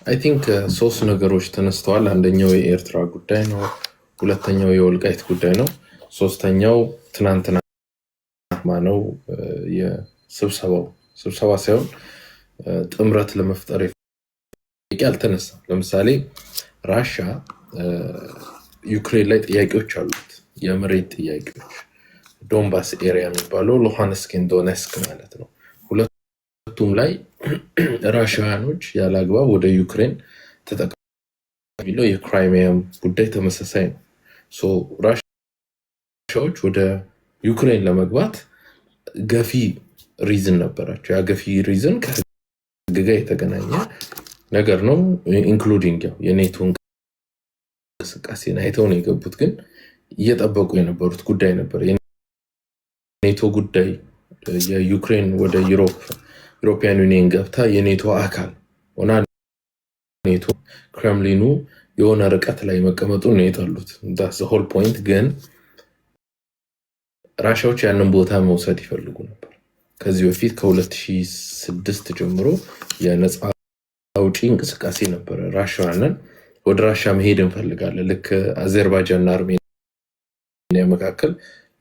አይ ቲንክ ሶስት ነገሮች ተነስተዋል። አንደኛው የኤርትራ ጉዳይ ነው፣ ሁለተኛው የወልቃይት ጉዳይ ነው፣ ሶስተኛው ትናንትና ነው ስብሰባ ሳይሆን ጥምረት ለመፍጠር አልተነሳም። ለምሳሌ ራሻ ዩክሬን ላይ ጥያቄዎች አሉት፣ የመሬት ጥያቄዎች ዶንባስ ኤሪያ የሚባለው ሉሃንስክ ዶኔስክ ማለት ነው። ሁለቱም ላይ ራሽያኖች ያለ አግባብ ወደ ዩክሬን ተጠቅመው የክራይሚያም ጉዳይ ተመሳሳይ ነው። ራሽያዎች ወደ ዩክሬን ለመግባት ገፊ ሪዝን ነበራቸው። ያ ገፊ ሪዝን ከህግ ጋር የተገናኘ ነገር ነው። ኢንክሉዲንግ የኔቶ እንቅስቃሴን አይተው ነው የገቡት። ግን እየጠበቁ የነበሩት ጉዳይ ነበር። የኔቶ ጉዳይ የዩክሬን ወደ ዩሮፒያን ዩኒየን ገብታ የኔቶ አካል ሆና ኔቶ ክሬምሊኑ የሆነ ርቀት ላይ መቀመጡን ነው የጠሉት። ዳስ ሆል ፖይንት። ግን ራሻዎች ያንን ቦታ መውሰድ ይፈልጉ ነበር። ከዚህ በፊት ከ2006 ጀምሮ የነፃ አውጪ እንቅስቃሴ ነበረ። ራሻዋንን ወደ ራሻ መሄድ እንፈልጋለን። ልክ አዘርባይጃን እና አርሜኒያ መካከል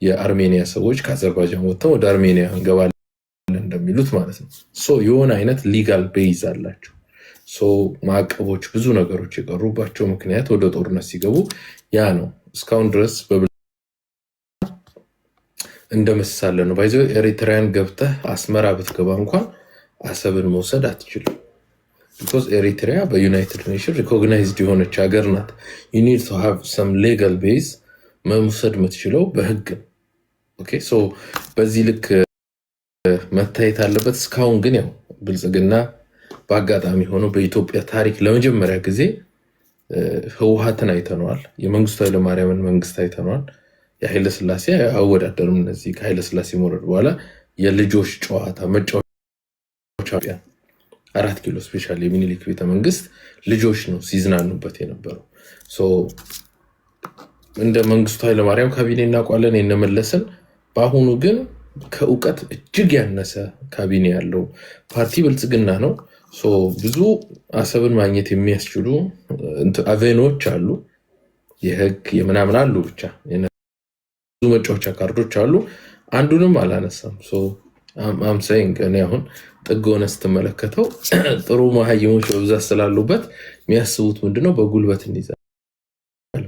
የአርሜኒያ ሰዎች ከአዘርባይጃን ወጥተው ወደ አርሜኒያ እንገባለን እንደሚሉት ማለት ነው። የሆነ አይነት ሊጋል ቤዝ አላቸው። ማዕቀቦች፣ ብዙ ነገሮች የቀሩባቸው ምክንያት ወደ ጦርነት ሲገቡ ያ ነው። እስካሁን ድረስ እንደመሳለ ነው። ባይዞ ኤሪትራያን ገብተህ አስመራ ብትገባ እንኳን አሰብን መውሰድ አትችልም። ቢኮዝ ኤሪትሪያ በዩናይትድ ኔሽን ሪኮግናይዝድ የሆነች ሀገር ናት። ዩ ኒድ ቱ ሃቭ ሰም ሌጋል ቤዝ መውሰድ የምትችለው በህግ ነው። በዚህ ልክ መታየት አለበት። እስካሁን ግን ያው ብልጽግና በአጋጣሚ ሆኖ በኢትዮጵያ ታሪክ ለመጀመሪያ ጊዜ ህወሓትን አይተነዋል። የመንግስቱ ኃይለማርያምን መንግስት አይተነዋል። የኃይለ ስላሴ አወዳደርም እነዚህ ከኃይለ ስላሴ መውረድ በኋላ የልጆች ጨዋታ መጫወቻ 4 ኪሎ ስፔሻሊ የሚኒሊክ ቤተመንግስት ልጆች ነው ሲዝናኑበት የነበረው። እንደ መንግስቱ ኃይለማርያም ካቢኔ እናውቃለን የነመለስን። በአሁኑ ግን ከእውቀት እጅግ ያነሰ ካቢኔ ያለው ፓርቲ ብልጽግና ነው። ብዙ አሰብን ማግኘት የሚያስችሉ አቬኖች አሉ፣ የህግ የምናምን አሉ፣ ብቻ ብዙ መጫወቻ ካርዶች አሉ። አንዱንም አላነሳም። አምሳይንግ እኔ አሁን ጥግ ሆነ ስትመለከተው ጥሩ መሀይሞች በብዛት ስላሉበት የሚያስቡት ምንድነው በጉልበት እንይዛለን።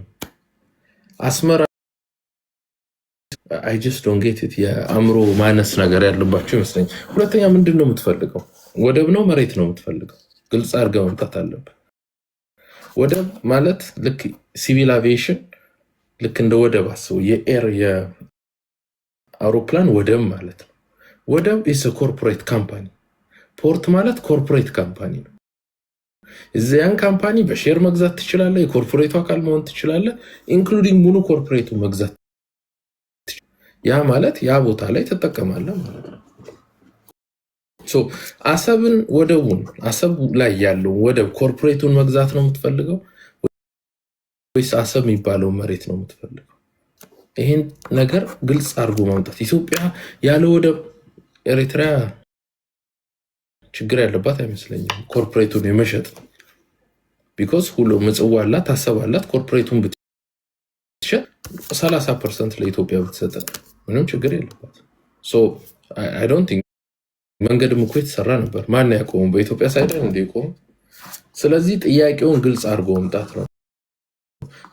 አስመራ I just don't get it። የአእምሮ ማነስ ነገር ያለባቸው ይመስለኛል። ሁለተኛ ምንድነው የምትፈልገው? ወደብ ነው መሬት ነው የምትፈልገው? ግልጽ አድርገህ መምጣት አለብህ። ወደብ ማለት ልክ ሲቪል አቪዬሽን ልክ እንደ ወደብ አስበው። የኤር የአውሮፕላን ወደብ ማለት ነው። ወደብ is a corporate company። ፖርት ማለት ኮርፖሬት ካምፓኒ ነው። እዚያን ካምፓኒ በሼር መግዛት ትችላለህ። የኮርፖሬቱ አካል መሆን ትችላለህ። ኢንክሉዲንግ ሙሉ ኮርፖሬቱ መግዛት። ያ ማለት ያ ቦታ ላይ ተጠቀማለህ ማለት ነው። አሰብን ወደቡን አሰብ ላይ ያለው ወደብ ኮርፖሬቱን መግዛት ነው የምትፈልገው ወይስ አሰብ የሚባለው መሬት ነው የምትፈልገው? ይሄን ነገር ግልጽ አድርጎ ማምጣት። ኢትዮጵያ ያለ ወደብ ኤሪትሪያ ችግር ያለባት አይመስለኝም። ኮርፖሬቱን የመሸጥ ቢኮዝ ሁሉ ምጽዋ አላት፣ አሰብ አላት። ኮርፖሬቱን ብትሸጥ 30% ለኢትዮጵያ ብትሰጥ ምንም ችግር የለባት። I don't think መንገድም እኮ የተሰራ ነበር። ማን ያቆሙ? በኢትዮጵያ ሳይደን እንዲቆሙ። ስለዚህ ጥያቄውን ግልጽ አድርጎ መምጣት ነው።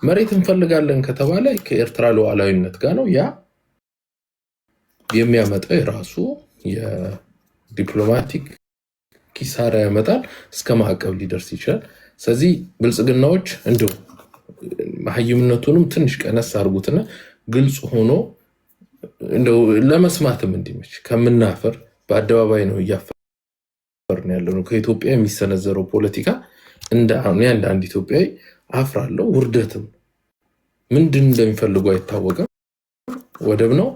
መሬት እንፈልጋለን ከተባለ ከኤርትራ ሉዓላዊነት ጋር ነው። ያ የሚያመጣው የራሱ የዲፕሎማቲክ ኪሳራ ያመጣል፣ እስከ ማዕቀብ ሊደርስ ይችላል። ስለዚህ ብልጽግናዎች እንደው መሀይምነቱንም ትንሽ ቀነስ አድርጉትና ግልጽ ሆኖ እንደው ለመስማትም እንዲመች ከምናፈር በአደባባይ ነው እያፈርን ያለነው። ከኢትዮጵያ የሚሰነዘረው ፖለቲካ እንደ አንድ ኢትዮጵያዊ አፍራለሁ። ውርደትም ምንድን እንደሚፈልጉ አይታወቅም። ወደብ ነው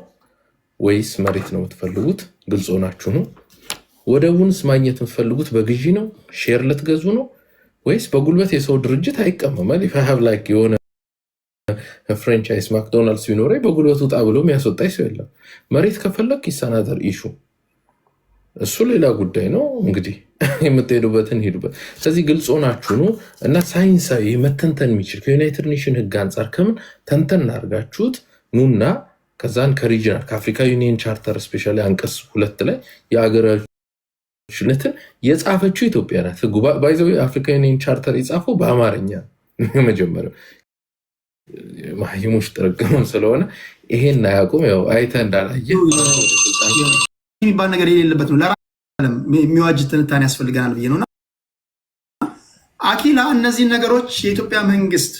ወይስ መሬት ነው የምትፈልጉት? ግልጽ ሆናችሁ ነው። ወደቡንስ ማግኘት የምትፈልጉት በግዢ ነው? ሼር ልትገዙ ነው ወይስ በጉልበት? የሰው ድርጅት አይቀመማል። ይፈሃብ ላይክ የሆነ ፍራንቻይዝ ማክዶናልድስ ቢኖረኝ በጉልበት ውጣ ብሎ የሚያስወጣኝ ሰው የለም። መሬት ከፈለግ ይሰናዘር ኢሹ፣ እሱ ሌላ ጉዳይ ነው። እንግዲህ የምትሄዱበትን ሄዱበት። ስለዚህ ግልጽ ሆናችሁ ነው እና ሳይንሳዊ መተንተን የሚችል ከዩናይትድ ኔሽን ህግ አንጻር ከምን ተንተን አድርጋችሁት ኑና ከዛን ከሪጅናል ከአፍሪካ ዩኒየን ቻርተር ስፔሻሊ አንቀጽ 2 ላይ የሀገራችነትን የጻፈችው ኢትዮጵያ ናት። ህጉ ባይዘው የአፍሪካ ዩኒየን ቻርተር የጻፈው በአማርኛ መጀመሪያው ማህይሞች ተረገመም ስለሆነ ይሄን አያውቁም። ያው አይተ እንዳላየ የሚባል ነገር የሌለበት ነው። ለራም የሚዋጅ ትንታኔ ያስፈልገናል ብዬ ነውና አኪላ እነዚህ ነገሮች የኢትዮጵያ መንግስት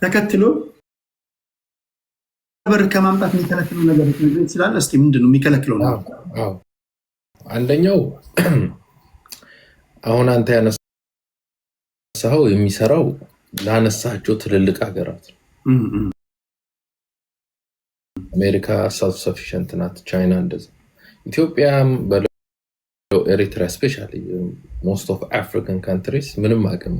ተከትሎ በር ከማምጣት የሚከለክለው ነገር ይችላል። እስቲ ምንድነው የሚከለክለው ነው? አዎ አንደኛው አሁን አንተ ያነሳው የሚሰራው ላነሳቸው ትልልቅ ሀገራት አሜሪካ ሰልፍ ሰፊሽንት ናት፣ ቻይና እንደዛ። ኢትዮጵያም በለው ኤሪትሪያ ስፔሻሊ ሞስት ኦፍ አፍሪካን ካንትሪስ ምንም አቅም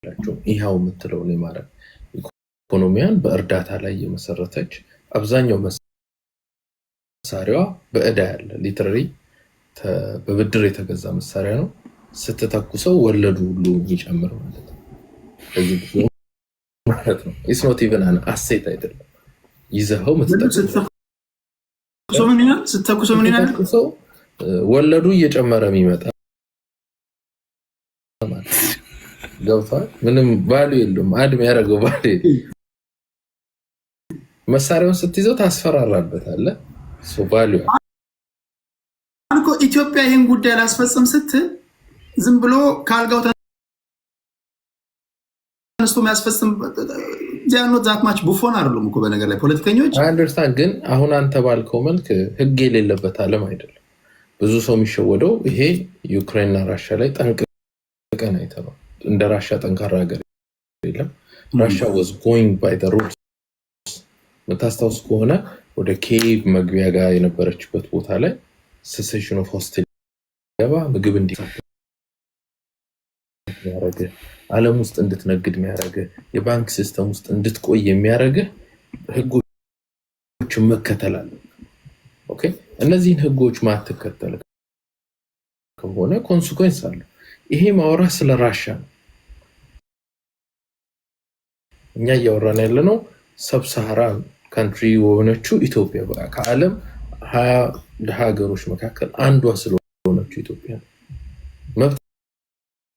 የላቸውም። ይኸው የምትለው ነው ማለት ኢኮኖሚያን በእርዳታ ላይ የመሰረተች አብዛኛው መሳሪያዋ በእዳ ያለ ሊትራሊ በብድር የተገዛ መሳሪያ ነው። ስትተኩሰው ወለዱ ሁሉ ይጨምር ማለት ነው። ስለዚህ ማለት ነው ኢትስ ኖት ኢቨን አን አሴት አይደለም። ይዘኸው ስትተኩሰው ምን ይላል? ወለዱ እየጨመረ የሚመጣ ማለት ገብቷል። ምንም ቫልዩ የለውም። አድም ያደረገው ቫልዩ መሳሪያውን ስትይዘው ታስፈራራበታለህ። ሶ ቫልዩ አንኮ ኢትዮጵያ ይሄን ጉዳይ ላስፈጽም ስትል ዝም ብሎ ካልጋው ተነስቶ የሚያስፈጽም ጃኖት ዛትማች ቡፎን አይደሉም እኮ በነገር ላይ ፖለቲከኞች አንደርስታንድ። ግን አሁን አንተ ባልከው መልክ ህግ የሌለበት ዓለም አይደለም። ብዙ ሰው የሚሸወደው ይሄ ዩክሬንና ራሻ ላይ ጠንቅቀን አይተነው እንደ ራሻ ጠንካራ ሀገር የለም። ራሻ was going by the rules። መታስታውስ ከሆነ ወደ ኬቭ መግቢያ ጋር የነበረችበት ቦታ ላይ cessation of hostility ገባ ምግብ እንዲያረገ ዓለም ውስጥ እንድትነግድ የሚያረገ የባንክ ሲስተም ውስጥ እንድትቆይ የሚያረገ ህጎች መከተል አለ። ኦኬ እነዚህን ህጎች ማትከተል ከሆነ ኮንሲኩዌንስ አለ። ይሄ ማውራ ስለ ራሻ ነው። እኛ እያወራን ያለነው ሰብሳሃራን ካንትሪ የሆነችው ኢትዮጵያ ከዓለም 20 ሀገሮች መካከል አንዷ ስለሆነችው ኢትዮጵያ መብት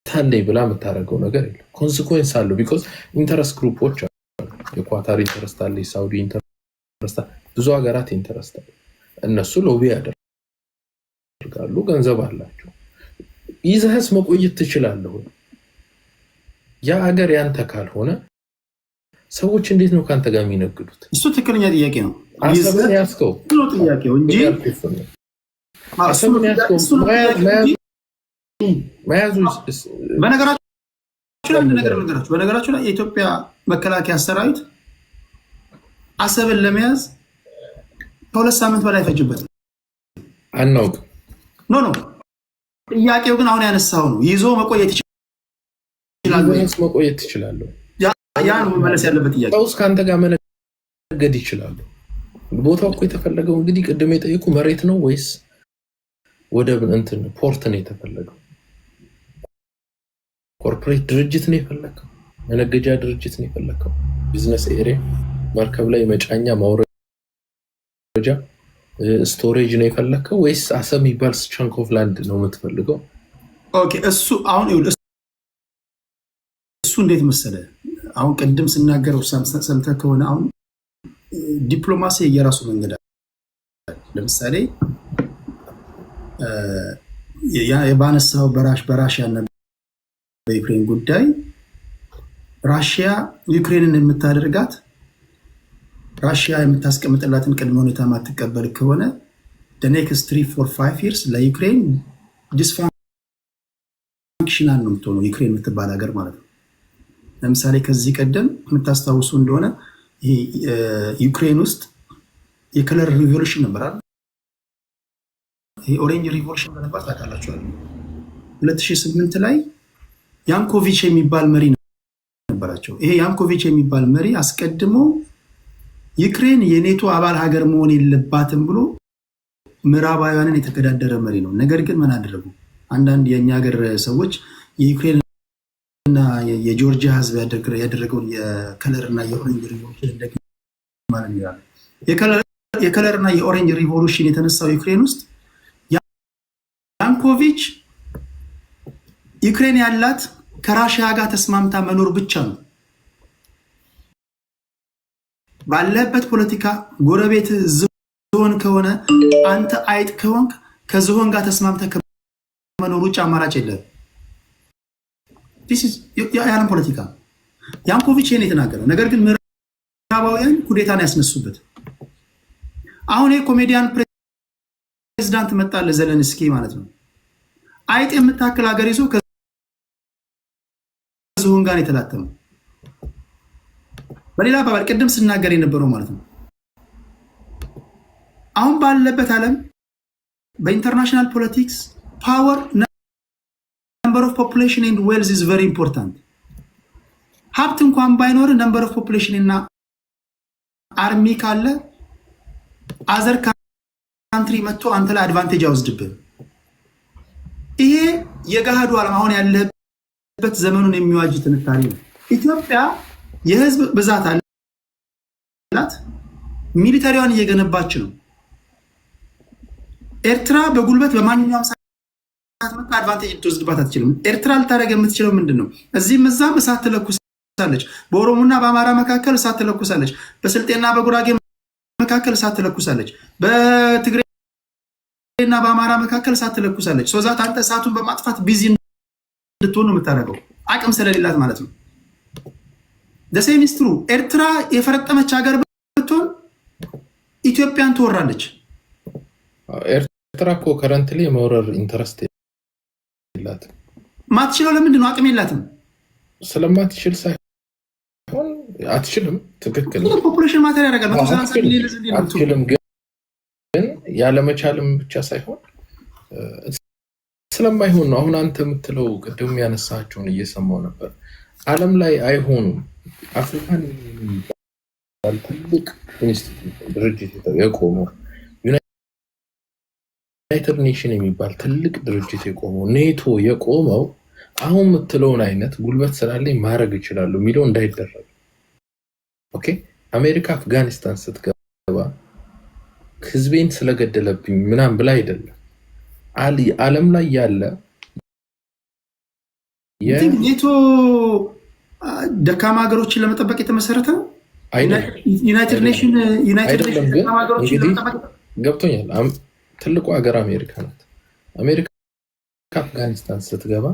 ታለይ ብላ የምታደርገው ነገር የለም። ኮንሲኩዌንስ አለው። ቢኮዝ ኢንተረስት ግሩፖች አሉ። የኳታር ኢንተረስት አለ፣ የሳውዲ ኢንተረስት አለ፣ ብዙ ሀገራት ኢንተረስት አለ። እነሱ ሎቢ ያደርጋሉ፣ ገንዘብ አላቸው። ይዘህስ መቆየት ትችላለህ። ያ ሀገር ያንተ ካልሆነ ሰዎች እንዴት ነው ካንተ ጋር የሚነግዱት? እሱ ትክክለኛ ጥያቄ ነው። አሰብን ያስከው ነው ጥያቄው እንጂ አሰብን ያስከው በነገራችሁ ላይ የኢትዮጵያ መከላከያ ሰራዊት አሰብን ለመያዝ ከ2 ሳምንት በላይ ፈጅበት አናውቅም። ኖ ጥያቄው ግን አሁን ያነሳው ነው። ይዞ መቆየት ይችላል። ያ ነው መመለስ ያለበት ጥያቄ። ሰውስ ካንተ ጋር መነገድ ይችላል። ቦታው እኮ የተፈለገው እንግዲህ ቅድም የጠየቁ መሬት ነው ወይስ ወደብ እንትን ፖርት ነው የተፈለገው? ኮርፖሬት ድርጅት ነው የፈለከው? መነገጃ ድርጅት ነው የፈለከው? ቢዝነስ ኤሪያ መርከብ ላይ መጫኛ ማውረጃ ስቶሬጅ ነው የፈለከው ወይስ አሰብ የሚባል ቻንክ ኦፍ ላንድ ነው የምትፈልገው? ኦኬ እሱ አሁን እሱ እንዴት መሰለ አሁን ቅድም ስናገረው ሰምተህ ከሆነ አሁን ዲፕሎማሲ የራሱ መንገድ አለ። ለምሳሌ የባነሳው በራሽያ እና በዩክሬን ጉዳይ ራሽያ ዩክሬንን የምታደርጋት ራሽያ የምታስቀምጥላትን ቅድመ ሁኔታ ማትቀበል ከሆነ the next 3-4-5 years ለዩክሬን ዲስፋንክሽናል ነው የምትሆነው ዩክሬን የምትባል ሀገር ማለት ነው። ለምሳሌ ከዚህ ቀደም የምታስታውሱ እንደሆነ ዩክሬን ውስጥ የከለር ሪቮሉሽን ነበር አይደል? ይሄ ኦሬንጅ ሪቮሉሽን ነበር ታውቃላችሁ። 2008 ላይ ያንኮቪች የሚባል መሪ ነበራቸው። ይሄ ያንኮቪች የሚባል መሪ አስቀድሞ ዩክሬን የኔቶ አባል ሀገር መሆን የለባትም ብሎ ምዕራባውያንን የተገዳደረ መሪ ነው። ነገር ግን ምን አደረጉ? አንዳንድ የእኛ ሀገር ሰዎች የዩክሬን እና የጆርጂያ ህዝብ ያደረገውን የከለር እና የኦሬንጅ ሪቮሉሽን ማለት ይላል። የከለር እና የኦሬንጅ ሪቮሉሽን የተነሳው ዩክሬን ውስጥ ያንኮቪች ዩክሬን ያላት ከራሽያ ጋር ተስማምታ መኖር ብቻ ነው። ባለበት ፖለቲካ ጎረቤት ዝሆን ከሆነ አንተ አይጥ ከሆንክ ከዝሆን ጋር ተስማምተ ከመኖር ውጭ አማራጭ የለም። የዓለም ፖለቲካ ያንኮቪች ይሄን የተናገረው። ነገር ግን ምዕራባውያን ኩዴታን ያስነሱበት። አሁን የኮሜዲያን ፕሬዚዳንት መጣለ ዘለንስኪ ማለት ነው። አይጥ የምታክል ሀገር ይዞ ከዝሆን ጋር የተላተመው። በሌላ አባባል ቅድም ስናገር የነበረው ማለት ነው። አሁን ባለበት ዓለም በኢንተርናሽናል ፖለቲክስ ፓወር number of population and wealth is very important. ሀብት እንኳን ባይኖር number of population እና አርሚ ካለ አዘር ካንትሪ መጥቶ አንተ ላይ አድቫንቴጅ ያወስድብህ። ይሄ የገሃዱ ዓለም አሁን ያለበት ዘመኑን የሚዋጅ ትንታኔ ነው። ኢትዮጵያ የህዝብ ብዛት አላት፣ ሚሊታሪዋን እየገነባች ነው። ኤርትራ በጉልበት በማንኛውም ሰዓት መጣ አድቫንቴጅ ልትወስድባት አትችልም። ኤርትራ ልታደርግ የምትችለው ምንድነው? እዚህም እዛም እሳት ትለኩሳለች። በኦሮሞና በአማራ መካከል እሳት ትለኩሳለች። በስልጤና በጉራጌ መካከል እሳት ትለኩሳለች። በትግሬና በአማራ መካከል እሳት ትለኩሳለች። ሶዛት አንተ እሳቱን በማጥፋት ቢዚ እንድትሆን ነው የምታደርገው፣ አቅም ስለሌላት ማለት ነው። ደሴም ኢዝ ትሩ። ኤርትራ የፈረጠመች ሀገር ብትሆን ኢትዮጵያን ትወራለች። ኤርትራ እኮ ከረንትሊ የመውረር ኢንተረስት የላትም። ማትችለው ለምንድን ነው? አቅም የላትም። ስለማትችል ሳይሆን አትችልም። ትክክል ነው። ፖፑሌሽን ማተር ያደርጋል። አትችልም፣ ግን ያለመቻልም ብቻ ሳይሆን ስለማይሆን ነው። አሁን አንተ የምትለው ቅድም ያነሳቸውን እየሰማው ነበር። ዓለም ላይ አይሆኑም። አፍሪካን ትልቅ ድርጅት የቆመው ዩናይትድ ኔሽን የሚባል ትልቅ ድርጅት የቆመው ኔቶ የቆመው አሁን የምትለውን አይነት ጉልበት ስላለኝ ማድረግ ይችላሉ የሚለው እንዳይደረግ። ኦኬ፣ አሜሪካ አፍጋኒስታን ስትገባ ህዝቤን ስለገደለብኝ ምናምን ብላ አይደለም። ዓለም ላይ ያለ ኔቶ ደካማ ሀገሮችን ለመጠበቅ የተመሰረተ ነው። ዩናይትድ ኔሽን ደካማ ሀገሮችን ለመጠበቅ ገብቶኛል። ትልቁ ሀገር አሜሪካ ናት። አሜሪካ አፍጋኒስታን ስትገባ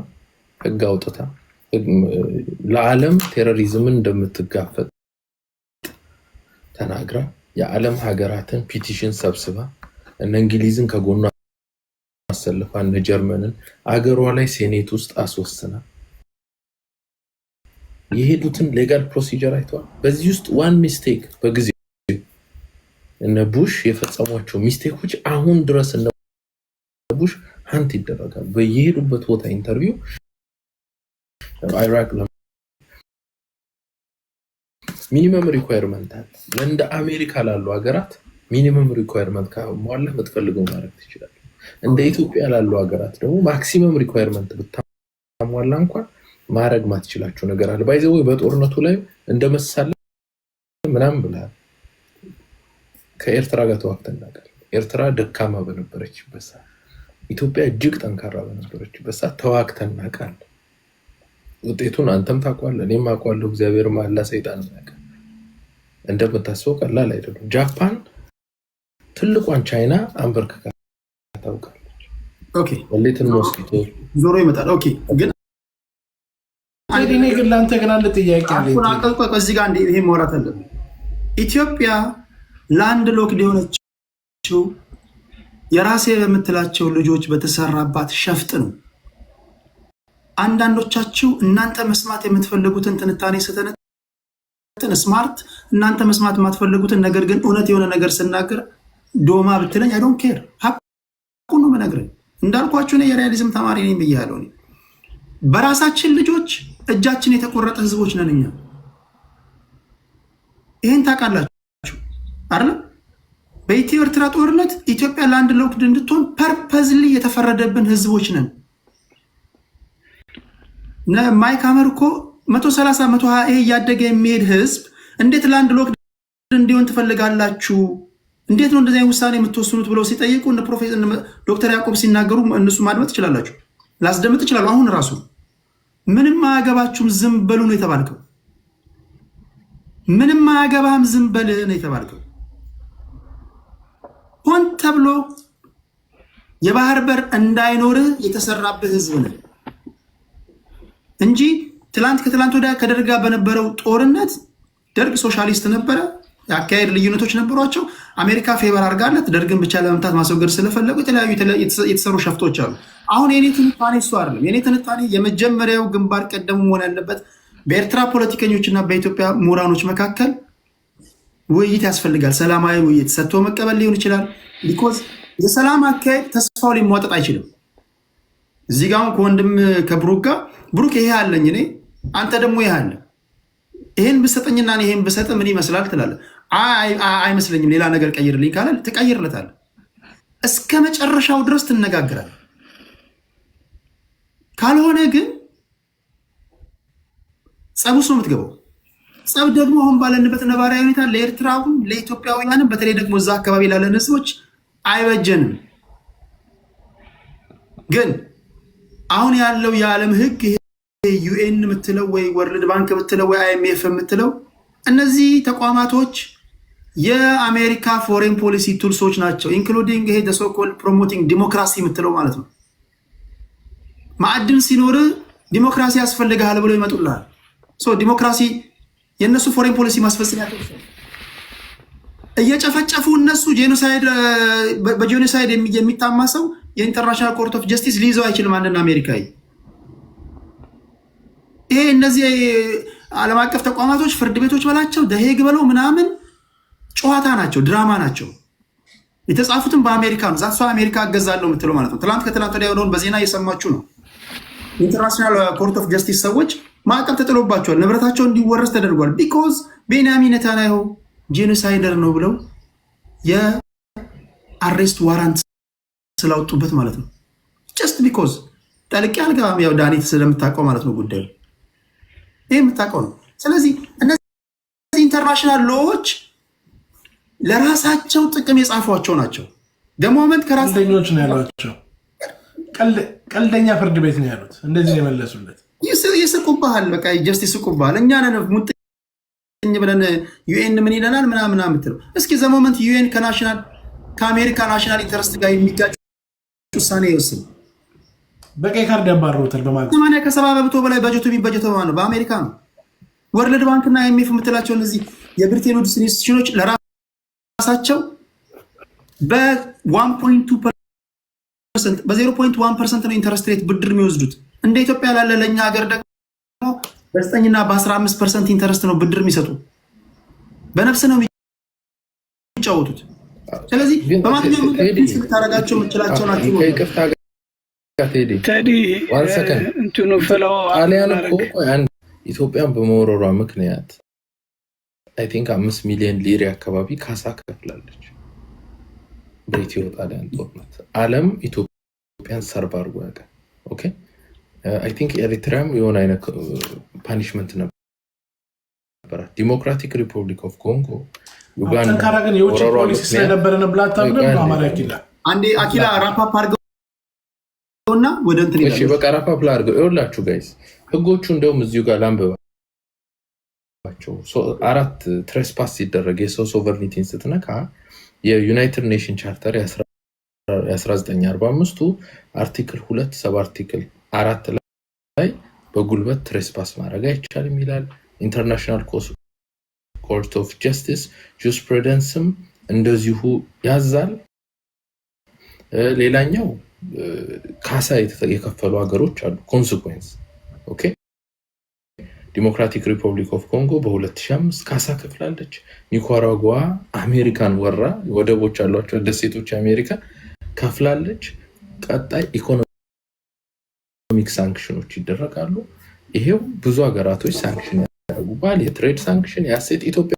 ህግ አውጥታ ለዓለም ቴሮሪዝምን እንደምትጋፈጥ ተናግራ የዓለም ሀገራትን ፒቲሽን ሰብስባ እነ እንግሊዝን ከጎኗ አሰልፋ እነ ጀርመንን አገሯ ላይ ሴኔት ውስጥ አስወስና የሄዱትን ሌጋል ፕሮሲጀር አይተዋል። በዚህ ውስጥ ዋን ሚስቴክ በጊዜ እነ ቡሽ የፈጸሟቸው ሚስቴኮች አሁን ድረስ እነ ቡሽ ሀንት ይደረጋል። በየሄዱበት ቦታ ኢንተርቪው ኢራቅ ሚኒመም ሪኳየርመንት አለ። እንደ አሜሪካ ላሉ ሀገራት ሚኒመም ሪኳየርመንት ካሟላ የምትፈልገው ማድረግ ትችላለህ። እንደ ኢትዮጵያ ላሉ ሀገራት ደግሞ ማክሲመም ሪኳየርመንት ብታሟላ እንኳን ማድረግ ማትችላቸው ነገር አለ። ባይዘው በጦርነቱ ላይ እንደመሳለ ምናምን ብለሃል። ከኤርትራ ጋር ተዋግተን እናውቃለን። ኤርትራ ደካማ በነበረችበት ሰዓት፣ ኢትዮጵያ እጅግ ጠንካራ በነበረችበት ሰዓት ተዋግተን እናውቃለን። ውጤቱን አንተም ታውቃለህ፣ እኔም አውቃለሁ። እግዚአብሔር ማላ ሰይጣን ያውቃል። እንደምታስበው ቀላል አይደለም። ጃፓን ትልቋን ቻይና አንበርክካ ታውቃለች። ኦኬ፣ ወሌትን ሞስኪቶ ዞሮ ይመጣል። ኦኬ፣ ግን እኔ ግን ላንተ ግን አንድ ጥያቄ አለ። እዚህ ጋር ይሄ ማውራት አለብን። ኢትዮጵያ ላንድ ሎክድ የሆነችው የራሴ በምትላቸው ልጆች በተሰራባት ሸፍጥ ነው። አንዳንዶቻችሁ እናንተ መስማት የምትፈልጉትን ትንታኔ ስተነትን ስማርት፣ እናንተ መስማት የማትፈልጉትን ነገር ግን እውነት የሆነ ነገር ስናገር ዶማ ብትለኝ አይ ዶንት ኬር፣ ሀቁ ነው የምነግርህ። እንዳልኳችሁ እኔ የሪያሊዝም ተማሪ ነኝ ብያለሁ። በራሳችን ልጆች እጃችን የተቆረጠ ህዝቦች ነን እኛ። ይሄን ታውቃላችሁ አይደል? በኢትዮ ኤርትራ ጦርነት ኢትዮጵያ ላንድ ሎክድ እንድትሆን ፐርፐዝሊ የተፈረደብን ህዝቦች ነን። ማይክ ሐመር እኮ 130 120 እያደገ የሚሄድ ህዝብ እንዴት ላንድ ሎክድ እንዲሆን ትፈልጋላችሁ? እንዴት ነው እንደዚህ ውሳኔ የምትወስኑት ብለው ሲጠይቁ እነ ፕሮፌሰር ዶክተር ያዕቆብ ሲናገሩ እነሱ ማድመጥ ይችላላችሁ። ላስደምጥ ይችላሉ። አሁን ራሱ ምንም አያገባችሁም ዝም በሉ ነው የተባልከው። ምንም አያገባህም ዝም በል ነው የተባልከው። ሆን ተብሎ የባህር በር እንዳይኖርህ የተሰራብህ ህዝብ ነው እንጂ ከትላንት ወዲያ ከደርግ ጋር በነበረው ጦርነት ደርግ ሶሻሊስት ነበረ። የአካሄድ ልዩነቶች ነበሯቸው። አሜሪካ ፌቨር አድርጋለት ደርግን ብቻ ለመምታት ማስወገድ ስለፈለጉ የተለያዩ የተሰሩ ሸፍቶች አሉ። አሁን የኔ ትንታኔ እሱ አይደለም። የኔ ትንታኔ የመጀመሪያው ግንባር ቀደሙ መሆን ያለበት በኤርትራ ፖለቲከኞችና በኢትዮጵያ ምሁራኖች መካከል ውይይት ያስፈልጋል። ሰላማዊ ውይይት፣ ሰጥቶ መቀበል ሊሆን ይችላል። ቢኮዝ የሰላም አካሄድ ተስፋው ሊሟጠጥ አይችልም። እዚህ ጋር ከወንድም ከብሩክ ጋር ብሩክ ይሄ አለኝ እኔ አንተ ደግሞ ይሄ አለ፣ ይሄን ብሰጠኝና ይሄን ብሰጥ ምን ይመስላል ትላለህ። አይመስለኝም ሌላ ነገር ቀይርልኝ ካለ ትቀይርለታለህ። እስከ መጨረሻው ድረስ ትነጋግራለህ። ካልሆነ ግን ጸብ ውስጥ ነው የምትገባው። ጸብ ደግሞ አሁን ባለንበት ነባራዊ ሁኔታ ለኤርትራውም ለኢትዮጵያውያንም በተለይ ደግሞ እዛ አካባቢ ላለን ህዝቦች አይበጀንም። ግን አሁን ያለው የዓለም ህግ ዩኤን የምትለው ወይ ወርልድ ባንክ የምትለው ወይ አይኤምኤፍ የምትለው እነዚህ ተቋማቶች የአሜሪካ ፎሬን ፖሊሲ ቱልሶች ናቸው። ኢንክሉዲንግ ይሄ ሶኮል ፕሮሞቲንግ ዲሞክራሲ የምትለው ማለት ነው። ማዕድን ሲኖር ዲሞክራሲ ያስፈልግሃል ብሎ ይመጡልሃል። ዲሞክራሲ የእነሱ ፎሬን ፖሊሲ ማስፈጸሚያ እየጨፈጨፉ እነሱ በጄኖሳይድ የሚታማ ሰው የኢንተርናሽናል ኮርት ኦፍ ጀስቲስ ሊይዘው አይችልም። አንድና አሜሪካዊ ይሄ እነዚህ ዓለም አቀፍ ተቋማቶች ፍርድ ቤቶች በላቸው ደሄግ በለው ምናምን ጨዋታ ናቸው፣ ድራማ ናቸው። የተጻፉትም በአሜሪካ ነው። ዛሷ አሜሪካ አገዛለሁ የምትለው ማለት ነው። ከትላንት ወዲያ የሆነውን በዜና እየሰማችሁ ነው። ኢንተርናሽናል ኮርት ኦፍ ጀስቲስ ሰዎች ማዕቀብ ተጥሎባቸዋል። ንብረታቸው እንዲወረስ ተደርጓል። ቢኮዝ ቤንያሚን ኔታንያሁ ጄኖሳይደር ነው ብለው የአሬስት ዋራንት ስላወጡበት ማለት ነው። ጀስት ቢኮዝ ጠልቄ አልገባም። ያው ዳኒት ስለምታውቀው ማለት ነው ጉዳዩ ይህ የምታውቀው ነው። ስለዚህ እነዚህ ኢንተርናሽናል ሎዎች ለራሳቸው ጥቅም የጻፏቸው ናቸው። ደሞመንት ቀልደኞች ነው ያሏቸው። ቀልደኛ ፍርድ ቤት ነው ያሉት። እንደዚህ ነው የመለሱለት። ይስቁብሃል፣ በቃ ጀስት ይስቁብሃል። እኛ ነን ሙጥኝ ብለን ዩኤን ምን ይለናል ምናምን የምትለው። እስኪ ዘሞመንት ዩኤን ከአሜሪካ ናሽናል ኢንተረስት ጋር የሚጋጭ ውሳኔ ይወስን በቀይ ካርድ ያባረሩታል። በማለት 80% በላይ በጀቱ የሚበጀተው ነው በአሜሪካ ነው። ወርልድ ባንክና አይኤምኤፍ የምትላቸው እነዚህ የብሪቴን ውድስ ኢንስቲትዩሽኖች ለራሳቸው በ0.1% ነው ኢንተረስት ሬት ብድር የሚወስዱት። እንደ ኢትዮጵያ ላለ ለእኛ ሀገር ደግሞ በ9% እና በ15% ኢንተረስት ነው ብድር የሚሰጡ። በነፍስ ነው የሚጫወቱት። ስለዚህ በማንኛውም ልታደርጋቸው የምችላቸው ናቸው። ኢትዮጵያን በመወረሯ ምክንያት አይ ቲንክ 5 ሚሊዮን ሊሬ አካባቢ ካሳ ከፍላለች በኢትዮ ጣሊያን ጦርነት። ዓለም ኢትዮጵያን ሰርቭ አድርጎ ያውቃል። ኦኬ አይ ቲንክ ኤሪትሪያም የሆነ አይነት ፓኒሽመንት ነበር። ዲሞክራቲክ ሪፐብሊክ ኦፍ ኮንጎ፣ ዩጋንዳ ጠንካራ ግን የውጭ ፖሊሲ ስለነበረ ነው ብላታም ነው አማራ ኪላ አንዴ አኪላ ራፓፕ አድርገውና ወደ እንትን እሺ በቃ ራፓፕ አድርገው ይኸውላችሁ ጋይስ ህጎቹ እንደውም እዚሁ ጋር ላንብባቸው። 4 ትሬስፓስ ሲደረግ የሰው ሶቨርኒቲን ስትነካ የዩናይትድ ኔሽን ቻርተር የ1945 አርቲክል 2 ሰብ አርቲክል 4 ላይ በጉልበት ትሬስፓስ ማድረግ አይቻልም ይላል። ኢንተርናሽናል ኮርት ኦፍ ጀስቲስ ጁስፕሩደንስም እንደዚሁ ያዛል። ሌላኛው ካሳ የከፈሉ ሀገሮች አሉ። ኮንሲኩዌንስ ኦኬ ዲሞክራቲክ ሪፐብሊክ ኦፍ ኮንጎ በ2005 ካሳ ከፍላለች። ኒካራጓ አሜሪካን ወራ ወደቦች አሏቸው ደሴቶች አሜሪካ ከፍላለች። ቀጣይ ኢኮኖሚክ ሳንክሽኖች ይደረጋሉ። ይሄው ብዙ ሀገራቶች ሳንክሽን ያደርጉባል። የትሬድ ሳንክሽን የአሴት ኢትዮጵያ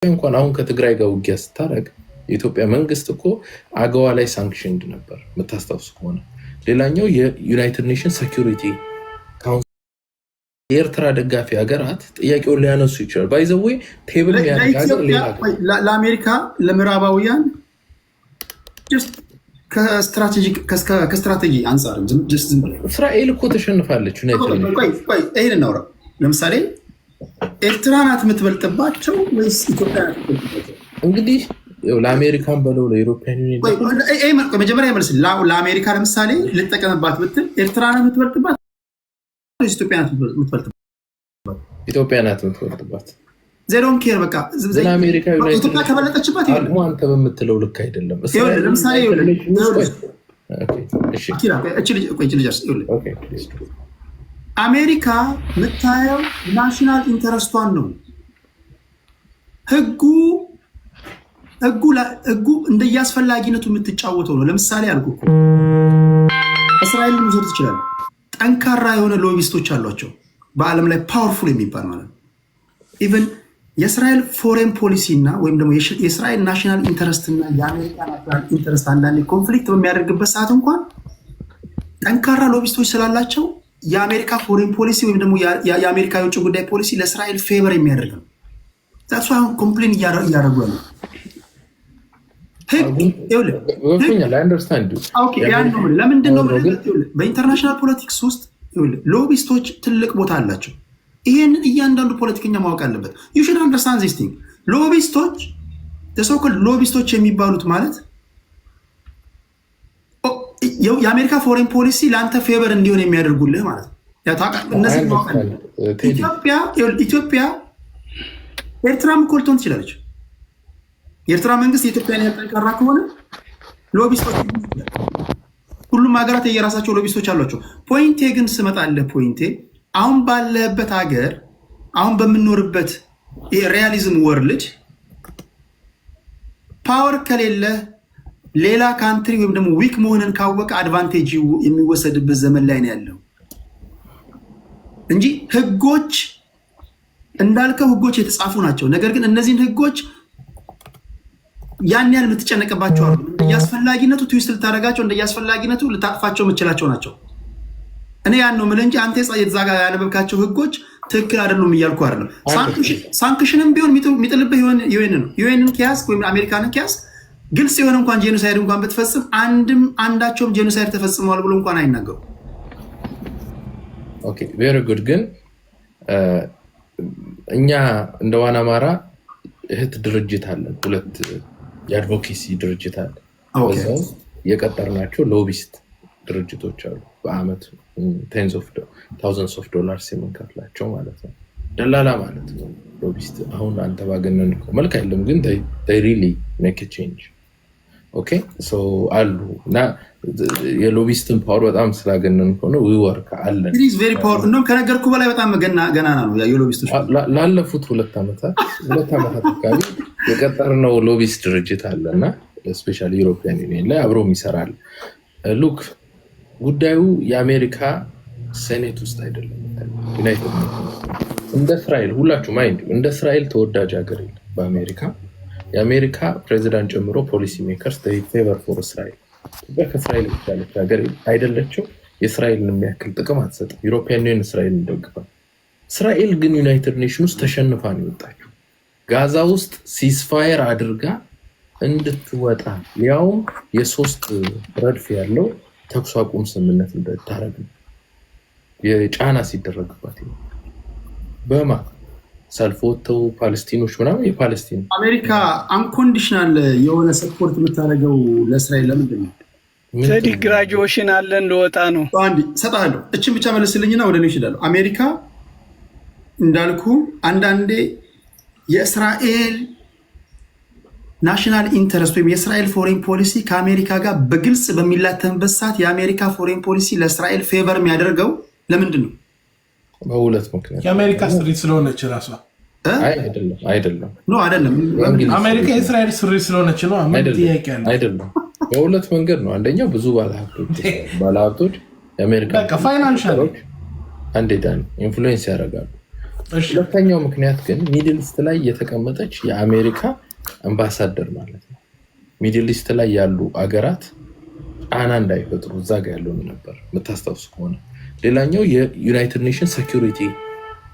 እንኳን አሁን ከትግራይ ጋር ውጊያ ስታደርግ የኢትዮጵያ መንግስት እኮ አገዋ ላይ ሳንክሽንድ ነበር የምታስታውሱ ከሆነ። ሌላኛው የዩናይትድ ኔሽንስ ሴኩሪቲ ካውንስል የኤርትራ ደጋፊ ሀገራት ጥያቄውን ሊያነሱ ይችላል። ባይዘዌ ቴብል ለአሜሪካ ለምዕራባውያን ከስትራቴጂ አንጻር እስራኤል እኮ ተሸንፋለች። ይህን እናውራ። ለምሳሌ ኤርትራ ናት የምትበልጥባቸው ወይስ ኢትዮጵያ ናት የምትበልጥባቸው? እንግዲህ ለአሜሪካን በለው ለኢሮፒያን ዩኒየን መጀመሪያ ይመልስ። ለአሜሪካ ለምሳሌ ልጠቀምባት ብትል ኤርትራ ናት የምትበልጥባት ወይስ ኢትዮጵያ ናት የምትበልጥባት? ኢትዮጵያ ናት የምትበልጥባት። ዜሮን ኬር በቃ ለአሜሪካ ኢትዮጵያ ከበለጠችባት አንተ በምትለው ልክ አይደለም። ለምሳሌ አሜሪካ የምታየው ናሽናል ኢንተረስቷን ነው። ህጉ እንደየአስፈላጊነቱ የምትጫወተው ነው። ለምሳሌ አልኩ እኮ እስራኤልን መውሰድ ትችላለህ። ጠንካራ የሆነ ሎቢስቶች አሏቸው በዓለም ላይ ፓወርፉል የሚባል ማለት ነው። ኢቨን የእስራኤል ፎሬን ፖሊሲ እና ወይም ደግሞ የእስራኤል ናሽናል ኢንተረስት እና የአሜሪካ ናሽናል ኢንተረስት አንዳንዴ ኮንፍሊክት በሚያደርግበት ሰዓት እንኳን ጠንካራ ሎቢስቶች ስላላቸው የአሜሪካ ፎሬን ፖሊሲ ወይም ደግሞ የአሜሪካ የውጭ ጉዳይ ፖሊሲ ለእስራኤል ፌቨር የሚያደርግ ነው። ዛሱ አሁን ኮምፕሌን እያደረጉ ነው። ለምንድነው በኢንተርናሽናል ፖለቲክስ ውስጥ ሎቢስቶች ትልቅ ቦታ አላቸው። ይሄንን እያንዳንዱ ፖለቲከኛ ማወቅ አለበት። ዩ ሹድ አንደርስታንድ ዚስ ቲንግ። ሎቢስቶች ተሶኮል ሎቢስቶች የሚባሉት ማለት የአሜሪካ ፎሬን ፖሊሲ ለአንተ ፌቨር እንዲሆን የሚያደርጉልህ ማለት ነው። እነዚህ ማወቅ አለበት። ኢትዮጵያ ኤርትራም እኮ ልትሆን ትችላለች። የኤርትራ መንግስት የኢትዮጵያን ያህል ጠንካራ ከሆነ ሎቢስቶች ሁሉም ሀገራት የየራሳቸው ሎቢስቶች አሏቸው። ፖይንቴ ግን ስመጣለህ ፖይንቴ አሁን ባለህበት ሀገር አሁን በምንኖርበት ሪያሊዝም ወርልድ ፓወር ከሌለ ሌላ ካንትሪ ወይም ደግሞ ዊክ መሆንን ካወቀ አድቫንቴጅ የሚወሰድበት ዘመን ላይ ነው ያለው እንጂ ህጎች እንዳልከው ህጎች የተጻፉ ናቸው። ነገር ግን እነዚህን ህጎች ያን ያህል የምትጨነቅባቸው አሉ። እንደየአስፈላጊነቱ ትዊስት ልታደርጋቸው፣ እንደየአስፈላጊነቱ ልታጥፋቸው የምችላቸው ናቸው። እኔ ያን ነው የምልህ እንጂ አንተ የተዛጋ ያነበብካቸው ህጎች ትክክል አይደሉም እያልኩ አይደለም። ሳንክሽንም ቢሆን የሚጥልብህ ዩኤን ነው። ዩኤንን ከያዝክ ወይም አሜሪካንን ከያዝክ ግልጽ የሆነ እንኳን ጄኖሳይድ እንኳን ብትፈጽም አንዳቸውም ጄኖሳይድ ተፈጽመዋል ብሎ እንኳን አይናገሩ። ኦኬ ቬሪ ጉድ። ግን እኛ እንደ ዋና አማራ እህት ድርጅት አለን፣ ሁለት የአድቮኬሲ ድርጅት አለ። በዛው የቀጠርናቸው ሎቢስት ድርጅቶች አሉ። በአመት ታውዘንድስ ኦፍ ዶላርስ የምንከፍላቸው ማለት ነው። ደላላ ማለት ነው ሎቢስት። አሁን አንተ ባገነን መልክ አይደለም፣ ግን ሪሊ ሜክ ቼንጅ። ኦኬ ሶ አሉ እና የሎቢስትን ፓወር በጣም ስላገነን ሆነ ወርክ አለን። እንደውም ከነገርኩ በላይ በጣም ገናና ነው የሎቢስቶች። ላለፉት ሁለት ዓመታት አካባቢ የቀጠርነው ሎቢስት ድርጅት አለ እና ስፔሻሊ ዩሮፒያን ዩኒየን ላይ አብሮ ይሰራል። ሉክ ጉዳዩ የአሜሪካ ሴኔት ውስጥ አይደለም። ዩናይትድ እንደ እስራኤል ሁላችሁ ማይንድ እንደ እስራኤል ተወዳጅ ሀገር የለም በአሜሪካ። የአሜሪካ ፕሬዚዳንት ጨምሮ ፖሊሲ ሜከርስ ፌቨር ፎር እስራኤል። ኢትዮጵያ ከእስራኤል የተሻለች ሀገር አይደለችው። የእስራኤልን የሚያክል ጥቅም አትሰጥም። ዩሮፒያን ዩኒየን እስራኤል እንደግፋል። እስራኤል ግን ዩናይትድ ኔሽን ውስጥ ተሸንፋ ነው የወጣችው። ጋዛ ውስጥ ሲስፋየር አድርጋ እንድትወጣ ያውም የሶስት ረድፍ ያለው ተኩስ አቁም ስምምነት እንድታረግ የጫና ሲደረግባት በማ ሰልፍ ወጥተው ፓለስቲኖች ምናምን የፓለስቲን አሜሪካ አንኮንዲሽናል የሆነ ሰፖርት የምታደርገው ለእስራኤል ለምንድን ነው? ሰዲቅ ግራጁዌሽን አለን ልወጣ ነው። አንዴ ሰጣለሁ። እችን ብቻ መለስልኝና ወደ ነው ይችላል። አሜሪካ እንዳልኩ አንዳንዴ የእስራኤል ናሽናል ኢንተረስት ወይም የእስራኤል ፎሬን ፖሊሲ ከአሜሪካ ጋር በግልጽ በሚላተምበት ሰዓት የአሜሪካ ፎሬን ፖሊሲ ለእስራኤል ፌቨር የሚያደርገው ለምንድን ነው? በሁለት ምክንያት። የአሜሪካ ስሪት ስለሆነች ራሷ አይደለም። አሜሪካ የእስራኤል ስሪት ስለሆነች ነው። ጥያቄ አይደለም። በሁለት መንገድ ነው። አንደኛው ብዙ ባለሀብቶች የአሜሪካ ፋይናንሻሎች አንዴዳን ኢንፍሉዌንስ ያደርጋሉ። ሁለተኛው ምክንያት ግን ሚድል ኢስት ላይ የተቀመጠች የአሜሪካ አምባሳደር ማለት ነው። ሚድል ኢስት ላይ ያሉ አገራት ጫና እንዳይፈጥሩ እዛ ጋር ያለው ነበር የምታስታውሱ ከሆነ። ሌላኛው የዩናይትድ ኔሽን ሴኩሪቲ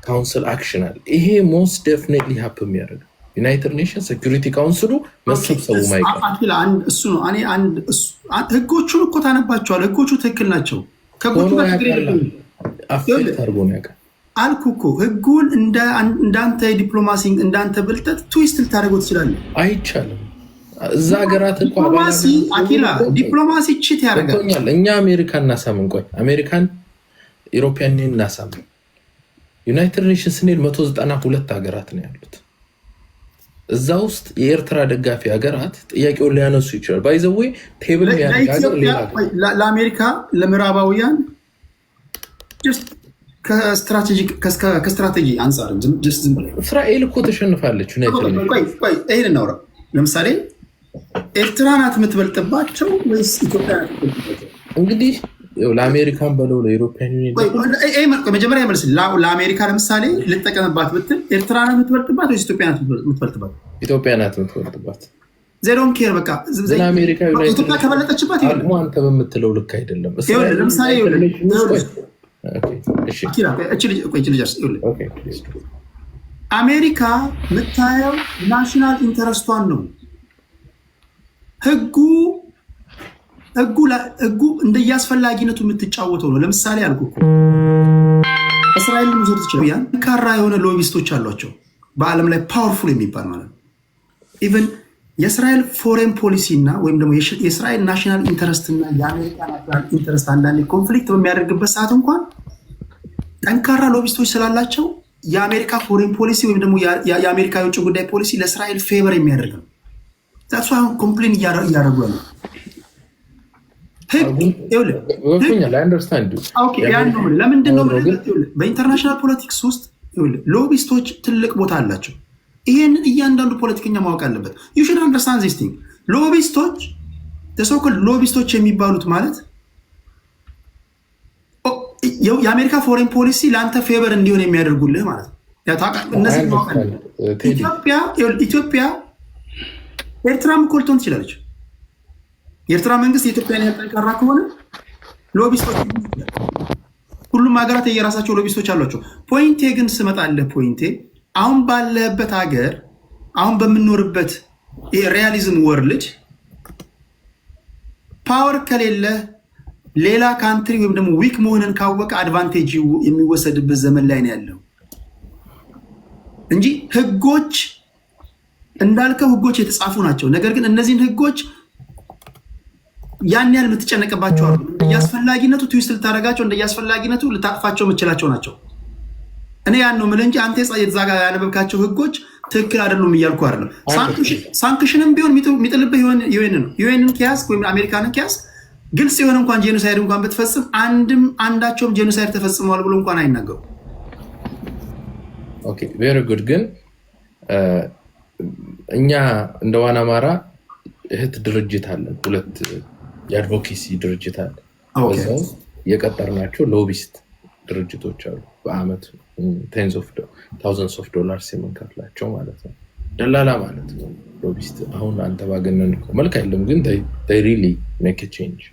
ካውንስል አክሽን አለ። ይሄ ሞስት ዴፊኒትሊ ሀፕ የሚያደርግ ዩናይትድ ኔሽን ሴኩሪቲ ካውንስሉ መሰብሰቡ ማይቀር እሱ ነው። ህጎቹን እኮ ታነባቸዋል። ህጎቹ ትክክል ናቸው። ከህጎቹ ጋር አፌክት አድርጎ ነው ያውቃል አልኩ እኮ ህጉን እንዳንተ ዲፕሎማሲ እንዳንተ ብልጠት ትዊስት ልታደርገው ትችላለህ። አይቻልም። እዛ ሀገራት እኮ ዲፕሎማሲ ችት ያደርጋል። እኛ አሜሪካን እናሳምን፣ ቆይ አሜሪካን ኢሮፒያን እናሳምን። ዩናይትድ ኔሽንስ ስንል 192 ሀገራት ነው ያሉት። እዛ ውስጥ የኤርትራ ደጋፊ ሀገራት ጥያቄውን ሊያነሱ ይችላል። ባይዘዌ ቴብል ለአሜሪካ ለምዕራባውያን ከስትራቴጂ አንጻር እስራኤል እኮ ተሸንፋለች። ይህን እናውራ። ለምሳሌ ኤርትራ ናት የምትበልጥባቸው ወይስ ኢትዮጵያ ናት የምትበልጥባቸው? እንግዲህ ለአሜሪካን በለው ለኢሮፒያን ዩኒየን መጀመሪያ መልስ። ለአሜሪካ ለምሳሌ ልጠቀምባት ብትል ኤርትራ ናት የምትበልጥባት ወይስ ኢትዮጵያ ናት የምትበልጥባት? ኢትዮጵያ ናት የምትበልጥባት። ዜሮን ኬር በቃ አሜሪካ ኢትዮጵያ ከበለጠችባት አንተ በምትለው ልክ አይደለም። ለምሳሌ አሜሪካ የምታየው ናሽናል ኢንተረስቷን ነው። ህጉ እንደየአስፈላጊነቱ የምትጫወተው ነው። ለምሳሌ አልኩ እኮ እስራኤል መውሰድ ትችላል። ጠንካራ የሆነ ሎቢስቶች አሏቸው በዓለም ላይ ፓወርፉል የሚባል ማለት ነው። ኢቨን የእስራኤል ፎሬን ፖሊሲ እና ወይም ደግሞ የእስራኤል ናሽናል ኢንተረስት እና የአሜሪካ ናሽናል ኢንተረስት አንዳንዴ ኮንፍሊክት በሚያደርግበት ሰዓት እንኳን ጠንካራ ሎቢስቶች ስላላቸው የአሜሪካ ፎሬን ፖሊሲ ወይም ደግሞ የአሜሪካ የውጭ ጉዳይ ፖሊሲ ለእስራኤል ፌቨር የሚያደርግ ነው። ዛሱ አሁን ኮምፕሌን እያደረጉ ያለው ለምንድን ነው? በኢንተርናሽናል ፖለቲክስ ውስጥ ሎቢስቶች ትልቅ ቦታ አላቸው። ይሄንን እያንዳንዱ ፖለቲከኛ ማወቅ አለበት። you should understand this thing። ሎቢስቶች ተሰውከል ሎቢስቶች የሚባሉት ማለት የአሜሪካ ፎሬን ፖሊሲ ለአንተ ፌቨር እንዲሆን የሚያደርጉልህ ማለት ነው። እነዚህ ማወቅ አለበት። ኢትዮጵያ ኤርትራም እኮ ልትሆን ትችላለች። የኤርትራ መንግስት የኢትዮጵያን ያጠንካራ ከሆነ ሎቢስቶች ሁሉም ሀገራት የየራሳቸው ሎቢስቶች አሏቸው። ፖይንቴ ግን ስመጣለህ ፖይንቴ አሁን ባለበት ሀገር አሁን በምንኖርበት ሪያሊዝም ወርልድ ፓወር ከሌለ ሌላ ካንትሪ ወይም ደግሞ ዊክ መሆንን ካወቀ አድቫንቴጅ የሚወሰድበት ዘመን ላይ ነው ያለው እንጂ ህጎች እንዳልከው ህጎች የተጻፉ ናቸው። ነገር ግን እነዚህን ህጎች ያን ያህል የምትጨነቅባቸው አሉ። እንደያስፈላጊነቱ ትዊስት ልታደርጋቸው እንደያስፈላጊነቱ ልታጥፋቸው የምችላቸው ናቸው። እኔ ያን ነው የምልህ እንጂ አንተ የተዛጋ ያነበብካቸው ህጎች ትክክል አይደሉም እያልኩ አይደለም። ሳንክሽንም ቢሆን የሚጥልብህ ዩኤን ነው። ዩኤንን ከያዝክ ወይም አሜሪካንን ከያዝክ ግልጽ የሆነ እንኳን ጄኖሳይድ እንኳን ብትፈጽም አንዳቸውም ጄኖሳይድ ተፈጽመዋል ብሎ እንኳን አይናገሩ። ኦኬ ቬሪ ጉድ። ግን እኛ እንደ ዋና አማራ እህት ድርጅት አለን፣ ሁለት የአድቮኬሲ ድርጅት አለ። በዛው የቀጠርናቸው ሎቢስት ድርጅቶች አሉ። በአመት ቴንስ ኦፍ ታውዘንድስ ኦፍ ዶላርስ የምንከፍላቸው ማለት ነው። ደላላ ማለት ነው ሎቢስት። አሁን አንተ ባገነን መልክ አይደለም፣ ግን they really make a change።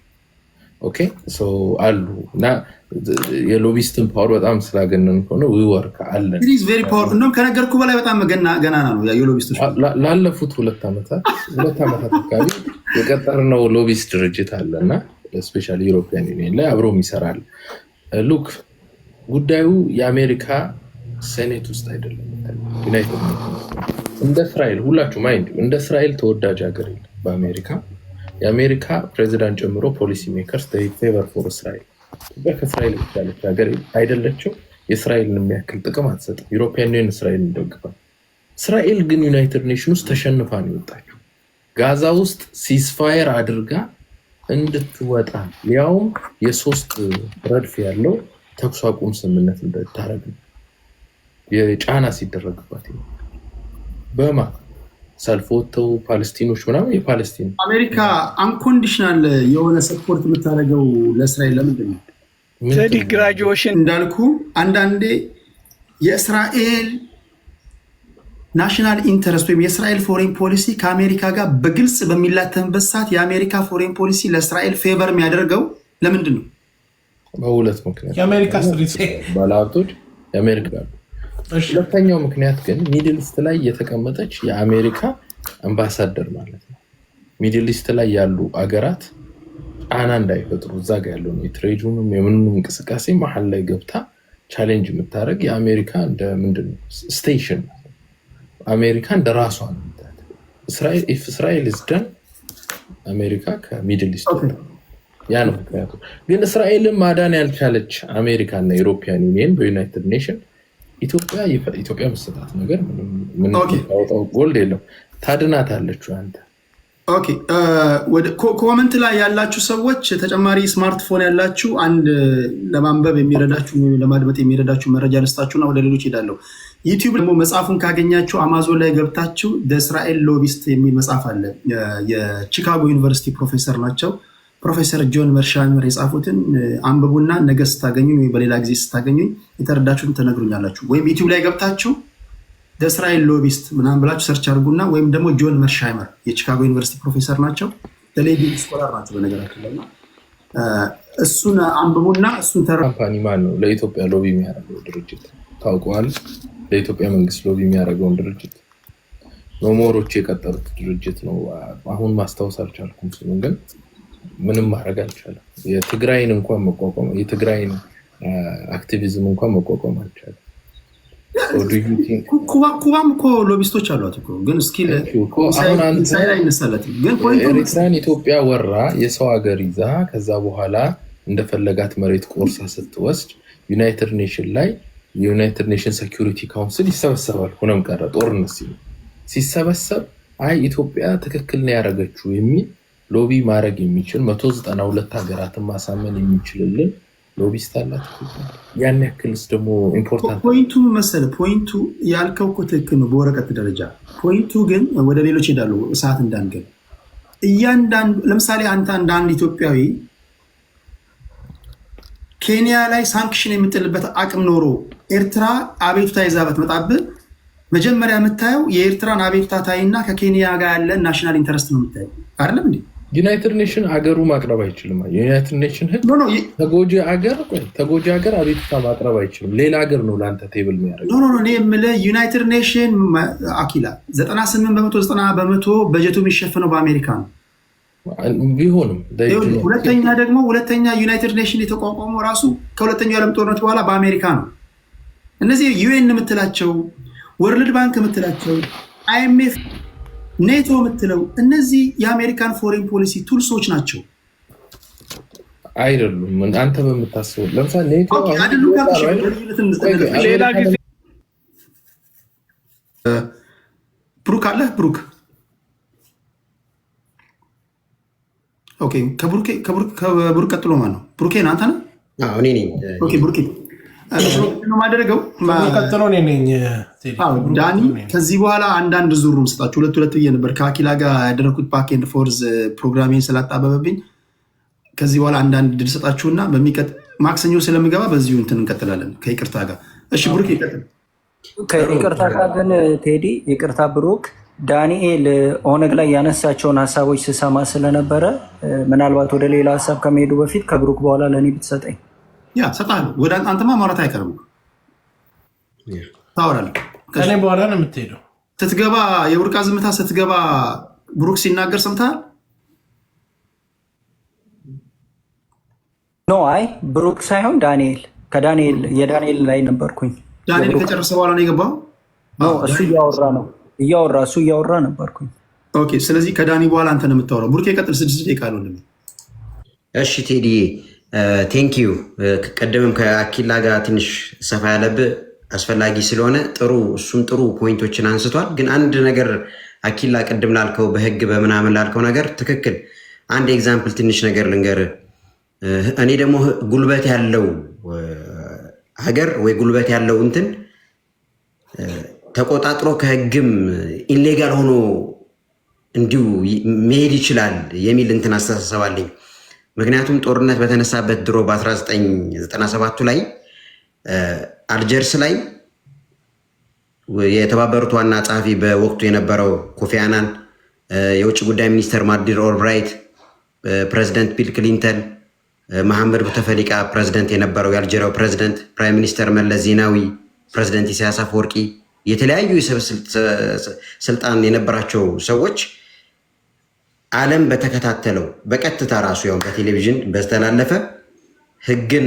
ኦኬ ሶ አሉ እና የሎቢስትን ፓወር በጣም ስላገነን ሆነ ወርክ አለን። it is very powerful። እንደውም ከነገርኩ በላይ በጣም ገናና ነው የሎቢስቶች። ላለፉት ሁለት ዓመታት አካባቢ የቀጠርነው ሎቢስት ድርጅት አለና ስፔሻሊ ዩሮፒያን ዩኒየን ላይ አብሮም ይሰራል። ሉክ ጉዳዩ የአሜሪካ ሴኔት ውስጥ አይደለም። ዩናይትድ እንደ እስራኤል ሁላችሁ ማይንድ እንደ እስራኤል ተወዳጅ ሀገር የለም በአሜሪካ። የአሜሪካ ፕሬዚዳንት ጨምሮ ፖሊሲ ሜከርስ ፌቨር ፎር እስራኤል። ከእስራኤል የተሻለች ሀገር አይደለችው። የእስራኤልን የሚያክል ጥቅም አትሰጥም። ዩሮፒያን ዩኒየን እስራኤልን ይደግፋል። እስራኤል ግን ዩናይትድ ኔሽን ውስጥ ተሸንፋ ነው የወጣችው። ጋዛ ውስጥ ሲስፋየር አድርጋ እንድትወጣ ያውም የሶስት ረድፍ ያለው ተኩስ አቁም ስምምነት እንድታረግ የጫና ሲደረግባት በማ ሰልፍ ወጥተው ፓለስቲኖች ምናምን የፓለስቲን አሜሪካ አንኮንዲሽናል የሆነ ሰፖርት የምታደርገው ለእስራኤል ለምንድን ነው? ቴዲ ግራጁዌሽን እንዳልኩ አንዳንዴ የእስራኤል ናሽናል ኢንተረስት ወይም የእስራኤል ፎሬን ፖሊሲ ከአሜሪካ ጋር በግልጽ በሚላተምበት ሰዓት የአሜሪካ ፎሬን ፖሊሲ ለእስራኤል ፌቨር የሚያደርገው ለምንድን ነው? በሁለት ምክንያት የአሜሪካ ስትሪት ባለሀብቶች የአሜሪካ አሉ። ሁለተኛው ምክንያት ግን ሚድል ኢስት ላይ የተቀመጠች የአሜሪካ አምባሳደር ማለት ነው። ሚድል ኢስት ላይ ያሉ አገራት ጫና እንዳይፈጥሩ እዛ ጋ ያለው የትሬዱንም የምንም እንቅስቃሴ መሀል ላይ ገብታ ቻሌንጅ የምታደርግ የአሜሪካ እንደ ምንድን ነው ስቴሽን አሜሪካ እንደ ራሷ ነው። እስራኤል ዝደን አሜሪካ ከሚድል ኢስት ያ ነው ምክንያቱ። ግን እስራኤልን ማዳን ያልቻለች አሜሪካ እና ዩሮፒያን ዩኒየን በዩናይትድ ኔሽን ኢትዮጵያ መሰጣት ነገር ምንም ታወጣው ጎልድ የለም። ታድናታለች አንተ። ኦኬ ወደ ኮመንት ላይ ያላችሁ ሰዎች ተጨማሪ ስማርትፎን ያላችሁ አንድ ለማንበብ የሚረዳችሁ ለማድመጥ የሚረዳችሁ መረጃ ልስጣችሁና ወደ ሌሎች ሄዳለሁ። ዩቲዩብ ደግሞ መጽሐፉን ካገኛችሁ አማዞን ላይ ገብታችሁ እስራኤል ሎቢስት የሚል መጽሐፍ አለ። የቺካጎ ዩኒቨርሲቲ ፕሮፌሰር ናቸው። ፕሮፌሰር ጆን መርሻመር የጻፉትን አንብቡና ነገ ስታገኙኝ ወይ በሌላ ጊዜ ስታገኙኝ የተረዳችሁን ተነግሩኛላችሁ። ወይም ዩቲዩብ ላይ ገብታችሁ እስራኤል ሎቢስት ምናምን ብላችሁ ሰርች አድርጉና ወይም ደግሞ ጆን መርሻመር የቺካጎ ዩኒቨርሲቲ ፕሮፌሰር ናቸው። ሌዲ ስኮላር ናቸው በነገራችን ላይ። እሱን አንብቡና እሱን ካምፓኒ ማን ነው ለኢትዮጵያ ሎቢ የሚያደርገው ድርጅት ታውቀዋል? ለኢትዮጵያ መንግስት ሎቢ የሚያደርገውን ድርጅት ኖሞሮች የቀጠሩት ድርጅት ነው። አሁን ማስታወስ አልቻልኩም ስሙን፣ ግን ምንም ማድረግ አልቻለም። የትግራይን እንኳን መቋቋም የትግራይን አክቲቪዝም እንኳን መቋቋም አልቻለም። ኩባም እኮ ሎቢስቶች አሏት እኮ ግን እስኪ ኤርትራን ኢትዮጵያ ወራ የሰው ሀገር ይዛ ከዛ በኋላ እንደፈለጋት መሬት ቆርሳ ስትወስድ ዩናይትድ ኔሽን ላይ የዩናይትድ ኔሽን ሴኩሪቲ ካውንስል ይሰበሰባል። ሆነም ቀረ ጦርነት ሲሰበሰብ አይ ኢትዮጵያ ትክክል ነው ያደረገችው የሚል ሎቢ ማድረግ የሚችል 192 ሀገራትን ማሳመን የሚችልልን ሎቢስት አላት። ያን ያክልስ ደግሞ ኢምፖርታንት ፖይንቱ መሰለ። ፖይንቱ ያልከው እኮ ትክክል ነው በወረቀት ደረጃ። ፖይንቱ ግን ወደ ሌሎች ሄዳሉ እሳት እንዳንገል እያንዳንዱ ለምሳሌ አንተ እንደ አንድ ኢትዮጵያዊ ኬንያ ላይ ሳንክሽን የምጥልበት አቅም ኖሮ ኤርትራ አቤቱታ ይዛ ብትመጣብህ መጀመሪያ የምታየው የኤርትራን አቤቱታ ታይና ከኬንያ ጋር ያለ ናሽናል ኢንተረስት ነው የምታየው አይደለም እንዴ? ዩናይትድ ኔሽን አገሩ ማቅረብ አይችልም። ዩናይትድ ኔሽን ህግ ተጎጂ ሀገር አቤቱታ ማቅረብ አይችልም። ሌላ ሀገር ነው ለአንተ ቴብል የሚያደርገው። እኔ የምልህ ዩናይትድ ኔሽን አኪላ 98% በጀቱ የሚሸፍነው በአሜሪካ ነው ቢሆንም ሁለተኛ ዩናይትድ ኔሽን የተቋቋመው ራሱ ከሁለተኛው የዓለም ጦርነት በኋላ በአሜሪካ ነው። እነዚህ ዩኤን የምትላቸው ወርልድ ባንክ የምትላቸው አይኤምኤፍ ኔቶ የምትለው እነዚህ የአሜሪካን ፎሬን ፖሊሲ ቱልሶች ናቸው አይደሉም። አንተ በምታስበው ለምሳሌ ኔቶ ሌላ ጊዜ ብሩክ አለ ብሩክ ኦኬ ከብሩክ ቀጥሎ ማን ነው? ብሩኬ ነው አንተ ነህ? እኔ ነኝ። ኦኬ ብሩኬ ነው ማደረገው ቀጥሎ እኔ ነኝ። ዳኒ ከዚህ በኋላ አንዳንድ ዙር መስጣችሁ ሁለት ብዬ ነበር ከአኪላ ጋር ያደረኩት ባክ ኤንድ ፎርዝ ፕሮግራሜን ስላጣበበብኝ ከዚህ በኋላ አንዳንድ ድል ሰጣችሁና ማክሰኞ ስለምገባ በዚሁ እንትን እንቀጥላለን ከይቅርታ ጋር። እሺ ብሩክ ይቀጥል። ከይቅርታ ጋር ግን ቴዲ ይቅርታ ብሩክ ዳንኤል ኦነግ ላይ ያነሳቸውን ሀሳቦች ስሰማ ስለነበረ ምናልባት ወደ ሌላ ሀሳብ ከመሄዱ በፊት ከብሩክ በኋላ ለእኔ ብትሰጠኝ። ያ ሰጣለሁ። ወደ አንተማ ማውራት አይቀርም ታወራለህ። ከኔ በኋላ ነው የምትሄደው። ስትገባ የቡርቃ ዝምታ ስትገባ ብሩክ ሲናገር ሰምተሃል? ኖ አይ ብሩክ ሳይሆን ዳንኤል ከዳንኤል የዳንኤል ላይ ነበርኩኝ። ዳንኤል ከጨረሰ በኋላ ነው የገባው። እሱ እያወራ ነበርኩኝ። ኦኬ ስለዚህ ከዳኒ በኋላ አንተ ነው የምታወራው። ብሩክ የቀጥል 6 ደቂቃ ነው እንደምን። እሺ ቴዲ ቴንኪዩ። ቀደምም ከአኪላ ጋር ትንሽ ሰፋ ያለብህ አስፈላጊ ስለሆነ እሱም ጥሩ ፖይንቶችን አንስቷል። ግን አንድ ነገር አኪላ ቅድም ላልከው በህግ በምናምን ላልከው ነገር ትክክል። አንድ ኤግዛምፕል ትንሽ ነገር ልንገርህ። እኔ ደግሞ ጉልበት ያለው ሀገር ወይ ጉልበት ያለው እንትን ተቆጣጥሮ ከህግም ኢሌጋል ሆኖ እንዲሁ መሄድ ይችላል የሚል እንትን አስተሳሰብ አለኝ። ምክንያቱም ጦርነት በተነሳበት ድሮ በ1997 ላይ አልጀርስ ላይ የተባበሩት ዋና ጸሐፊ በወቅቱ የነበረው ኮፊ አናን፣ የውጭ ጉዳይ ሚኒስተር ማዲር ኦልብራይት፣ ፕሬዚደንት ቢል ክሊንተን፣ መሐመድ ቡተፈሊቃ ፕሬዚደንት የነበረው የአልጄሪያው ፕሬዚደንት፣ ፕራይም ሚኒስተር መለስ ዜናዊ፣ ፕሬዚደንት ኢሳያስ አፈወርቂ፣ የተለያዩ ስልጣን የነበራቸው ሰዎች ዓለም በተከታተለው በቀጥታ ራሱ ያው በቴሌቪዥን በስተላለፈ ህግን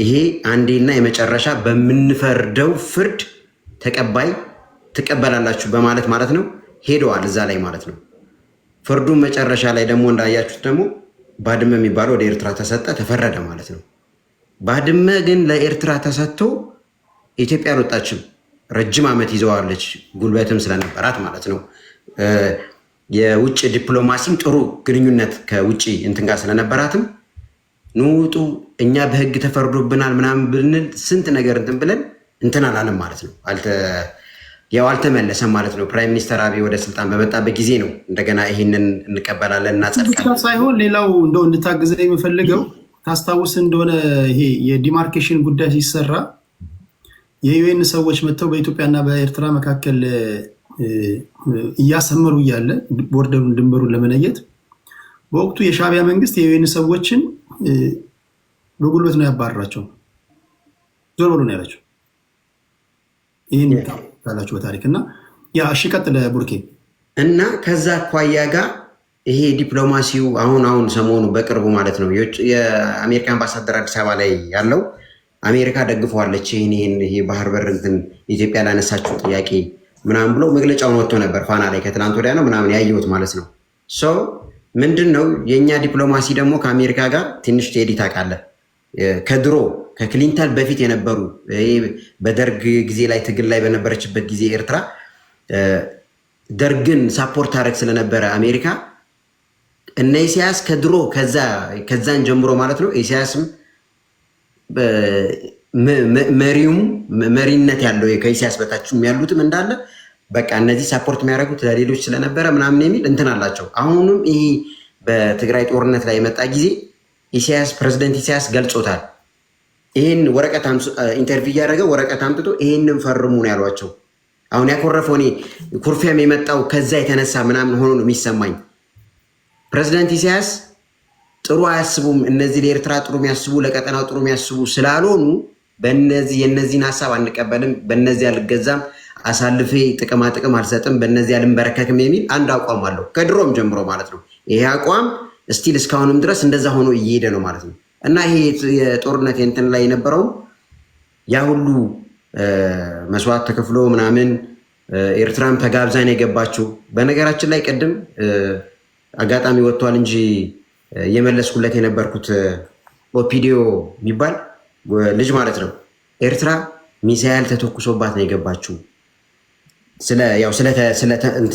ይሄ አንዴና የመጨረሻ በምንፈርደው ፍርድ ትቀበላላችሁ በማለት ማለት ነው ሄደዋል እዛ ላይ ማለት ነው። ፍርዱ መጨረሻ ላይ ደግሞ እንዳያችሁት ደግሞ ባድመ የሚባለው ወደ ኤርትራ ተሰጠ፣ ተፈረደ ማለት ነው። ባድመ ግን ለኤርትራ ተሰጥቶ ኢትዮጵያ አልወጣችም። ረጅም ዓመት ይዘዋለች፣ ጉልበትም ስለነበራት ማለት ነው። የውጭ ዲፕሎማሲም ጥሩ ግንኙነት ከውጭ እንትን ጋር ስለነበራትም ንውጡ እኛ በህግ ተፈርዶብናል ምናምን ብንል ስንት ነገር እንትን ብለን እንትን አላለም ማለት ነው። አልተመለሰም ማለት ነው። ፕራይም ሚኒስተር አብይ ወደ ስልጣን በመጣበት ጊዜ ነው እንደገና ይሄንን እንቀበላለን እናጸድቃለን ሳይሆን ሌላው እንደው እንድታግዘ የምፈልገው ታስታውስ እንደሆነ ይሄ የዲማርኬሽን ጉዳይ ሲሰራ የዩኤን ሰዎች መጥተው በኢትዮጵያና በኤርትራ መካከል እያሰመሩ እያለ ቦርደሩን ድንበሩን ለመለየት በወቅቱ የሻዕቢያ መንግስት የዩኤን ሰዎችን በጉልበት ነው ያባረራቸው። ዞር ብሎ ነው ያላቸው። ይህን ካላችሁ በታሪክ እና ያ እሺ፣ ቀጥል ቡርኬ። እና ከዛ አኳያ ጋር ይሄ ዲፕሎማሲው አሁን ሰሞኑ በቅርቡ ማለት ነው የአሜሪካ አምባሳደር አዲስ አበባ ላይ ያለው አሜሪካ ደግፈዋለች ይሄ ባህር በር እንትን ኢትዮጵያ ላነሳችው ጥያቄ ምናምን ብሎ መግለጫውን ወጥቶ ነበር። ፋና ላይ ከትላንት ወዲያ ነው ምናምን ያየሁት ማለት ነው። ምንድን ነው የእኛ ዲፕሎማሲ ደግሞ ከአሜሪካ ጋር ትንሽ ቴዲ ታውቃለህ፣ ከድሮ ከክሊንተን በፊት የነበሩ በደርግ ጊዜ ላይ ትግል ላይ በነበረችበት ጊዜ ኤርትራ ደርግን ሳፖርት ታረግ ስለነበረ አሜሪካ እነ ኢሳያስ ከድሮ ከዛን ጀምሮ ማለት ነው ኢሳያስም መሪውም መሪነት ያለው ከኢሳያስ በታችም ያሉትም እንዳለ በቃ እነዚህ ሳፖርት የሚያደርጉት ለሌሎች ስለነበረ ምናምን የሚል እንትን አላቸው። አሁንም ይሄ በትግራይ ጦርነት ላይ የመጣ ጊዜ ፕሬዚደንት ኢሳያስ ገልጾታል። ይህን ወረቀት ኢንተርቪው እያደረገ ወረቀት አምጥቶ ይህንን ፈርሙ ነው ያሏቸው። አሁን ያኮረፈው እኔ ኩርፊያም የመጣው ከዛ የተነሳ ምናምን ሆኖ ነው የሚሰማኝ። ፕሬዚደንት ኢሳያስ ጥሩ አያስቡም፣ እነዚህ ለኤርትራ ጥሩ የሚያስቡ ለቀጠናው ጥሩ የሚያስቡ ስላልሆኑ የእነዚህን ሀሳብ አንቀበልም፣ በእነዚህ አልገዛም፣ አሳልፌ ጥቅም አልሰጥም፣ በእነዚህ አልንበረከክም የሚል አንድ አቋም አለው ከድሮም ጀምሮ ማለት ነው። ይሄ አቋም እስቲል እስካሁንም ድረስ እንደዛ ሆኖ እየሄደ ነው ማለት ነው። እና ይሄ የጦርነት እንትን ላይ የነበረው ያ ሁሉ መስዋዕት ተከፍሎ ምናምን ኤርትራም ተጋብዛን የገባችው በነገራችን ላይ ቅድም አጋጣሚ ወጥቷል እንጂ የመለስኩለት የነበርኩት ኦፒዲዮ የሚባል ልጅ ማለት ነው ኤርትራ ሚሳኤል ተተኩሶባት ነው የገባችው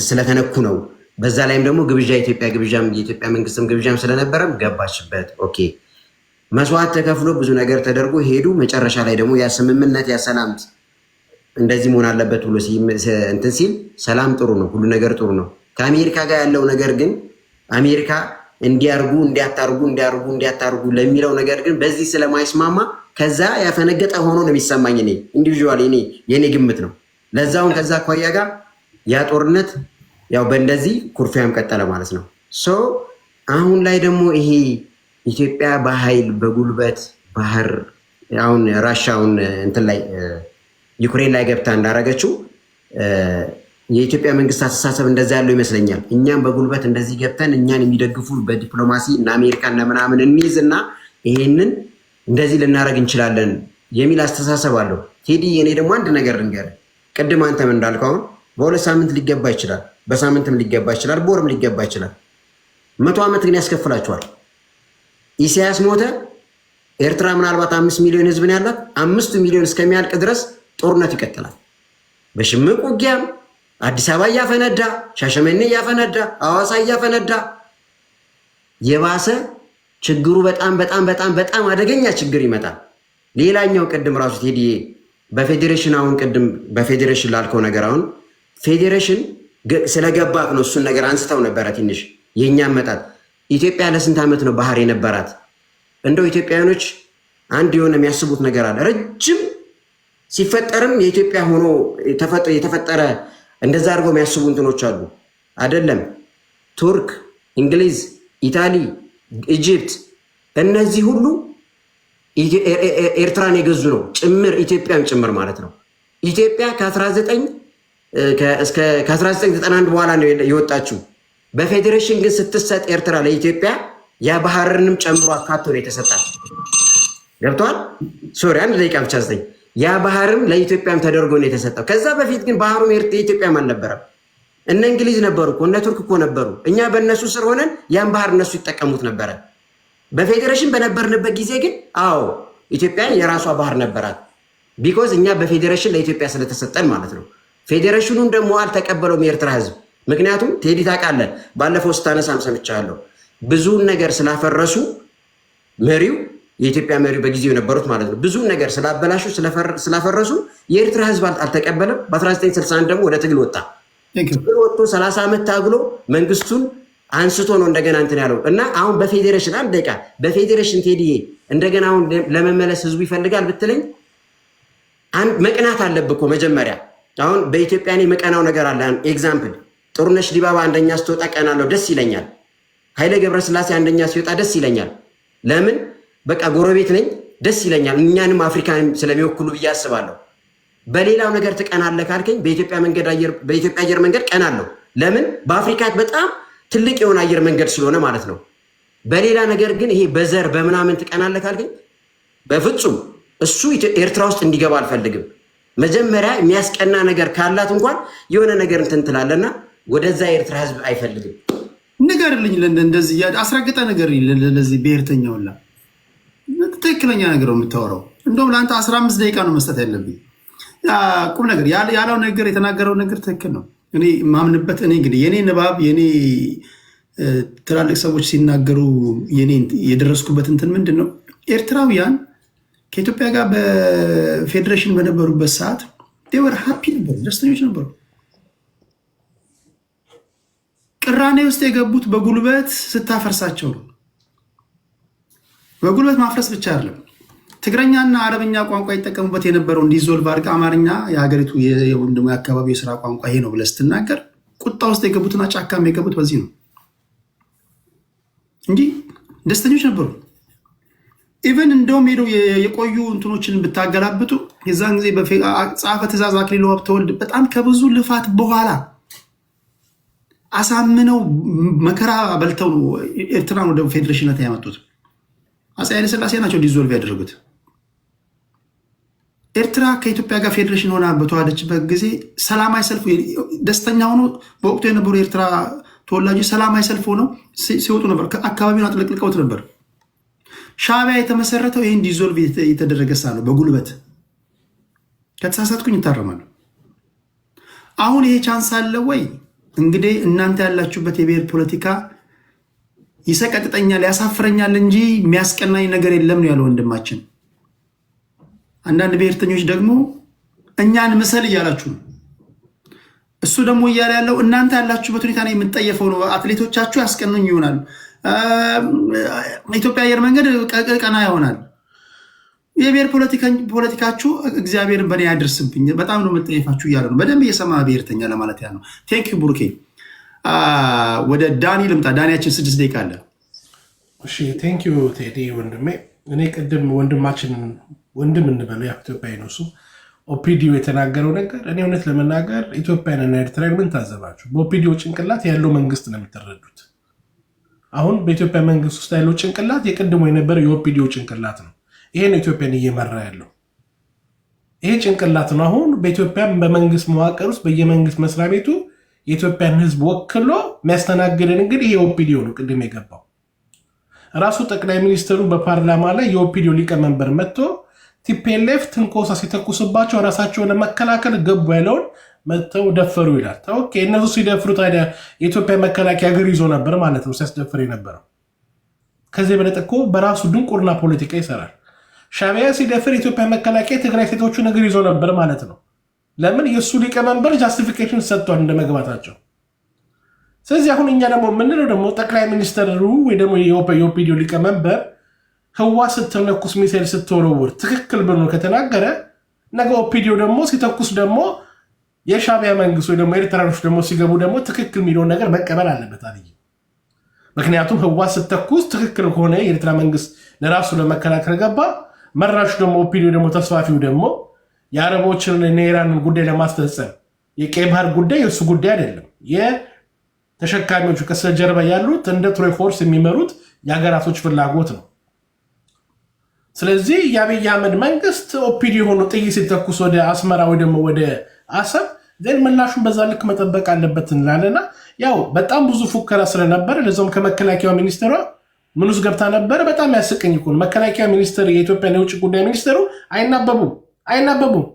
ስለተነኩ ነው። በዛ ላይም ደግሞ ግብዣ የኢትዮጵያ መንግስትም ግብዣም ስለነበረም ገባችበት። ኦኬ መስዋዕት ተከፍሎ ብዙ ነገር ተደርጎ ሄዱ። መጨረሻ ላይ ደግሞ ያ ስምምነት ያ ሰላም እንደዚህ መሆን አለበት ብሎ እንትን ሲል ሰላም ጥሩ ነው፣ ሁሉ ነገር ጥሩ ነው። ከአሜሪካ ጋር ያለው ነገር ግን አሜሪካ እንዲያታርጉ ለሚለው ነገር ግን በዚህ ስለማይስማማ ከዛ ያፈነገጠ ሆኖ ነው የሚሰማኝ። እኔ ኢንዲቪዥዋል የኔ ግምት ነው። ለዛውን ከዛ አኳያ ጋር ያ ጦርነት ያው በእንደዚህ ኩርፊያም ቀጠለ ማለት ነው። አሁን ላይ ደግሞ ይሄ ኢትዮጵያ በኃይል በጉልበት ባህር አሁን ራሻውን እንትን ላይ ዩክሬን ላይ ገብታ እንዳረገችው የኢትዮጵያ መንግስት አስተሳሰብ እንደዛ ያለው ይመስለኛል። እኛም በጉልበት እንደዚህ ገብተን እኛን የሚደግፉ በዲፕሎማሲ እና አሜሪካ እና ምናምን እንይዝና ይሄንን እንደዚህ ልናደርግ እንችላለን የሚል አስተሳሰብ አለው ቴዲ። እኔ ደግሞ አንድ ነገር ልንገርህ፣ ቅድም አንተም እንዳልከው አሁን በ2 ሳምንት ሊገባ ይችላል፣ በሳምንትም ሊገባ ይችላል፣ በወርም ሊገባ ይችላል። 100 ዓመት ግን ያስከፍላቸዋል። ኢሳያስ ሞተ፣ ኤርትራ ምናልባት 5 ሚሊዮን ህዝብ ነው ያላት። 5 ሚሊዮን እስከሚያልቅ ድረስ ጦርነት ይቀጥላል። በሽምቅ ውጊያም አዲስ አበባ እያፈነዳ፣ ሻሸመኔ እያፈነዳ፣ ሐዋሳ እያፈነዳ የባሰ ችግሩ በጣም አደገኛ ችግር ይመጣል። ሌላኛው ቅድም ራሱ ቴዲ በፌዴሬሽን አሁን ቅድም በፌዴሬሽን ላልከው ነገር አሁን ፌዴሬሽን ስለገባክ ነው እሱን ነገር አንስተው ነበረ። ትንሽ የኛ መጣት ኢትዮጵያ ለስንት ዓመት ነው ባህር የነበራት? እንደው ኢትዮጵያውያኖች አንድ የሆነ የሚያስቡት ነገር አለ። ረጅም ሲፈጠርም የኢትዮጵያ ሆኖ የተፈጠረ እንደዛ አድርገው የሚያስቡ እንትኖች አሉ አይደለም። ቱርክ፣ እንግሊዝ፣ ኢታሊ፣ ኢጂፕት እነዚህ ሁሉ ኤርትራን የገዙ ነው ጭምር ኢትዮጵያን ጭምር ማለት ነው። ኢትዮጵያ ከ1991 በኋላ ነው የወጣችው። በፌዴሬሽን ግን ስትሰጥ ኤርትራ ለኢትዮጵያ ያ ባህርንም ጨምሮ አካቶ ነው የተሰጣት። ገብቷል? ሶሪ አንድ ደቂቃ ብቻ ዘጠኝ። ያ ባህርም ለኢትዮጵያም ተደርጎ ነው የተሰጠው። ከዛ በፊት ግን ባህሩም የኢትዮጵያም አልነበረም። እነ እንግሊዝ ነበሩ እኮ እነ ቱርክ እኮ ነበሩ። እኛ በእነሱ ስር ሆነን ያን ባህር እነሱ ይጠቀሙት ነበረ። በፌዴሬሽን በነበርንበት ጊዜ ግን አዎ ኢትዮጵያ የራሷ ባህር ነበራት። ቢኮዝ እኛ በፌዴሬሽን ለኢትዮጵያ ስለተሰጠን ማለት ነው። ፌዴሬሽኑን ደግሞ አልተቀበለውም የኤርትራ ህዝብ። ምክንያቱም ቴዲ ታውቃለህ፣ ባለፈው ስታነሳም ሰምቻለሁ። ብዙውን ነገር ስላፈረሱ መሪው የኢትዮጵያ መሪው በጊዜው የነበሩት ማለት ነው ብዙውን ነገር ስላበላሹ ስላፈረሱ የኤርትራ ህዝብ አልተቀበለም። በ1961 ደግሞ ወደ ትግል ወጣ። ትግል ወጥቶ 30 ዓመት ታግሎ መንግስቱን አንስቶ ነው እንደገና እንትን ያለው እና አሁን በፌዴሬሽን አንድ ደቂቃ በፌዴሬሽን ቴዲዬ እንደገና አሁን ለመመለስ ህዝቡ ይፈልጋል ብትለኝ መቅናት አለብህ እኮ መጀመሪያ። አሁን በኢትዮጵያ እኔ መቀናው ነገር አለ። ኤግዛምፕል ጥሩነሽ ዲባባ አንደኛ ስትወጣ ቀናለሁ፣ ደስ ይለኛል። ኃይሌ ገብረስላሴ አንደኛ ሲወጣ ደስ ይለኛል። ለምን? በቃ ጎረቤት ነኝ፣ ደስ ይለኛል። እኛንም አፍሪካን ስለሚወክሉ ብዬ አስባለሁ። በሌላው ነገር ትቀናለህ ካልከኝ በኢትዮጵያ አየር መንገድ ቀናለሁ። ለምን? በአፍሪካ በጣም ትልቅ የሆነ አየር መንገድ ስለሆነ ማለት ነው። በሌላ ነገር ግን ይሄ በዘር በምናምን ትቀናለህ ካልከኝ በፍጹም እሱ ኤርትራ ውስጥ እንዲገባ አልፈልግም። መጀመሪያ የሚያስቀና ነገር ካላት እንኳን የሆነ ነገር እንትን ትላለና ወደዛ የኤርትራ ህዝብ አይፈልግም። ንገርልኝ፣ እንደዚህ አስረግጠ ነገር ለዚህ ብሔርተኛውላ ትክክለኛ ነገር ነው የምታወራው። እንደውም ለአንተ 15 ደቂቃ ነው መስጠት ያለብኝ። ቁም ነገር ያለው ነገር የተናገረው ነገር ትክክል ነው። እኔ ማምንበት እኔ እንግዲህ የኔ ንባብ የኔ ትላልቅ ሰዎች ሲናገሩ የኔ የደረስኩበት እንትን ምንድን ነው ኤርትራውያን ከኢትዮጵያ ጋር በፌዴሬሽን በነበሩበት ሰዓት ወር ሃፒ ነበሩ፣ ደስተኞች ነበሩ። ቅራኔ ውስጥ የገቡት በጉልበት ስታፈርሳቸው ነው። በጉልበት ማፍረስ ብቻ አይደለም፣ ትግረኛና አረብኛ ቋንቋ ይጠቀሙበት የነበረው እንዲዞልቭ አድርገህ አማርኛ የሀገሪቱ ወይም የአካባቢ የስራ ቋንቋ ይሄ ነው ብለህ ስትናገር ቁጣ ውስጥ የገቡትና ጫካም የገቡት በዚህ ነው እንጂ ደስተኞች ነበሩ። ኢቨን እንደውም ሄደው የቆዩ እንትኖችን ብታገላብጡ የዛን ጊዜ ጸሐፌ ትእዛዝ አክሊሉ ሀብተወልድ በጣም ከብዙ ልፋት በኋላ አሳምነው መከራ በልተው ነው ኤርትራን ወደ ፌዴሬሽንነት ያመጡት። አፄ ኃይለሥላሴ ናቸው ዲዞልቭ ያደረጉት። ኤርትራ ከኢትዮጵያ ጋር ፌዴሬሽን ሆና በተዋሃደችበት ጊዜ ሰላማዊ ሰልፍ ደስተኛ ሆኖ በወቅቱ የነበሩ የኤርትራ ተወላጆች ሰላማዊ ሰልፍ ሆነው ሲወጡ ነበር። አካባቢውን አጥለቅልቀውት ነበር። ሻዕቢያ የተመሰረተው ይህን ዲዞልቭ የተደረገ ሳ ነው በጉልበት። ከተሳሳትኩኝ ይታረማሉ። አሁን ይሄ ቻንስ አለ ወይ? እንግዲህ እናንተ ያላችሁበት የብሔር ፖለቲካ ይሰቀጥጠኛል፣ ያሳፍረኛል እንጂ የሚያስቀናኝ ነገር የለም ነው ያለው ወንድማችን። አንዳንድ ብሔርተኞች ደግሞ እኛን ምሰል እያላችሁ ነው። እሱ ደግሞ እያለ ያለው እናንተ ያላችሁበት ሁኔታ ነው የምንጠየፈው ነው። አትሌቶቻችሁ ያስቀኑኝ ይሆናል፣ ኢትዮጵያ አየር መንገድ ቀና ይሆናል። የብሔር ፖለቲካችሁ እግዚአብሔርን በእኔ ያደርስብኝ፣ በጣም ነው የምጠየፋችሁ እያለ ነው። በደንብ እየሰማ ብሔርተኛ ለማለት ያ ነው። ቴንክ ዩ ቡርኬ። ወደ ዳኒ ልምጣ። ዳኒያችን 6 ደቂቃ አለ። እሺ ቴንክ ዩ ቴዲ ወንድሜ። እኔ ቅድም ወንድማችን ወንድም እንበለው ኢትዮጵያዊ ነው እሱ ኦፒዲዮ የተናገረው ነገር እኔ እውነት ለመናገር ኢትዮጵያንና ኤርትራን ምን ታዘባችሁ? በኦፒዲዮ ጭንቅላት ያለው መንግስት ነው የምትረዱት። አሁን በኢትዮጵያ መንግስት ውስጥ ያለው ጭንቅላት የቀድሞ የነበረው የኦፒዲዮ ጭንቅላት ነው። ይሄ ነው ኢትዮጵያን እየመራ ያለው ይሄ ጭንቅላት ነው። አሁን በኢትዮጵያ በመንግስት መዋቅር ውስጥ በየመንግስት መስሪያ ቤቱ የኢትዮጵያን ህዝብ ወክሎ የሚያስተናግደን እንግዲህ ይሄ ኦፒዲዮ ነው። ቅድም የገባው ራሱ ጠቅላይ ሚኒስትሩ በፓርላማ ላይ የኦፒዲዮ ሊቀመንበር መጥቶ ቲፒኤልኤፍ ትንኮሳ ሲተኩስባቸው ራሳቸውን ለመከላከል ገቡ ያለውን መጥተው ደፈሩ ይላል። ኦኬ እነሱ ሲደፍሩ ታዲያ የኢትዮጵያ መከላከያ እግር ይዞ ነበር ማለት ነው ሲያስደፍር የነበረው። ከዚህ በለጠ እኮ በራሱ ድንቁርና ፖለቲካ ይሰራል። ሻዕቢያ ሲደፍር የኢትዮጵያ መከላከያ ትግራይ ሴቶቹን እግር ይዞ ነበር ማለት ነው። ለምን? የእሱ ሊቀመንበር ጃስቲፊኬሽን ሰጥቷል እንደመግባታቸው። ስለዚህ አሁን እኛ ደግሞ የምንለው ደግሞ ጠቅላይ ሚኒስትሩ ወይ ደግሞ የኦፒዲዮ ሊቀመንበር ህዋ ስትነኩስ ሚሳኤል ስትወረውር ትክክል ብሎ ከተናገረ ነገ ኦፒዲዮ ደግሞ ሲተኩስ ደግሞ የሻዕቢያ መንግስት ወይ ደግሞ ኤርትራኖች ደግሞ ሲገቡ ደግሞ ትክክል የሚለውን ነገር መቀበል አለበት አብይ። ምክንያቱም ህወሓት ስተኩስ ትክክል ከሆነ የኤርትራ መንግስት ለራሱ ለመከላከል ገባ፣ መራሹ ደግሞ ኦፒዲዮ ደግሞ ተስፋፊው ደግሞ የአረቦችን የኢራንን ጉዳይ ለማስፈጸም የቀይ ባህር ጉዳይ የእሱ ጉዳይ አይደለም። የተሸካሚዎቹ ከስተጀርባ ያሉት እንደ ትሮይ ፎርስ የሚመሩት የሀገራቶች ፍላጎት ነው። ስለዚህ የአብይ አህመድ መንግስት ኦፒዲዮ የሆኑ ጥይት ሲተኩስ ወደ አስመራ ወይ ደግሞ ወደ አሰብ ዘን ምላሹን በዛ ልክ መጠበቅ አለበት እንላለና ያው በጣም ብዙ ፉከራ ስለነበረ ለዛም ከመከላከያ ሚኒስትሯ ምን ውስጥ ገብታ ነበረ። በጣም ያስቀኝ እኮ መከላከያ ሚኒስትር የኢትዮጵያ የውጭ ጉዳይ ሚኒስትሩ አይናበቡም።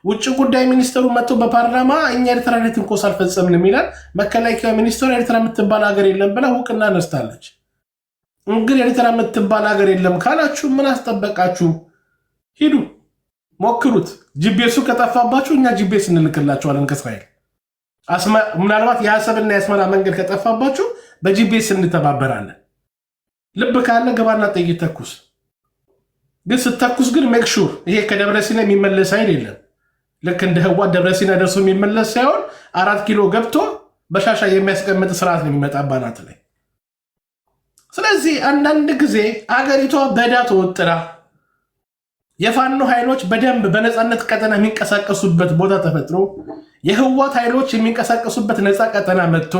ውጭ ጉዳይ ሚኒስትሩ መጥቶ በፓርላማ እኛ ኤርትራ ላይ ትንኮሳ አልፈጸምንም ይላል። መከላከያ ሚኒስትሩ ኤርትራ የምትባል ሀገር የለም ብላ እውቅና ነስታለች። እንግዲህ ኤርትራ የምትባል ሀገር የለም ካላችሁ ምን አስጠበቃችሁ? ሂዱ ሞክሩት። ጂፒኤሱ ከጠፋባችሁ እኛ ጂፒኤስ እንልክላችኋለን ከእስራኤል። ምናልባት የአሰብና የአስመራ መንገድ ከጠፋባችሁ በጂፒኤስ እንተባበራለን። ልብ ካለ ገባና ጥይት ተኩስ። ግን ስተኩስ ግን ሜክ ሹር ይሄ ከደብረ ሲና የሚመለስ ኃይል የለም። ልክ እንደ ህወሓት ደብረ ሲና ደርሶ የሚመለስ ሳይሆን 4 ኪሎ ገብቶ በሻሻ የሚያስቀምጥ ስርዓት ነው የሚመጣባናት ላይ። ስለዚህ አንዳንድ ጊዜ አገሪቷ በዳ ተወጥራ የፋኖ ኃይሎች በደንብ በነፃነት ቀጠና የሚንቀሳቀሱበት ቦታ ተፈጥሮ የህወሓት ኃይሎች የሚንቀሳቀሱበት ነፃ ቀጠና መጥቶ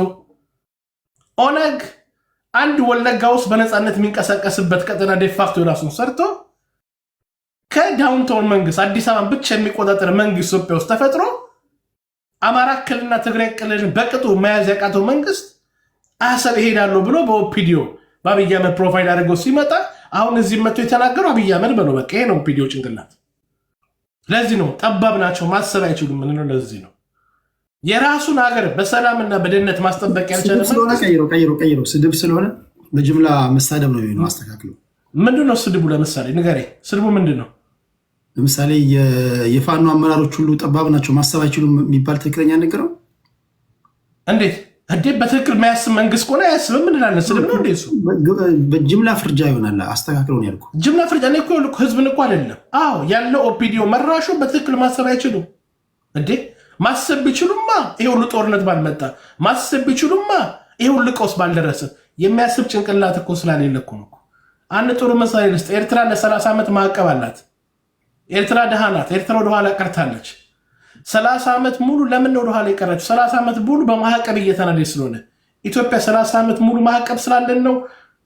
ኦነግ አንድ ወለጋ ውስጥ በነፃነት የሚንቀሳቀስበት ቀጠና ዴፋክቶ ራሱን ሰርቶ ከዳውንታውን መንግስት አዲስ አበባን ብቻ የሚቆጣጠር መንግስት ኢትዮጵያ ውስጥ ተፈጥሮ አማራ ክልልና ትግራይ ክልልን በቅጡ መያዝ ያቃተው መንግስት አሰብ ይሄዳሉ ብሎ በኦፒዲዮ በአብይ አህመድ ፕሮፋይል አድርገው ሲመጣ አሁን እዚህ መጥቶ የተናገሩ አብይ አህመድ በለው። በቃ ይሄ ነው ኦፒዲዮ ጭንቅላት። ለዚህ ነው ጠባብ ናቸው፣ ማሰብ አይችሉም። ምን ነው ለዚህ ነው የራሱን ሀገር በሰላምና በደህንነት ማስጠበቅ ያልቻለ ስለሆነ ቀይሮ ስድብ ስለሆነ በጅምላ መሳደብ ነው የሚሆነው። አስተካክለው። ምንድነው ስድቡ? ለምሳሌ ንገሬ፣ ስድቡ ምንድነው? ለምሳሌ የፋኖ አመራሮች ሁሉ ጠባብ ናቸው ማሰብ አይችሉም የሚባል ትክክለኛ ነገር ነው። እንዴት በትክክል ማያስብ መንግስት ከሆነ አያስብም እንላለን። ስድብ ነው እንዴ እሱ? በጅምላ ፍርጃ ይሆናል። አስተካክለውን ያልኩ ጅምላ ፍርጃ እኔ እኮ ህዝብን እኮ አይደለም። አዎ ያለው ኦፒዲዮ መራሹ በትክክል ማሰብ አይችሉም እንዴ? ማሰብ ቢችሉማ ይሄ ሁሉ ጦርነት ባልመጣ፣ ማሰብ ቢችሉማ ይሄ ሁሉ ቀውስ ባልደረሰ። የሚያስብ ጭንቅላት እኮ ስላሌለ እኮ ነው። አንድ ጥሩ ምሳሌ ልስጥ። ኤርትራ ለ30 ዓመት ማዕቀብ አላት። ኤርትራ ድሃ ናት። ኤርትራ ወደኋላ ቀርታለች። 30 ዓመት ሙሉ ለምን ወደኋላ የቀረችው? 30 ዓመት ሙሉ በማዕቀብ እየተናደች ስለሆነ። ኢትዮጵያ 30 ዓመት ሙሉ ማዕቀብ ስላለን ነው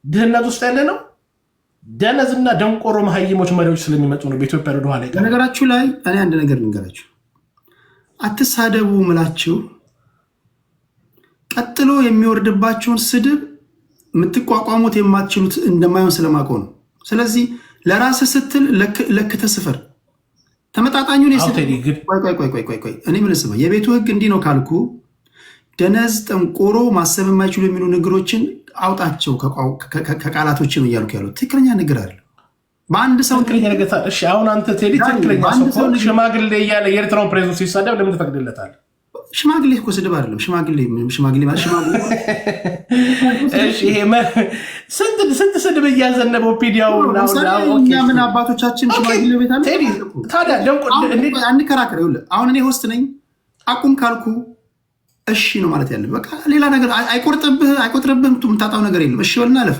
ድህነት ውስጥ ያለ ነው። ደነዝና ደንቆሮ መሀይሞች መሪዎች ስለሚመጡ ነው በኢትዮጵያ ወደኋላ የቀረችው። በነገራችሁ ላይ እኔ አንድ ነገር ልንገራችሁ። አትሳደቡ ምላችሁ ቀጥሎ የሚወርድባችሁን ስድብ የምትቋቋሙት የማትችሉት እንደማይሆን ስለማውቀው ነው። ስለዚህ ለራስህ ስትል ለክተህ ስፈር። ተመጣጣኙን ቆይ እኔ ምን ስማ የቤቱ ህግ እንዲህ ነው ካልኩ ደነዝ፣ ጠንቆሮ፣ ማሰብ የማይችሉ የሚሉ ንግሮችን አውጣቸው ከቃላቶች ነው እያልኩ ያለው። ትክክለኛ ንግር አለ በአንድ ሰው እሺ። አሁን አንተ ቴዲ ትክክለኛ ሰው ሽማግሌ እያለ የኤርትራውን ፕሬዝዳንት ሲሳደብ ለምን ትፈቅድለታለህ? ሽማግሌ እኮ ስድብ አይደለም። ሽማግሌ ማለት ሽማግሌ ስንት ስድብ እያዘነበው ፒዲያው ምን አባቶቻችን ሽማግሌ ቤት አለ። ታዲያ አንከራከር። አሁን እኔ ሆስት ነኝ አቁም ካልኩ እሺ ነው ማለት ያለ። በቃ ሌላ ነገር አይቆጥርብህም። የምታጣው ነገር የለም። እሺ በልና አለፍ።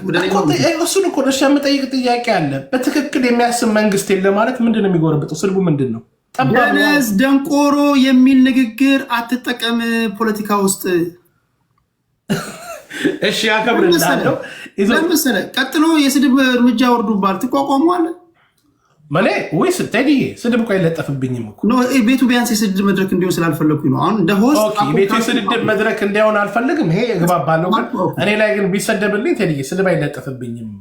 እሱን እኮ እሺ የምጠይቅ ጥያቄ አለ። በትክክል የሚያስብ መንግስት የለ ማለት ምንድን ነው የሚጎረብጠው? ስድቡ ምንድን ነው? ደነዝ፣ ደንቆሮ የሚል ንግግር አትጠቀም ፖለቲካ ውስጥ። እሺ ያከብርልሃለሁ። ለምሳሌ ቀጥሎ የስድብ እርምጃ ወርዱባል። ትቋቋመዋለህ? መኔ ወይስ ቴዲዬ ስድብ እኮ አይለጠፍብኝም እኮ ቤቱ ቢያንስ የስድብ መድረክ እንዲሆን ስላልፈለግኩኝ ነው። አሁን እንደ ሆስት ቤቱ የስድብ መድረክ እንዲሆን አልፈልግም። ይሄ እግባባለሁ። ግን እኔ ላይ ግን ቢሰደብልኝ ቴዲዬ ስድብ አይለጠፍብኝም።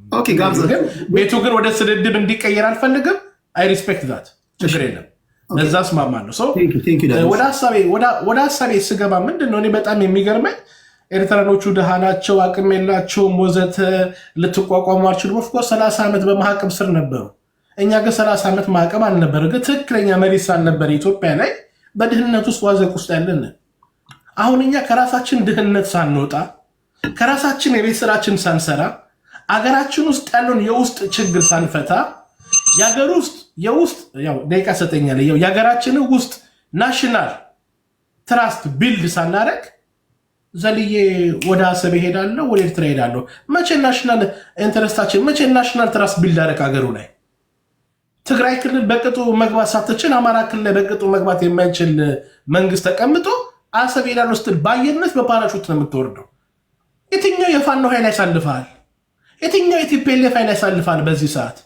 ቤቱ ግን ወደ ስድብ እንዲቀየር አልፈልግም። አይ ሪስፔክት ዛት። ችግር የለም። ለዛ እስማማለሁ። ወደ ሀሳቤ ስገባ ምንድን ነው እኔ በጣም የሚገርመኝ ኤርትራኖቹ ድሃ ናቸው፣ አቅም የላቸውም፣ ወዘተ ልትቋቋሙ አልችሉም። ኦፍኮርስ 30 ዓመት በማዕቀብ ስር ነበሩ። እኛ ግን 30 ዓመት ማዕቀብ አልነበረ። ግን ትክክለኛ መሪ ሳልነበረ ኢትዮጵያ ላይ በድህነት ውስጥ ዋዘቅ ውስጥ ያለን። አሁን እኛ ከራሳችን ድህነት ሳንወጣ ከራሳችን የቤት ስራችን ሳንሰራ አገራችን ውስጥ ያለውን የውስጥ ችግር ሳንፈታ የሀገር ውስጥ የውስጥ ያው ደቂቃ ሰጠኛል የሀገራችን ውስጥ ናሽናል ትራስት ቢልድ ሳናረግ ዘልዬ ወደ አሰብ ሄዳለሁ ወደ ኤርትራ ሄዳለሁ። መቼ ናሽናል ኢንተረስታችን መቼ ናሽናል ትራስት ቢልድ አረግ ሀገሩ ላይ ትግራይ ክልል በቅጡ መግባት ሳትችል አማራ ክልል በቅጡ መግባት የማይችል መንግስት ተቀምጦ አሰብ ሄዳለሁ ስትል በአየርነት በፓራሹት ነው የምትወርደው። የትኛው የፋኖ ኃይል ያሳልፋል? የትኛው የቲፒኤልኤፍ ኃይል ያሳልፋል? በዚህ ሰዓት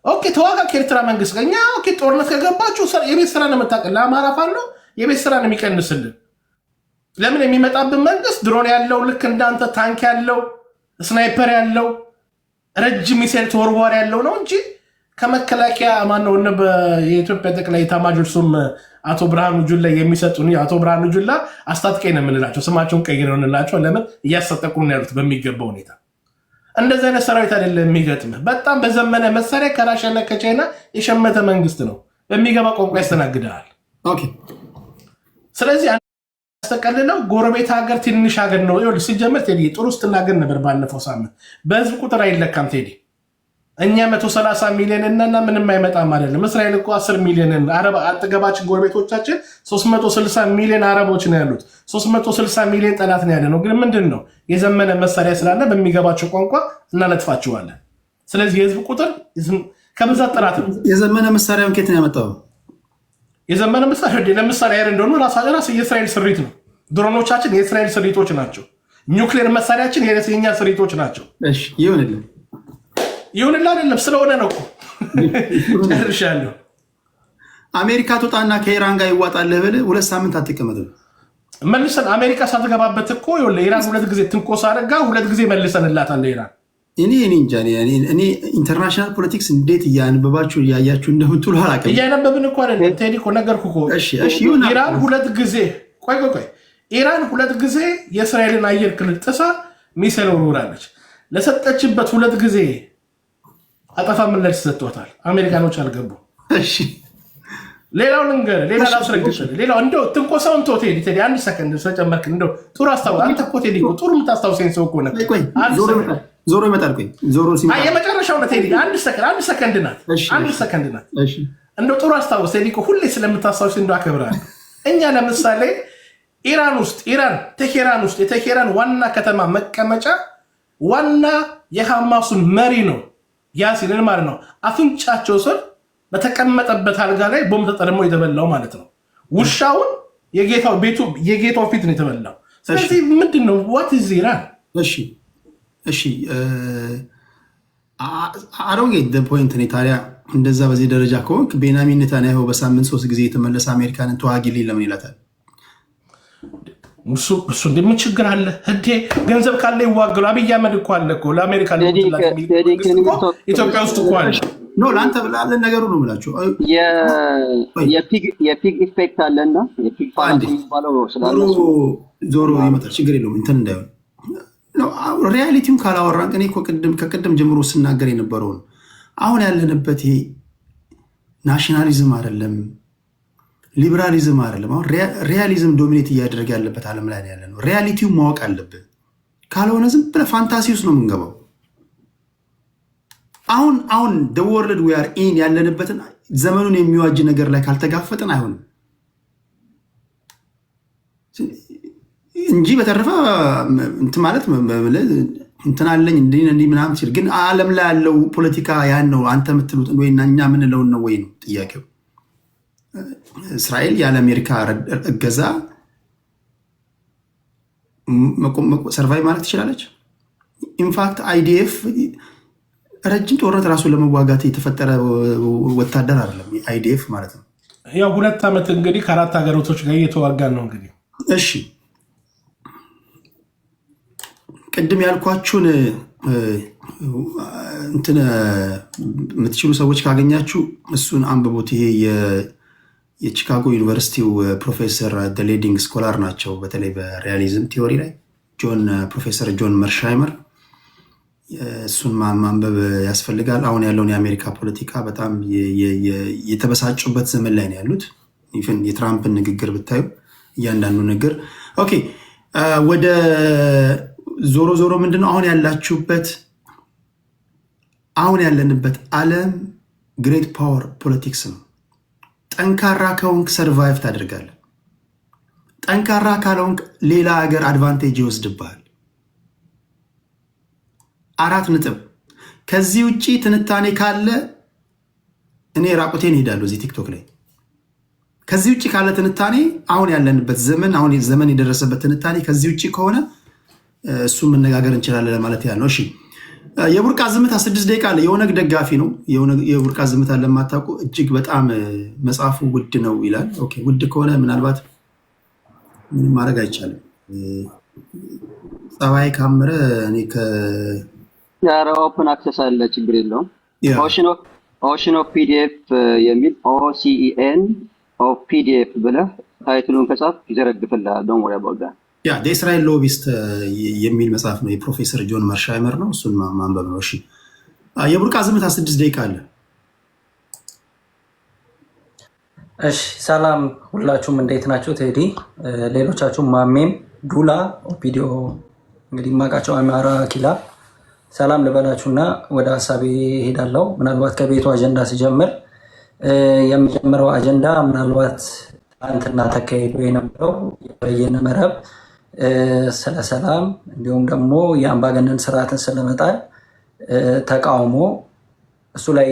ኦኬ ተዋጋ ከኤርትራ መንግስት ጋር እኛ ኦኬ ጦርነት ከገባችሁ የቤት ስራ ነው የምታቀል ለአማራ ፋኖ የቤት ስራ ነው የሚቀንስልን። ለምን የሚመጣብን መንግስት ድሮን ያለው ልክ እንዳንተ ታንክ ያለው ስናይፐር ያለው ረጅም ሚሳይል ተወርዋሪ ያለው ነው እንጂ ከመከላከያ ማነው የኢትዮጵያ ጠቅላይ ኤታማዦር ሹም አቶ ብርሃኑ ጁላ የሚሰጡን አቶ ብርሃኑ ጁላ አስታጥቄ ነው የምንላቸው ስማቸውን ቀይረው እንላቸው። ለምን እያስታጠቁ ነው ያሉት በሚገባ ሁኔታ። እንደዚህ አይነት ሰራዊት አይደለም የሚገጥምህ። በጣም በዘመነ መሳሪያ ከራሽያና ከቻይና የሸመተ መንግስት ነው። በሚገባ ቋንቋ ያስተናግዳል። ኦኬ ስለዚህ ያስተቀልለው ጎረቤት ሀገር ትንሽ ሀገር ነው። ይኸውልህ ሲጀምር ቴዲ ጥሩ ስትናገር ነበር ባለፈው ሳምንት። በህዝብ ቁጥር አይለካም ቴዲ። እኛ 130 ሚሊዮን እና ምንም አይመጣም አይደለም። እስራኤል እኮ 10 ሚሊዮን አረብ አጠገባችን ጎረቤቶቻችን 360 ሚሊዮን አረቦች ነው ያሉት። 360 ሚሊዮን ጠላት ነው ያለ ነው። ግን ምንድን ነው የዘመነ መሳሪያ ስላለ በሚገባቸው ቋንቋ እናለጥፋቸዋለን። ስለዚህ የህዝብ ቁጥር ከብዛት ጠላት ነው። የዘመነ መሳሪያውን ከየት ነው ያመጣው? የዘመነ መሳሪያ ለምሳሌ አይር እንደሆነ ራስ የእስራኤል ስሪት ነው። ድሮኖቻችን የእስራኤል ስሪቶች ናቸው። ኒውክሌር መሳሪያችን የኛ ስሪቶች ናቸው። እሺ ይሁንልን ይሁንላ አይደለም ስለሆነ ነው እኮ ጨርሻለሁ። አሜሪካ ትወጣና ከኢራን ጋር ይዋጣልህ ብለህ 2 ሳምንት አትቀመጥም። መልሰን አሜሪካ ሳትገባበት እኮ ኢራን 2 ጊዜ ትንኮሳ አድርጋ 2 ጊዜ መልሰንላታል ኢራን። እኔ እንጃ እኔ ኢንተርናሽናል ፖለቲክስ እንዴት እያነበባችሁ እያያችሁ እንደምትሉ አላውቅም። እያነበብን እኮ አይደለም ቴዲ እኮ ነገርኩህ እኮ ኢራን 2 ጊዜ ቆይ ኢራን 2 ጊዜ የእስራኤልን አየር ክልል ጥሳ ሚሳይል ወርውራለች። ለሰጠችበት 2 ጊዜ አጠፋ ምላሽ ሰጥቷታል። አሜሪካኖች አልገቡ። እሺ ሌላው ልንገርህ፣ ሌላ ላስረግጥ። ሌላው እንደው ትንኮሳውን ተው ቴዲ አንድ ሰከንድ ስለጨመርክ እንደው ጥሩ አስታውስ። አንተ እኮ ቴዲ ጥሩ የምታስታውሰኝ ሰው እኮ ነህ። ዞሮ ይመጣል። ቆይ ዞሮ ሲመጣ የመጨረሻው ነው ቴዲ። አንድ ሰከንድ ናት። እሺ እንደው ጥሩ አስታውስ ቴዲ። ሁሌ ስለምታስታውስ እንደው አከብራለሁ። እኛ ለምሳሌ ኢራን ቴሄራን ውስጥ የቴሄራን ዋና ከተማ መቀመጫ ዋና የሐማሱን መሪ ነው ያሲንን ማለት ነው። አፍንጫቸው ስር በተቀመጠበት አልጋ ላይ ቦምብ ተጠርሞ የተበላው ማለት ነው። ውሻውን የጌታው ፊት ነው የተበላው። ስለዚህ ምንድን ነው ዋት ኢዝ ኢራን? እሺ አሮጌ ፖይንት ነው። ታዲያ እንደዛ በዚህ ደረጃ ከሆንክ ቤንያሚን ኔታንያሁ በሳምንት 3 ጊዜ የተመለሰ አሜሪካንን ተዋጊልኝ ለምን ይላታል? እሱ እንደምን ችግር አለ እንዴ? ገንዘብ ካለ ይዋገሉ። አብይ አህመድ እኮ አለ እኮ ለአሜሪካ ኢትዮጵያ ውስጥ እኮ አለ። ለአንተ ብላለን ነገሩ ነው የምላቸው። የፒግ ኢፌክት አለና ዞሮ ይመጣል። ችግር የለውም እንትን እንዳይሆን ሪያሊቲውን ካላወራን እኔ ከቅድም ጀምሮ ስናገር የነበረውን አሁን ያለንበት ይሄ ናሽናሊዝም አይደለም፣ ሊበራሊዝም አይደለም። አሁን ሪያሊዝም ዶሚኔት እያደረገ ያለበት ዓለም ላይ ያለ ነው። ሪያሊቲውን ማወቅ አለብን። ካልሆነ ዝም ብለህ ፋንታሲ ውስጥ ነው የምንገባው። አሁን the world we are in ያለንበትን ዘመኑን የሚዋጅ ነገር ላይ ካልተጋፈጥን አይሆንም እንጂ በተረፈ እንትን ማለት እንትን አለኝ እንዲህ ምናምን ሲል ግን ዓለም ላይ ያለው ፖለቲካ ያን ነው። አንተ የምትሉት ወይ እኛ የምንለውን ነው ወይ ነው ጥያቄው። እስራኤል ያለ አሜሪካ እገዛ ሰርቫይቭ ማለት ትችላለች? ኢንፋክት አይዲኤፍ ረጅም ጦርነት ራሱን ለመዋጋት የተፈጠረ ወታደር አይደለም አይዲኤፍ ማለት ነው። ያው 2 ዓመት እንግዲህ ከ4 ሀገሮች ጋር እየተዋጋን ነው እንግዲህ። እሺ ቅድም ያልኳችሁን እንትን የምትችሉ ሰዎች ካገኛችሁ እሱን አንብቡት። ይሄ የቺካጎ ዩኒቨርሲቲው ፕሮፌሰር ሌዲንግ ስኮላር ናቸው። በተለይ በሪያሊዝም ቲዎሪ ላይ ፕሮፌሰር ጆን መርሻይመር። እሱን ማንበብ ያስፈልጋል። አሁን ያለውን የአሜሪካ ፖለቲካ በጣም የተበሳጩበት ዘመን ላይ ነው ያሉት። ኢቭን የትራምፕን ንግግር ብታዩ እያንዳንዱ ንግግር ኦኬ። ወደ ዞሮ ምንድነው አሁን ያላችሁበት አሁን ያለንበት ዓለም ግሬት ፓወር ፖለቲክስ ነው። ጠንካራ ከሆንክ ሰርቫይቭ ታደርጋለህ። ጠንካራ ካልሆንክ ሌላ ሀገር አድቫንቴጅ ይወስድብሃል። 4 ነጥብ። ከዚህ ውጪ ትንታኔ ካለ እኔ ራቁቴን እሄዳለሁ እዚህ ቲክቶክ ላይ። ከዚህ ውጪ ካለ ትንታኔ አሁን ያለንበት ዘመን አሁን ዘመን የደረሰበት ትንታኔ ከዚህ ውጪ ከሆነ እሱ መነጋገር እንችላለን ለማለት ያለው። እሺ የቡርቃ ዝምታ 6 ደቂቃ አለ። የኦነግ ደጋፊ ነው። የቡርቃ ዝምታ ለማታውቁ እጅግ በጣም መጽሐፉ ውድ ነው ይላል። ኦኬ ውድ ከሆነ ምናልባት ምንም ማድረግ አይቻልም። ጸባይ ካመረ እኔ ኦፕን አክሰስ አለ፣ ችግር የለውም። ኦሽን ኦፍ ፒዲኤፍ የሚል OCEN ኦፍ ፒዲኤፍ ብለህ ታይትሉን ከጻፍ ይዘረግፍልሃል። ዶንት ወሪ አባውት ዳት። ያ የእስራኤል ሎቢስት የሚል መጽሐፍ ነው። የፕሮፌሰር ጆን መርሻይመር ነው። እሱን ማንበብ ነው። እሺ የቡርቃ ዝምታ 6 ደቂቃ አለ። እሺ ሰላም ሁላችሁም እንዴት ናችሁ? ቴዲ ሌሎቻችሁም ማሜም ዱላ ኦፒዲዮ እንግዲህ ማቃቸው አማራ ኪላ ሰላም ልበላችሁና ወደ ሀሳቤ ሄዳለሁ። ምናልባት ከቤቱ አጀንዳ ሲጀምር የመጀመሪያው አጀንዳ ምናልባት ትናንትና ተካሂዶ የነበረው የበየነ መረብ ስለ ሰላም እንዲሁም ደግሞ የአምባገነን ስርዓትን ስለመጣል ተቃውሞ እሱ ላይ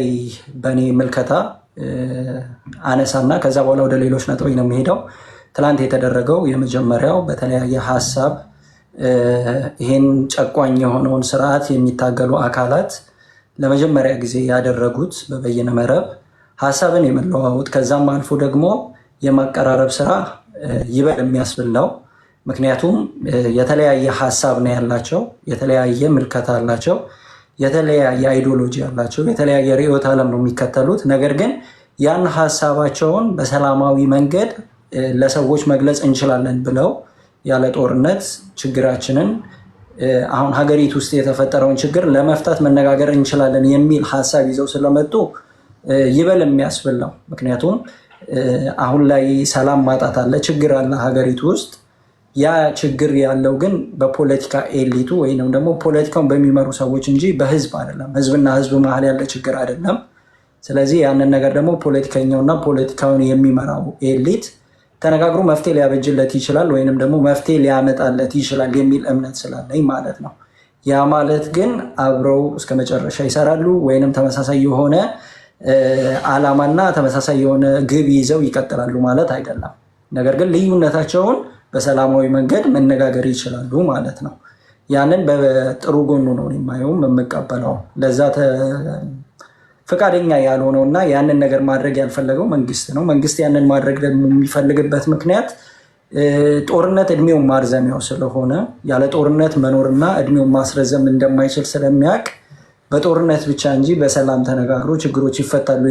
በእኔ ምልከታ አነሳና ከዛ በኋላ ወደ ሌሎች ነጥቦች ነው የሚሄደው። ትላንት የተደረገው የመጀመሪያው በተለያየ ሀሳብ ይህን ጨቋኝ የሆነውን ስርዓት የሚታገሉ አካላት ለመጀመሪያ ጊዜ ያደረጉት በበየነ መረብ ሀሳብን የመለዋወጥ ከዛም አልፎ ደግሞ የማቀራረብ ስራ ይበል የሚያስብል ነው። ምክንያቱም የተለያየ ሀሳብ ነው ያላቸው፣ የተለያየ ምልከታ አላቸው፣ የተለያየ አይዲዮሎጂ አላቸው፣ የተለያየ ርዕዮተ ዓለም ነው የሚከተሉት። ነገር ግን ያን ሀሳባቸውን በሰላማዊ መንገድ ለሰዎች መግለጽ እንችላለን ብለው ያለ ጦርነት ችግራችንን አሁን ሀገሪቱ ውስጥ የተፈጠረውን ችግር ለመፍታት መነጋገር እንችላለን የሚል ሀሳብ ይዘው ስለመጡ ይበል የሚያስብል ነው። ምክንያቱም አሁን ላይ ሰላም ማጣት አለ፣ ችግር አለ ሀገሪቱ ውስጥ። ያ ችግር ያለው ግን በፖለቲካ ኤሊቱ ወይም ደግሞ ፖለቲካውን በሚመሩ ሰዎች እንጂ በህዝብ አይደለም። ህዝብና ህዝብ መሀል ያለ ችግር አይደለም። ስለዚህ ያንን ነገር ደግሞ ፖለቲከኛውና ፖለቲካውን የሚመራው ኤሊት ተነጋግሮ መፍትሄ ሊያበጅለት ይችላል ወይንም ደግሞ መፍትሄ ሊያመጣለት ይችላል የሚል እምነት ስላለኝ ማለት ነው። ያ ማለት ግን አብረው እስከ መጨረሻ ይሰራሉ ወይንም ተመሳሳይ የሆነ ዓላማና ተመሳሳይ የሆነ ግብ ይዘው ይቀጥላሉ ማለት አይደለም። ነገር ግን ልዩነታቸውን በሰላማዊ መንገድ መነጋገር ይችላሉ ማለት ነው። ያንን በጥሩ ጎኑ ነው የማየውም የምቀበለው። ለዛ ፈቃደኛ ያልሆነው እና ያንን ነገር ማድረግ ያልፈለገው መንግስት ነው። መንግስት ያንን ማድረግ ደግሞ የሚፈልግበት ምክንያት ጦርነት እድሜውን ማርዘሚያው ስለሆነ ያለ ጦርነት መኖርና እድሜውን ማስረዘም እንደማይችል ስለሚያውቅ በጦርነት ብቻ እንጂ በሰላም ተነጋግሮ ችግሮች ይፈታሉ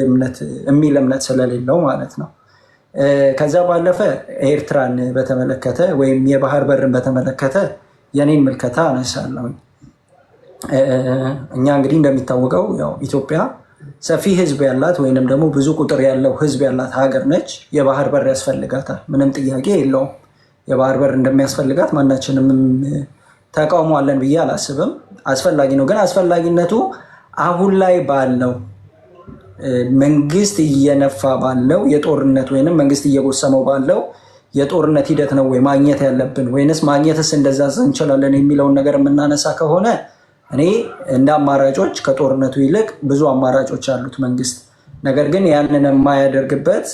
የሚል እምነት ስለሌለው ማለት ነው። ከዛ ባለፈ ኤርትራን በተመለከተ ወይም የባህር በርን በተመለከተ የኔን ምልከታ አነሳለሁ። እኛ እንግዲህ እንደሚታወቀው ያው ኢትዮጵያ ሰፊ ህዝብ ያላት ወይንም ደግሞ ብዙ ቁጥር ያለው ህዝብ ያላት ሀገር ነች። የባህር በር ያስፈልጋታል፣ ምንም ጥያቄ የለውም። የባህር በር እንደሚያስፈልጋት ማናችንም ተቃውሞ አለን ብዬ አላስብም። አስፈላጊ ነው። ግን አስፈላጊነቱ አሁን ላይ ባለው መንግስት እየነፋ ባለው የጦርነት ወይንም መንግስት እየጎሰመው ባለው የጦርነት ሂደት ነው ወይ ማግኘት ያለብን ወይንስ ማግኘትስ እንደዛ እንችላለን የሚለውን ነገር የምናነሳ ከሆነ እኔ እንደ አማራጮች ከጦርነቱ ይልቅ ብዙ አማራጮች አሉት መንግስት። ነገር ግን ያንን የማያደርግበት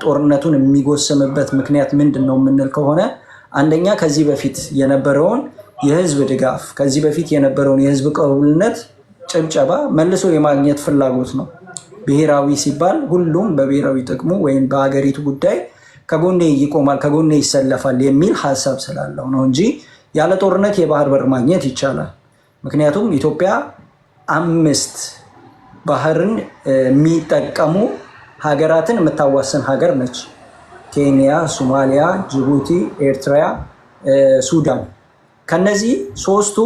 ጦርነቱን የሚጎስምበት ምክንያት ምንድን ነው የምንል ከሆነ አንደኛ ከዚህ በፊት የነበረውን የህዝብ ድጋፍ፣ ከዚህ በፊት የነበረውን የህዝብ ቅቡልነት፣ ጭብጨባ መልሶ የማግኘት ፍላጎት ነው። ብሔራዊ ሲባል ሁሉም በብሔራዊ ጥቅሙ ወይም በሀገሪቱ ጉዳይ ከጎኔ ይቆማል፣ ከጎኔ ይሰለፋል የሚል ሀሳብ ስላለው ነው እንጂ ያለ ጦርነት የባህር በር ማግኘት ይቻላል። ምክንያቱም ኢትዮጵያ 5 ባህርን የሚጠቀሙ ሀገራትን የምታዋስን ሀገር ነች። ኬንያ፣ ሶማሊያ፣ ጅቡቲ፣ ኤርትራ፣ ሱዳን። ከነዚህ 3ቱ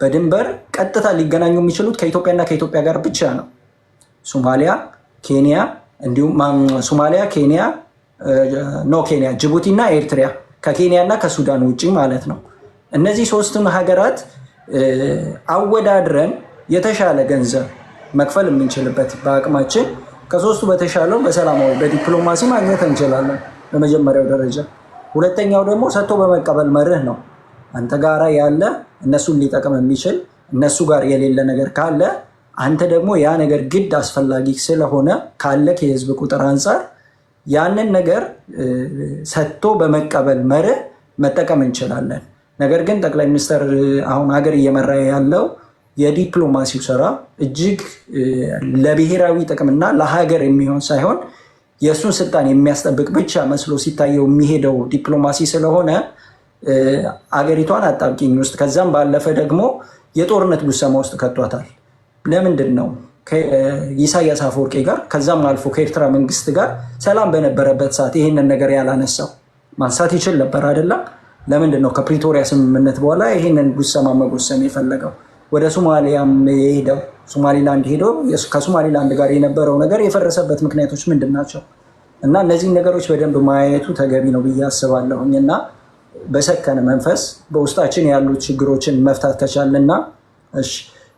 በድንበር ቀጥታ ሊገናኙ የሚችሉት ከኢትዮጵያና ከኢትዮጵያ ጋር ብቻ ነው። ሶማሊያ፣ ኬንያ እንዲሁም ሶማሊያ፣ ኬንያ፣ ጅቡቲ እና ኤርትራ ከኬንያ እና ከሱዳን ውጭ ማለት ነው። እነዚህ 3ቱን ሀገራት አወዳድረን የተሻለ ገንዘብ መክፈል የምንችልበት በአቅማችን ከሶስቱ በተሻለው በሰላማዊ በዲፕሎማሲ ማግኘት እንችላለን በመጀመሪያው ደረጃ። ሁለተኛው ደግሞ ሰጥቶ በመቀበል መርህ ነው። አንተ ጋራ ያለ እነሱን ሊጠቅም የሚችል እነሱ ጋር የሌለ ነገር ካለ አንተ ደግሞ ያ ነገር ግድ አስፈላጊ ስለሆነ ካለ የህዝብ ቁጥር አንጻር ያንን ነገር ሰጥቶ በመቀበል መርህ መጠቀም እንችላለን። ነገር ግን ጠቅላይ ሚኒስትር አሁን ሀገር እየመራ ያለው የዲፕሎማሲው ስራ እጅግ ለብሔራዊ ጥቅምና ለሀገር የሚሆን ሳይሆን የእሱን ስልጣን የሚያስጠብቅ ብቻ መስሎ ሲታየው የሚሄደው ዲፕሎማሲ ስለሆነ አገሪቷን አጣብቂኝ ውስጥ ከዛም ባለፈ ደግሞ የጦርነት ጉሰማ ውስጥ ከቷታል። ለምንድን ነው ከኢሳያስ አፈወርቂ ጋር ከዛም አልፎ ከኤርትራ መንግስት ጋር ሰላም በነበረበት ሰዓት ይህንን ነገር ያላነሳው? ማንሳት ይችል ነበር አይደለም? ለምንድን ነው ከፕሪቶሪያ ስምምነት በኋላ ይህንን ጉሰማ መጎሰም የፈለገው? ወደ ሶማሊያም የሄደው ሶማሊላንድ ሄዶ ከሶማሊላንድ ጋር የነበረው ነገር የፈረሰበት ምክንያቶች ምንድን ናቸው? እና እነዚህን ነገሮች በደንብ ማየቱ ተገቢ ነው ብዬ አስባለሁኝ። እና በሰከነ መንፈስ በውስጣችን ያሉት ችግሮችን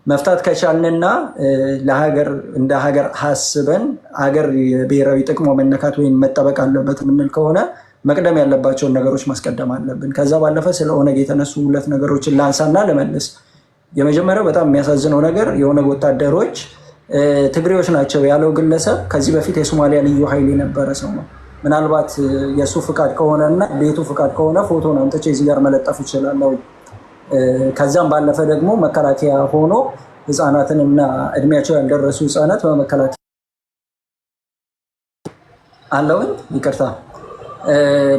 መፍታት ከቻልንና ለሀገር እንደ ሀገር ሀስበን ሀገር የብሔራዊ ጥቅሟ መነካት ወይም መጠበቅ አለበት የምንል ከሆነ መቅደም ያለባቸውን ነገሮች ማስቀደም አለብን። ከዛ ባለፈ ስለ ኦነግ የተነሱ ሁለት ነገሮችን ላንሳና ልመልስ። የመጀመሪያው በጣም የሚያሳዝነው ነገር የኦነግ ወታደሮች ትግሬዎች ናቸው ያለው ግለሰብ ከዚህ በፊት የሶማሊያ ልዩ ኃይል የነበረ ሰው ነው። ምናልባት የእሱ ፍቃድ ከሆነና ቤቱ ፍቃድ ከሆነ ፎቶን አምጥቼ እዚህ ጋር መለጠፍ ይችላለሁ። ከዛም ባለፈ ደግሞ መከላከያ ሆኖ ህፃናትንና እድሜያቸው ያልደረሱ ህፃናት በመከላከያ አለውኝ ይቅርታ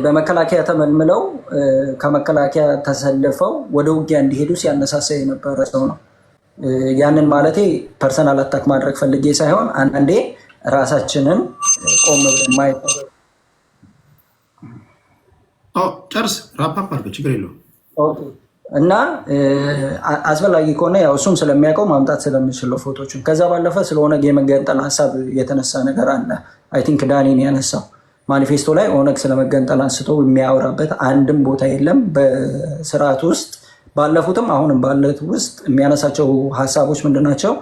በመከላከያ ተመልምለው ከመከላከያ ተሰልፈው ወደ ውጊያ እንዲሄዱ ሲያነሳሳ የነበረ ሰው ነው። ያንን ማለቴ ፐርሰናል አታክ ማድረግ ፈልጌ ሳይሆን አንዳንዴ ራሳችንን ቆም ብለን ማየት ጨርስ ራፓፕ አድርገው ችግር የለውም እና አስፈላጊ ከሆነ ያው እሱም ስለሚያውቀው ማምጣት ስለምችለው ፎቶችን። ከዛ ባለፈ ስለ ኦነግ የመገንጠል ሀሳብ የተነሳ ነገር አለ። አይ ቲንክ ዳኒን ያነሳው ማኒፌስቶ ላይ ኦነግ ስለመገንጠል አንስቶ የሚያወራበት አንድም ቦታ የለም። በስርዓት ውስጥ ባለፉትም አሁንም ባለት ውስጥ የሚያነሳቸው ሀሳቦች ምንድናቸው?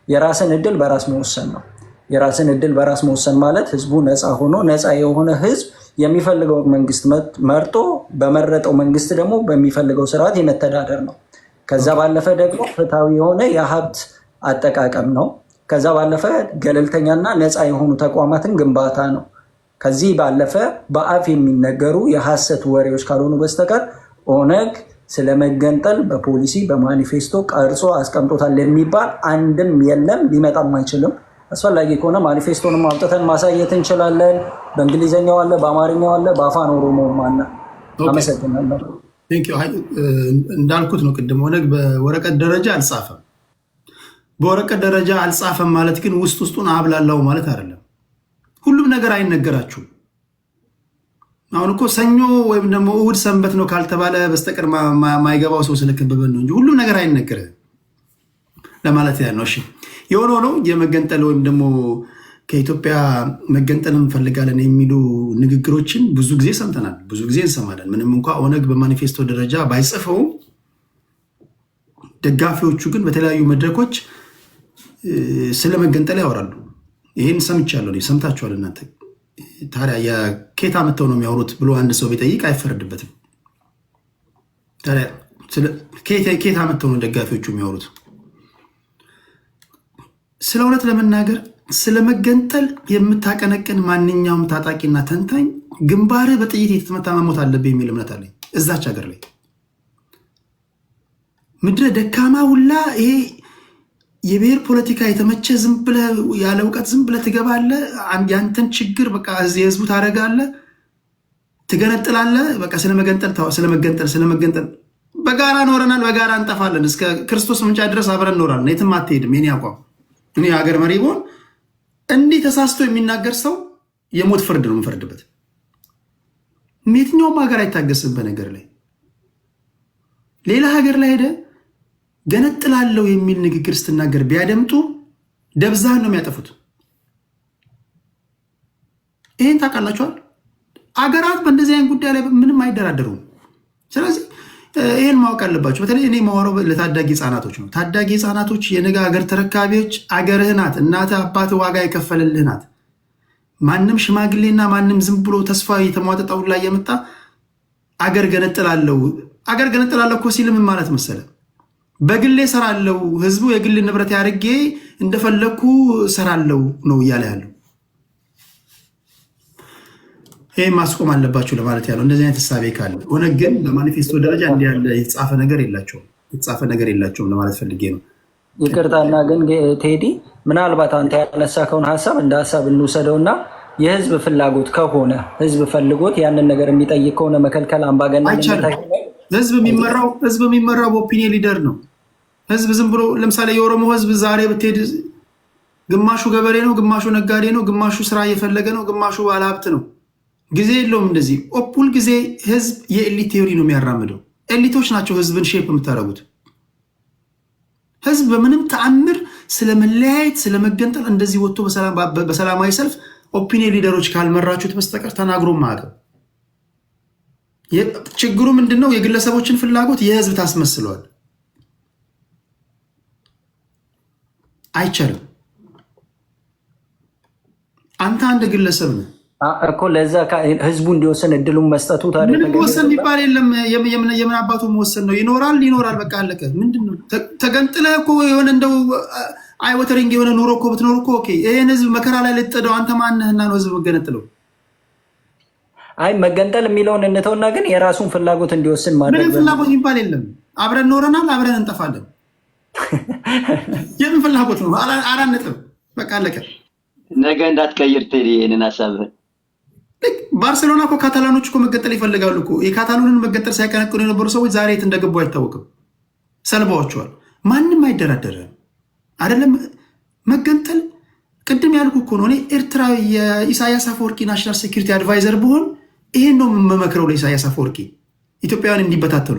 የራስን እድል በራስ መወሰን ነው። የራስን እድል በራስ መወሰን ማለት ህዝቡ ነፃ ሆኖ ነፃ የሆነ ህዝብ የሚፈልገውን መንግስት መርጦ በመረጠው መንግስት ደግሞ በሚፈልገው ስርዓት የመተዳደር ነው። ከዛ ባለፈ ደግሞ ፍትሃዊ የሆነ የሀብት አጠቃቀም ነው። ከዛ ባለፈ ገለልተኛና ነፃ የሆኑ ተቋማትን ግንባታ ነው። ከዚህ ባለፈ በአፍ የሚነገሩ የሐሰት ወሬዎች ካልሆኑ በስተቀር ኦነግ ስለመገንጠል በፖሊሲ በማኒፌስቶ ቀርጾ አስቀምጦታል የሚባል አንድም የለም፣ ሊመጣም አይችልም። አስፈላጊ ከሆነ ማኒፌስቶንም አውጥተን ማሳየት እንችላለን። በእንግሊዝኛው አለ፣ በአማርኛው አለ፣ በአፋን ኦሮሞም አለ። አመሰግናለሁ። እንዳልኩት ነው ቅድም ኦነግ በወረቀት ደረጃ አልጻፈም። በወረቀት ደረጃ አልጻፈም ማለት ግን ውስጥ ውስጡን አብላላው ማለት አይደለም። ሁሉም ነገር አይነገራችሁም። አሁን እኮ ሰኞ ወይም ደግሞ እሑድ ሰንበት ነው ካልተባለ በስተቀር ማይገባው ሰው ስለከበበን ነው እንጂ ሁሉም ነገር አይነገርም ለማለት ያ ነው። እሺ የሆነ ሆኖ የመገንጠል ወይም ደግሞ ከኢትዮጵያ መገንጠል እንፈልጋለን የሚሉ ንግግሮችን ብዙ ጊዜ ሰምተናል፣ ብዙ ጊዜ እንሰማለን። ምንም እንኳ ኦነግ በማኒፌስቶ ደረጃ ባይጽፈውም ደጋፊዎቹ ግን በተለያዩ መድረኮች ስለመገንጠል ያወራሉ። ይህን ሰምቻለሁ፣ ሰምታችኋል እናንተ። ታዲያ የኬት አመተው ነው የሚያወሩት ብሎ አንድ ሰው ቢጠይቅ አይፈረድበትም። ታዲያ ኬት አመተው ነው ደጋፊዎቹ የሚያወሩት? ስለ እውነት ለመናገር ስለመገንጠል የምታቀነቅን ማንኛውም ታጣቂና ተንታኝ ግንባርህ በጥይት የተመታ መሞት አለብህ የሚል እምነት አለኝ። እዛች ሀገር ላይ ምድረ ደካማ ሁላ ይሄ የብሔር ፖለቲካ የተመቸ ዝም ብለህ ያለ እውቀት ዝም ብለህ ትገባለህ። ያንተን ችግር በቃ የህዝቡ ታደርጋለህ፣ ትገነጥላለህ። በቃ ስለመገንጠል በጋራ ኖረናል፣ በጋራ እንጠፋለን። እስከ ክርስቶስ ምንጫ ድረስ አብረን እኖራለን። የትም አትሄድም። የኔ አቋም እኔ ሀገር መሪ ብሆን እንዲህ ተሳስቶ የሚናገር ሰው የሞት ፍርድ ነው የምፈርድበት። የትኛውም ሀገር አይታገስም። በነገር ላይ ሌላ ሀገር ላይ ሄደ ገነጥላለው የሚል ንግግር ስትናገር ቢያደምጡ ደብዛህን ነው የሚያጠፉት። ይህን ታውቃላችኋል። አገራት በእንደዚህ አይነት ጉዳይ ላይ ምንም አይደራደሩም። ስለዚህ ይህን ማወቅ አለባቸው። በተለይ እኔ ማወራው ለታዳጊ ህፃናቶች ነው። ታዳጊ ህፃናቶች የነገ ሀገር ተረካቢዎች፣ አገርህ ናት፣ እናትህ አባትህ ዋጋ የከፈለልህ ናት። ማንም ሽማግሌና ማንም ዝም ብሎ ተስፋ የተሟጠጠው ላይ የመጣ አገር ገነጥላለሁ እኮ ሲል ምን ማለት መሰለ? በግሌ ሰራለው፣ ህዝቡ የግል ንብረት ያርጌ እንደፈለኩ ሰራለው ነው እያለ ያለው። ይህ ማስቆም አለባቸው ለማለት ያለው። እንደዚህ አይነት ህሳቤ ካለ ሆነ ግን በማኒፌስቶ ደረጃ እንዲህ ያለ የተጻፈ ነገር የላቸውም ለማለት ፈልጌ ነው። ይቅርታና ግን ቴዲ ምናልባት አንተ ያነሳከውን ሀሳብ እንደ ሀሳብ እንውሰደውና የህዝብ ፍላጎት ከሆነ ህዝብ ፈልጎት ያንን ነገር የሚጠይቅ ከሆነ መከልከል አምባገነንነት። ህዝብ የሚመራው በኦፒኒየን ሊደር ነው። ህዝብ ዝም ብሎ ለምሳሌ የኦሮሞ ህዝብ ዛሬ ብትሄድ ግማሹ ገበሬ ነው፣ ግማሹ ነጋዴ ነው፣ ግማሹ ስራ እየፈለገ ነው፣ ግማሹ ባለሀብት ነው። ጊዜ የለውም እንደዚህ። ሁል ጊዜ ህዝብ የኤሊት ቴዎሪ ነው የሚያራምደው። ኤሊቶች ናቸው ህዝብን ሼፕ የምታደርጉት። ህዝብ በምንም ተአምር ስለመለያየት ስለመገንጠል እንደዚህ ወጥቶ በሰላማዊ ሰልፍ ኦፒኒየን ሊደሮች ካልመራችሁት በስተቀር ተናግሮ ማዕቀብ። ችግሩ ምንድነው? የግለሰቦችን ፍላጎት የህዝብ ታስመስለዋል። አይቻልም። አንተ አንድ ግለሰብ ነህ እኮ ለዛ ህዝቡ እንዲወሰን እድሉን መስጠቱ ምንም ወሰን የሚባል የለም። የምን አባቱ መወሰን ነው? ይኖራል በቃ አለቀ። ምንድነው ተገንጥለህ እኮ የሆነ እንደው አይወተሪንግ የሆነ ኑሮ እኮ ብትኖር እኮ ኦኬ። ይሄን ህዝብ መከራ ላይ ልትጠደው አንተ ማነህና ነው ህዝብ መገነጥለው? አይ መገንጠል የሚለውን እንተውና ግን የራሱን ፍላጎት እንዲወስን ማድረግ ምንም ፍላጎት የሚባል የለም። አብረን ኖረናል፣ አብረን እንጠፋለን። የምን ፍላጎት ነው? አራት ነጥብ በቃ አለቀ። ነገ እንዳትቀይር ቴዲ ይሄንን ሀሳብህን። ባርሴሎና እኮ ካታላኖች እኮ መገንጠል ይፈልጋሉ እኮ። የካታሎንን መገንጠል ሲያቀነቅኑ የነበሩ ሰዎች ዛሬ የት እንደገቡ አይታወቅም። ሰልባዎቸዋል። ማንም አይደራደርም አይደለም መገንጠል። ቅድም ያልኩ እኮ ነው። እኔ ኤርትራዊ የኢሳያስ አፈወርቂ ናሽናል ሴኩሪቲ አድቫይዘር ብሆን ይሄን ነው የምመክረው ለኢሳያስ አፈወርቂ፣ ኢትዮጵያውያን እንዲበታተሉ።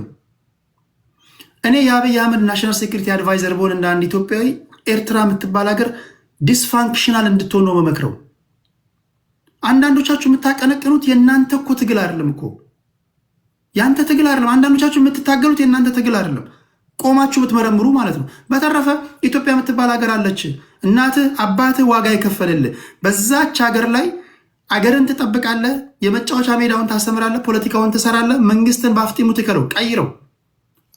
እኔ የአብይ አህመድ ናሽናል ሴኩሪቲ አድቫይዘር ብሆን እንደ አንድ ኢትዮጵያዊ ኤርትራ የምትባል ሀገር ዲስፋንክሽናል እንድትሆን ነው መመክረው። አንዳንዶቻችሁ የምታቀነቅኑት የእናንተ እኮ ትግል አይደለም እኮ፣ ያንተ ትግል አይደለም። አንዳንዶቻችሁ የምትታገሉት የእናንተ ትግል አይደለም። ቆማችሁ ብትመረምሩ ማለት ነው። በተረፈ ኢትዮጵያ የምትባል ሀገር አለች። እናትህ አባትህ ዋጋ ይከፈልልህ። በዛች ሀገር ላይ አገርን ትጠብቃለህ፣ የመጫወቻ ሜዳውን ታስተምራለህ፣ ፖለቲካውን ትሰራለህ። መንግስትን በአፍጢሙ ትከለው፣ ቀይረው።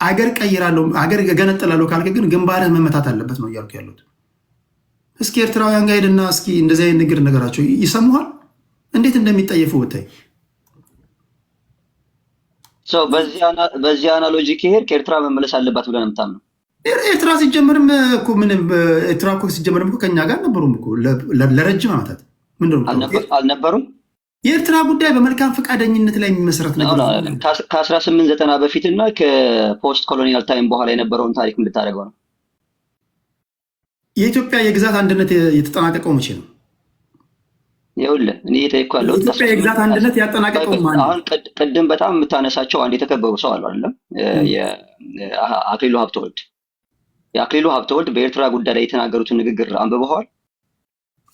አገር ቀይራለሁ፣ አገር ገነጥላለሁ ካልክ ግን ግንባርህ መመታት አለበት ነው እያልኩ ያሉት። እስኪ ኤርትራውያን ጋር ሄድና እስኪ እንደዚህ አይነት ንግር ነገራቸው ይሰሙሃል፣ እንዴት እንደሚጠየፉ ብታይ። በዚህ አናሎጂ ከሄድ ከኤርትራ መመለስ አለባት ብለን የምታምነው? ኤርትራ ሲጀምርም እኮ ምንም ኤርትራ እኮ ሲጀምርም እኮ ከኛ ጋር አልነበሩም እኮ ለረጅም ዓመታት አልነበሩም። የኤርትራ ጉዳይ በመልካም ፈቃደኝነት ላይ የሚመሰረት ነገር ከ1890 በፊት እና ከፖስት ኮሎኒያል ታይም በኋላ የነበረውን ታሪክ እንድታደርገው ነው። የኢትዮጵያ የግዛት አንድነት የተጠናቀቀው መቼ ነው? ይኸውልህ እኔ እየጠየኩህ ያለሁት የኢትዮጵያ የግዛት አንድነት ያጠናቀቀው ማለት አሁን ቅድም በጣም የምታነሳቸው አንድ የተከበሩ ሰው አሉ አይደለም? የአክሊሉ ሀብተወልድ ሀብተወልድ በኤርትራ ጉዳይ ላይ የተናገሩትን ንግግር አንብበዋል?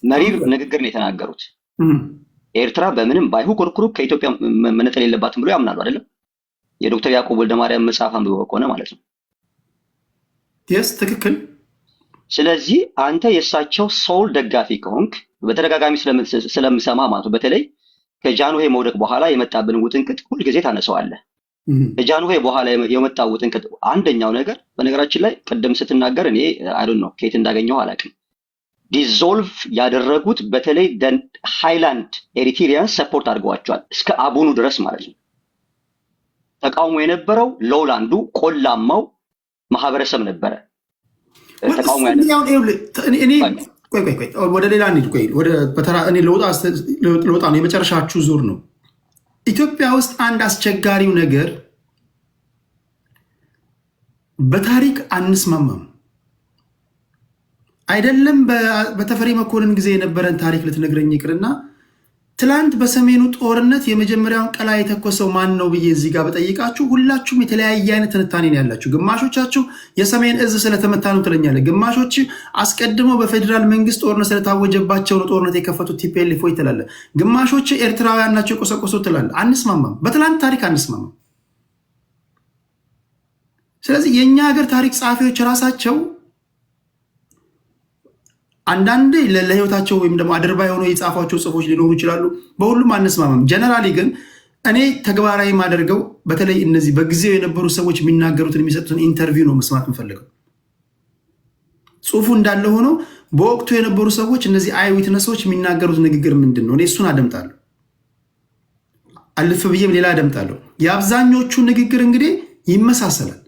መሪር ንግግር ነው የተናገሩት። ኤርትራ በምንም ባይሁ ኩርኩሩ ከኢትዮጵያ መነጠል የለባትም ብሎ ያምናሉ አይደለም? የዶክተር ያዕቆብ ወልደማርያም መጽሐፍ አንብበው ከሆነ ማለት ነው። ስ ትክክል። ስለዚህ አንተ የእሳቸው ሶል ደጋፊ ከሆንክ በተደጋጋሚ ስለምሰማ ማለት ነው፣ በተለይ ከጃንሆይ መውደቅ በኋላ የመጣብን ውጥንቅጥ ሁልጊዜ ታነሰዋለህ። ከጃንሆይ በኋላ የመጣው ውጥንቅጥ አንደኛው ነገር በነገራችን ላይ ቅድም ስትናገር እኔ አይዶን ነው ከየት እንዳገኘው አላውቅም፣ ዲዞልቭ ያደረጉት በተለይ ሃይላንድ ኤሪትሪያን ሰፖርት አድርገዋቸዋል እስከ አቡኑ ድረስ ማለት ነው። ተቃውሞ የነበረው ሎውላንዱ ቆላማው ማህበረሰብ ነበረ። ተቃውሞ ወደ ሌላ እንሂድ። ወደ በተራ እኔ ለውጣ ነው የመጨረሻችሁ ዙር ነው። ኢትዮጵያ ውስጥ አንድ አስቸጋሪው ነገር በታሪክ አንስማማም። አይደለም በተፈሪ መኮንን ጊዜ የነበረን ታሪክ ልትነግረኝ ይቅርና ትላንት በሰሜኑ ጦርነት የመጀመሪያውን ቀላ የተኮሰው ማን ነው ብዬ እዚህ ጋር በጠይቃችሁ ሁላችሁም የተለያየ አይነት ትንታኔ ነው ያላችሁ። ግማሾቻችሁ የሰሜን እዝ ስለተመታ ነው ትለኛለህ። ግማሾች አስቀድመው በፌዴራል መንግስት ጦርነት ስለታወጀባቸው ነው ጦርነት የከፈቱት ቲፒኤልኤፍ ትላለህ። ግማሾች ኤርትራውያን ናቸው የቆሰቆሱት ትላለህ። አንስማማም። በትላንት ታሪክ አንስማማም። ስለዚህ የኛ ሀገር ታሪክ ጸሐፊዎች ራሳቸው አንዳንዴ ለህይወታቸው ወይም ደግሞ አድርባ የሆኑ የጻፏቸው ጽፎች ሊኖሩ ይችላሉ። በሁሉም አንስማማም። ጀነራሊ ግን እኔ ተግባራዊ ማደርገው በተለይ እነዚህ በጊዜው የነበሩ ሰዎች የሚናገሩትን የሚሰጡትን ኢንተርቪው ነው መስማት የምፈልገው። ጽሁፉ እንዳለ ሆኖ በወቅቱ የነበሩ ሰዎች እነዚህ አይ ዊትነሶች የሚናገሩት ንግግር ምንድን ነው? እኔ እሱን አደምጣለሁ። አልፍ ብዬም ሌላ አደምጣለሁ። የአብዛኞቹ ንግግር እንግዲህ ይመሳሰላል።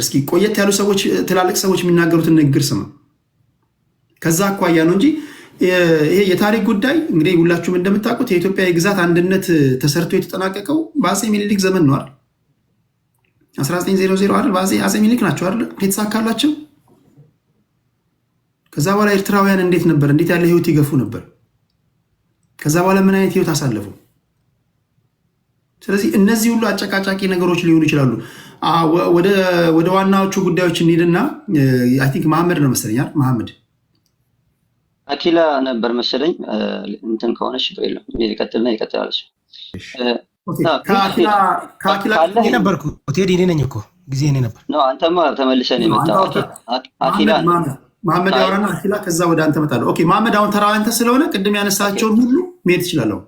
እስኪ ቆየት ያሉ ሰዎች ትላልቅ ሰዎች የሚናገሩትን ንግግር ስማ። ከዛ አኳያ ነው እንጂ ይሄ የታሪክ ጉዳይ እንግዲህ ሁላችሁም እንደምታውቁት የኢትዮጵያ የግዛት አንድነት ተሰርቶ የተጠናቀቀው በአፄ ሚኒሊክ ዘመን ነው አይደል? 1900 አይደል? አፄ ሚኒሊክ ናቸው አይደል የተሳካላቸው። ከዛ በኋላ ኤርትራውያን እንዴት ነበር? እንዴት ያለ ህይወት ይገፉ ነበር? ከዛ በኋላ ምን አይነት ህይወት አሳለፉ? ስለዚህ እነዚህ ሁሉ አጨቃጫቂ ነገሮች ሊሆኑ ይችላሉ። ወደ ዋናዎቹ ጉዳዮች እንሂድና አይ ቲንክ መሐመድ ነው መሰለኛል። መሐመድ አኪላ ነበር መሰለኝ። እንትን ከሆነ ችግር የለም ይቀጥልና ይቀጥላል። ከአኪላ ነበርኩ ቴዲ እኔ ነኝ እኮ ጊዜ እኔ ነበር። አንተማ ተመልሰህ ነው የመጣው። አኪላ መሐመድ ያወራና አኪላ ከዛ ወደ አንተ እመጣለሁ። ኦኬ መሐመድ አሁን ተራ አንተ ስለሆነ ቅድም ያነሳቸውን ሁሉ መሄድ ትችላለህ።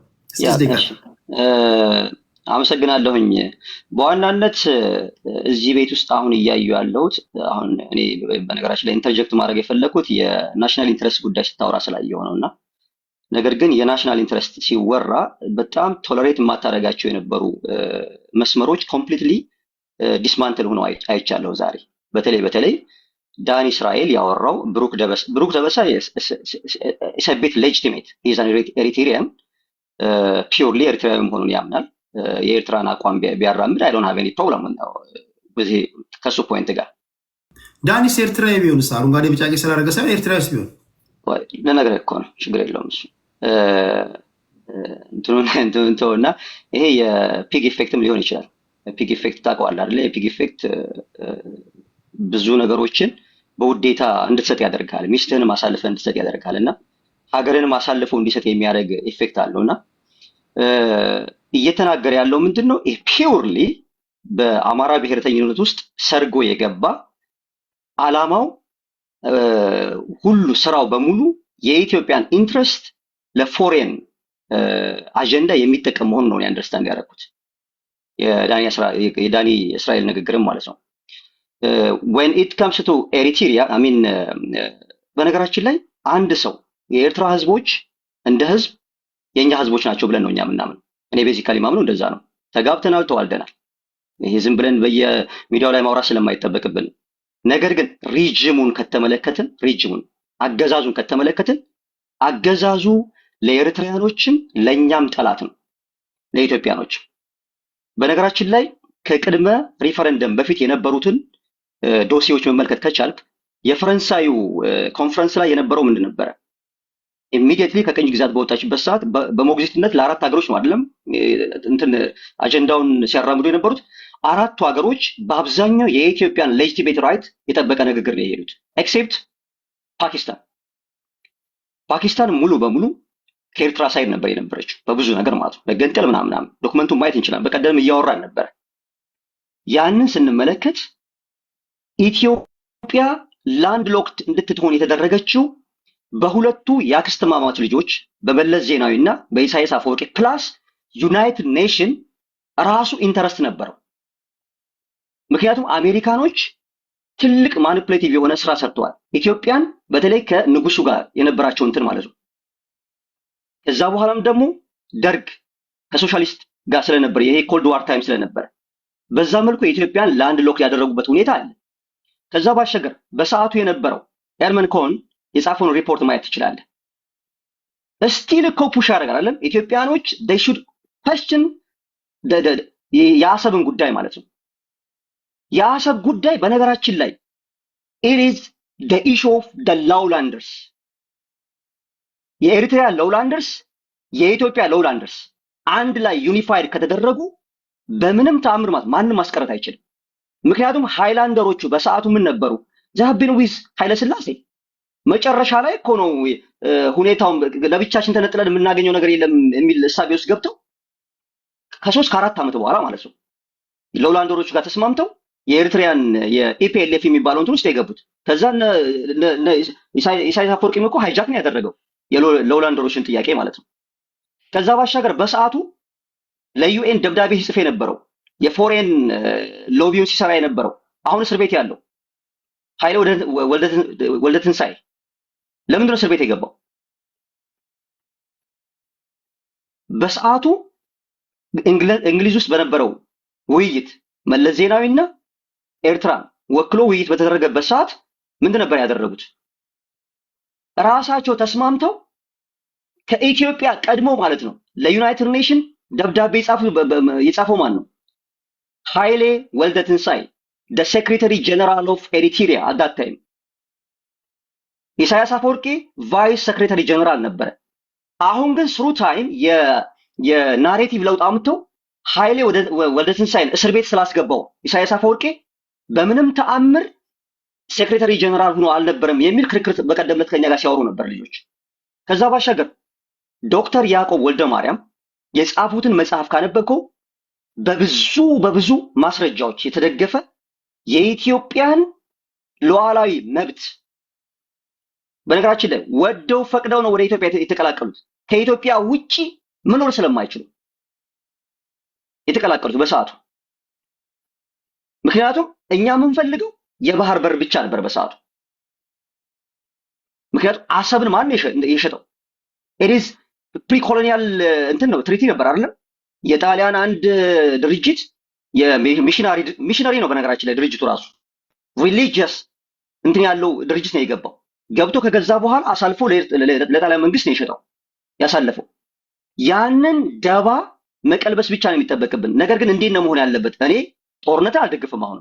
አመሰግናለሁኝ። በዋናነት እዚህ ቤት ውስጥ አሁን እያዩ ያለሁት አሁን እኔ በነገራችን ላይ ኢንተርጀክት ማድረግ የፈለኩት የናሽናል ኢንትረስት ጉዳይ ስታወራ ስላየው ነው። እና ነገር ግን የናሽናል ኢንትረስት ሲወራ በጣም ቶለሬት የማታደርጋቸው የነበሩ መስመሮች ኮምፕሊትሊ ዲስማንትል ሆነው አይቻለሁ ዛሬ። በተለይ ዳኒ እስራኤል ያወራው ብሩክ ደበሳ ቤት ሌጂቲሜት ኢዛን ኤሪትሪያን ፒውርሊ ኤርትራዊ መሆኑን ያምናል። የኤርትራን አቋም ቢያራምድ አይ ዶንት ሃቭ ኤኒ ፕሮብለም በዚህ ከሱ ፖይንት ጋር። ዳኒስ ኤርትራዊ ቢሆንስ አረንጓዴ ቢጫ ቀይ ስላደረገ ሳይሆን ኤርትራዊስ ቢሆን ለነገር እኮ ነው፣ ችግር የለውም እሱ እንትኑና ይሄ የፒግ ኢፌክትም ሊሆን ይችላል። ፒግ ኢፌክት ታውቀዋለህ አይደለ? የፒግ ኢፌክት ብዙ ነገሮችን በውዴታ እንድትሰጥ ያደርጋል። ሚስትህን ማሳልፈህ እንድትሰጥ ያደርጋል እና ሀገርን ማሳልፈው እንዲሰጥ የሚያደርግ ኢፌክት አለውና እየተናገረ ያለው ምንድን ነው? ፒውርሊ በአማራ ብሔርተኝነት ውስጥ ሰርጎ የገባ አላማው ሁሉ ስራው በሙሉ የኢትዮጵያን ኢንትረስት ለፎሬን አጀንዳ የሚጠቀም መሆኑን ነው አንደርስታንድ ያደረኩት። የዳኒ እስራኤል ንግግርም ማለት ነው። when it comes to Eritrea I mean በነገራችን ላይ አንድ ሰው የኤርትራ ህዝቦች እንደ ህዝብ የኛ ህዝቦች ናቸው ብለን ነው እኛ የምናምነው። እኔ ቤዚካሊ ማምነው እንደዛ ነው። ተጋብተናል፣ ተዋልደናል። ይሄ ዝም ብለን በየሚዲያው ላይ ማውራት ስለማይጠበቅብን። ነገር ግን ሪጅሙን ከተመለከትን አገዛዙን ከተመለከትን አገዛዙ ለኤርትራያኖችም ለኛም ጠላት ነው፣ ለኢትዮጵያኖች። በነገራችን ላይ ከቅድመ ሪፈረንደም በፊት የነበሩትን ዶሲዎች መመልከት ከቻልክ የፈረንሳዩ ኮንፈረንስ ላይ የነበረው ምንድን ነበረ? ኢሚዲየትሊ ከቀኝ ግዛት በወጣችበት ሰዓት በሞግዚትነት ለአራት ሀገሮች ነው አይደለም እንትን አጀንዳውን ሲያራምዱ የነበሩት። አራቱ ሀገሮች በአብዛኛው የኢትዮጵያን ሌጂቲሜት ራይት የጠበቀ ንግግር ነው የሄዱት ኤክሴፕት ፓኪስታን ሙሉ በሙሉ ከኤርትራ ሳይድ ነበር የነበረችው በብዙ ነገር ማለት ነው። መገንጠል ምናምን ዶክመንቱን ማየት እንችላለን። በቀደም እያወራን ነበር። ያንን ስንመለከት ኢትዮጵያ ላንድ ሎክድ እንድትሆን የተደረገችው በሁለቱ የአክስትማማች ልጆች በመለስ ዜናዊና በኢሳያስ አፈወርቂ ፕላስ ዩናይትድ ኔሽን ራሱ ኢንተረስት ነበረው። ምክንያቱም አሜሪካኖች ትልቅ ማኒፕሌቲቭ የሆነ ስራ ሰርተዋል። ኢትዮጵያን በተለይ ከንጉሱ ጋር የነበራቸው እንትን ማለት ነው። ከዛ በኋላም ደግሞ ደርግ ከሶሻሊስት ጋር ስለነበር ይሄ ኮልድ ዋር ታይም ስለነበር በዛ መልኩ የኢትዮጵያን ላንድ ሎክ ያደረጉበት ሁኔታ አለ። ከዛ ባሻገር በሰዓቱ የነበረው ኤርመን ኮን የጻፈውን ሪፖርት ማየት ትችላለህ። ስቲል እኮ ፑሽ ያደርጋል አይደል? ኢትዮጵያኖች they should question የአሰብን ጉዳይ ማለት ነው። የአሰብ ጉዳይ በነገራችን ላይ it is the issue of the lowlanders የኤርትራ ሎውላንደርስ የኢትዮጵያ ሎውላንደርስ አንድ ላይ ዩኒፋይድ ከተደረጉ በምንም ተአምር ማንም ማስቀረት አይችልም። ምክንያቱም ሃይላንደሮቹ በሰዓቱ ምን ነበሩ? ዛብን ዊዝ ኃይለ ሥላሴ መጨረሻ ላይ እኮ ነው ሁኔታውን ለብቻችን ተነጥለን የምናገኘው ነገር የለም የሚል እሳቤ ውስጥ ገብተው ከ3 ከ4 ዓመት በኋላ ማለት ነው ሎውላንደሮቹ ጋር ተስማምተው የኤርትራን የኢፒኤልኤፍ የሚባለው እንትን ውስጥ የገቡት። ከዛ ኢሳያስ አፈወርቂም እኮ ሃይጃክ ነው ያደረገው የሎውላንደሮችን ጥያቄ ማለት ነው። ከዛ ባሻገር በሰዓቱ ለዩኤን ደብዳቤ ሲጽፍ የነበረው የፎሬን ሎቢውን ሲሰራ የነበረው አሁን እስር ቤት ያለው ኃይሌ ወልደ ትንሳኤ ለምንድን ነው እስር ቤት የገባው? በሰዓቱ እንግሊዝ ውስጥ በነበረው ውይይት መለስ ዜናዊና ኤርትራን ወክሎ ውይይት በተደረገበት ሰዓት ምንድን ነበር ያደረጉት? ራሳቸው ተስማምተው ከኢትዮጵያ ቀድሞ ማለት ነው ለዩናይትድ ኔሽን ደብዳቤ የጻፈው ማን ነው? ኃይሌ ወልደ ትንሳኤ the secretary general of Eritrea at that time። ኢሳያስ አፈወርቂ ቫይስ ሴክሬታሪ ጀነራል ነበረ። አሁን ግን ስሩ ታይም የናሬቲቭ ለውጥ አምጥተው ኃይሌ ወልደ ትንሳኤን እስር ቤት ስላስገባው ኢሳያስ አፈወርቂ በምንም ተአምር ሴክሬታሪ ጀነራል ሆኖ አልነበረም የሚል ክርክር በቀደምት ከኛ ጋር ሲያወሩ ነበር ልጆች። ከዛ ባሻገር ዶክተር ያዕቆብ ወልደ ማርያም የጻፉትን መጽሐፍ ካነበብከው በብዙ ማስረጃዎች የተደገፈ የኢትዮጵያን ሉዓላዊ መብት በነገራችን ላይ ወደው ፈቅደው ነው ወደ ኢትዮጵያ የተቀላቀሉት። ከኢትዮጵያ ውጪ መኖር ስለማይችሉ የተቀላቀሉት በሰዓቱ። ምክንያቱም እኛ የምንፈልገው የባህር በር ብቻ ነበር በሰዓቱ። ምክንያቱም አሰብን ማን የሸጠው? ኢትስ ፕሪኮሎኒያል እንትን ነው፣ ትሪቲ ነበር አይደለም? የጣሊያን አንድ ድርጅት የሚሽነሪ ነው በነገራችን ላይ ድርጅቱ ራሱ ሪሊጂየስ እንትን ያለው ድርጅት ነው የገባው። ገብቶ ከገዛ በኋላ አሳልፎ ለጣሊያን መንግስት ነው የሸጠው ያሳለፈው። ያንን ደባ መቀልበስ ብቻ ነው የሚጠበቅብን። ነገር ግን እንዴት ነው መሆን ያለበት? እኔ ጦርነትን አልደግፍም። አሁን